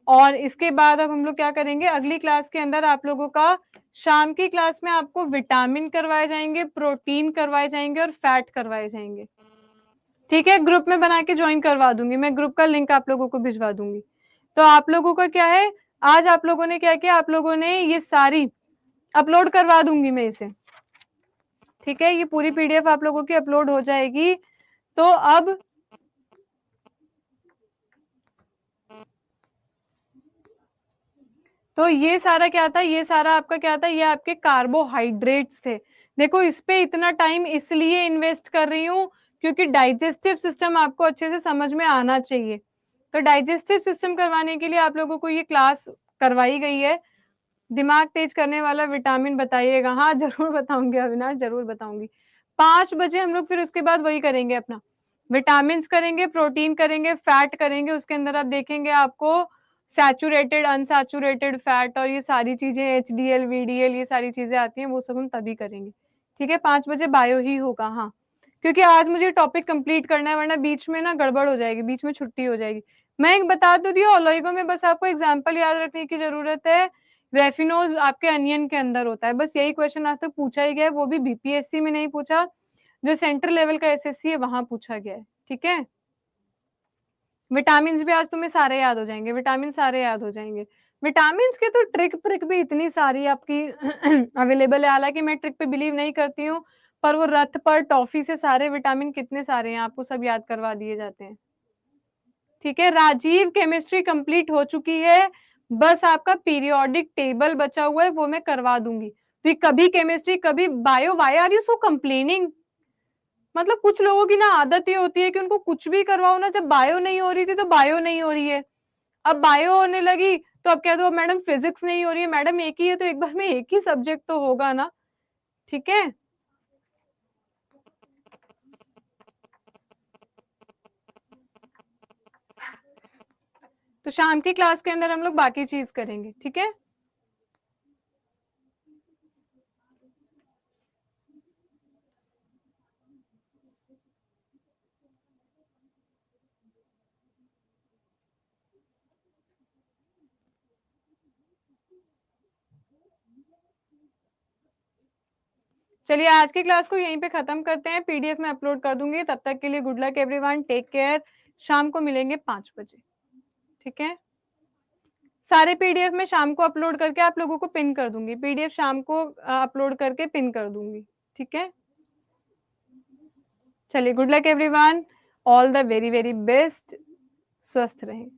और इसके बाद अब हम लोग क्या करेंगे अगली क्लास के अंदर? आप लोगों का शाम की क्लास में आपको विटामिन करवाए जाएंगे, प्रोटीन करवाए जाएंगे और फैट करवाए जाएंगे। ठीक है। ग्रुप में बना के ज्वाइन करवा दूंगी मैं, ग्रुप का लिंक आप लोगों को भिजवा दूंगी। तो आप लोगों का क्या है, आज आप लोगों ने क्या किया? आप लोगों ने ये सारी अपलोड करवा दूंगी मैं इसे। ठीक है। ये पूरी पीडीएफ आप लोगों की अपलोड हो जाएगी। तो अब तो ये सारा क्या था? ये सारा आपका क्या था? ये आपके कार्बोहाइड्रेट्स थे। देखो, इस पे इतना टाइम इसलिए इन्वेस्ट कर रही हूँ क्योंकि डाइजेस्टिव सिस्टम आपको अच्छे से समझ में आना चाहिए। तो डाइजेस्टिव सिस्टम करवाने के लिए आप लोगों को ये क्लास करवाई गई है। दिमाग तेज करने वाला विटामिन बताइएगा। हाँ जरूर बताऊंगी अविनाश, जरूर बताऊंगी। 5 बजे हम लोग फिर उसके बाद वही करेंगे, अपना विटामिन करेंगे, प्रोटीन करेंगे, फैट करेंगे। उसके अंदर आप देखेंगे आपको सैचुरेटेड, अनसैचुरेटेड फैट और ये सारी चीजें, HDL VDL, ये सारी चीजें आती हैं, वो सब हम तभी करेंगे। ठीक है। 5 बजे बायो ही होगा। हाँ, क्योंकि आज मुझे टॉपिक कंप्लीट करना है, वरना बीच में ना गड़बड़ हो जाएगी, बीच में छुट्टी हो जाएगी। मैं एक बता तो दी, ओलिगो में बस आपको एग्जाम्पल याद रखने की जरूरत है। रेफिनोज आपके अनियन के अंदर होता है, बस यही क्वेश्चन आज तक पूछा ही गया है, वो भी बीपीएससी में नहीं पूछा, जो सेंट्रल लेवल का एसएससी है वहां पूछा गया है। ठीक है। विटामिन भी आज तुम्हें सारे याद हो जाएंगे, विटामिन सारे याद हो जाएंगे। विटामिन के तो ट्रिक प्रिक भी इतनी सारी आपकी अवेलेबल है। हालांकि मैं ट्रिक पे बिलीव नहीं करती हूँ, पर वो रथ पर टॉफी से सारे विटामिन कितने सारे हैं आपको सब याद करवा दिए जाते हैं। ठीक है। राजीव, केमिस्ट्री कंप्लीट हो चुकी है, बस आपका पीरियोडिक टेबल बचा हुआ है, वो मैं करवा दूंगी। तो कभी केमिस्ट्री कभी bio, why are you so complaining? मतलब कुछ लोगों की ना आदत ये होती है कि उनको कुछ भी करवाओ ना, जब बायो नहीं हो रही थी तो बायो नहीं हो रही है, अब बायो होने लगी तो अब कह दो मैडम फिजिक्स नहीं हो रही है। मैडम एक ही है तो एक बार में एक ही सब्जेक्ट तो होगा ना। ठीक है। तो शाम की क्लास के अंदर हम लोग बाकी चीज करेंगे। ठीक है। चलिए आज की क्लास को यहीं पे खत्म करते हैं, पीडीएफ में अपलोड कर दूंगी। तब तक के लिए good luck everyone, take care. शाम को मिलेंगे 5 बजे, ठीक है। सारे पीडीएफ में शाम को अपलोड करके आप लोगों को पिन कर दूंगी, पीडीएफ शाम को अपलोड करके पिन कर दूंगी, ठीक है। चलिए good luck everyone, all the very very best, स्वस्थ रहें।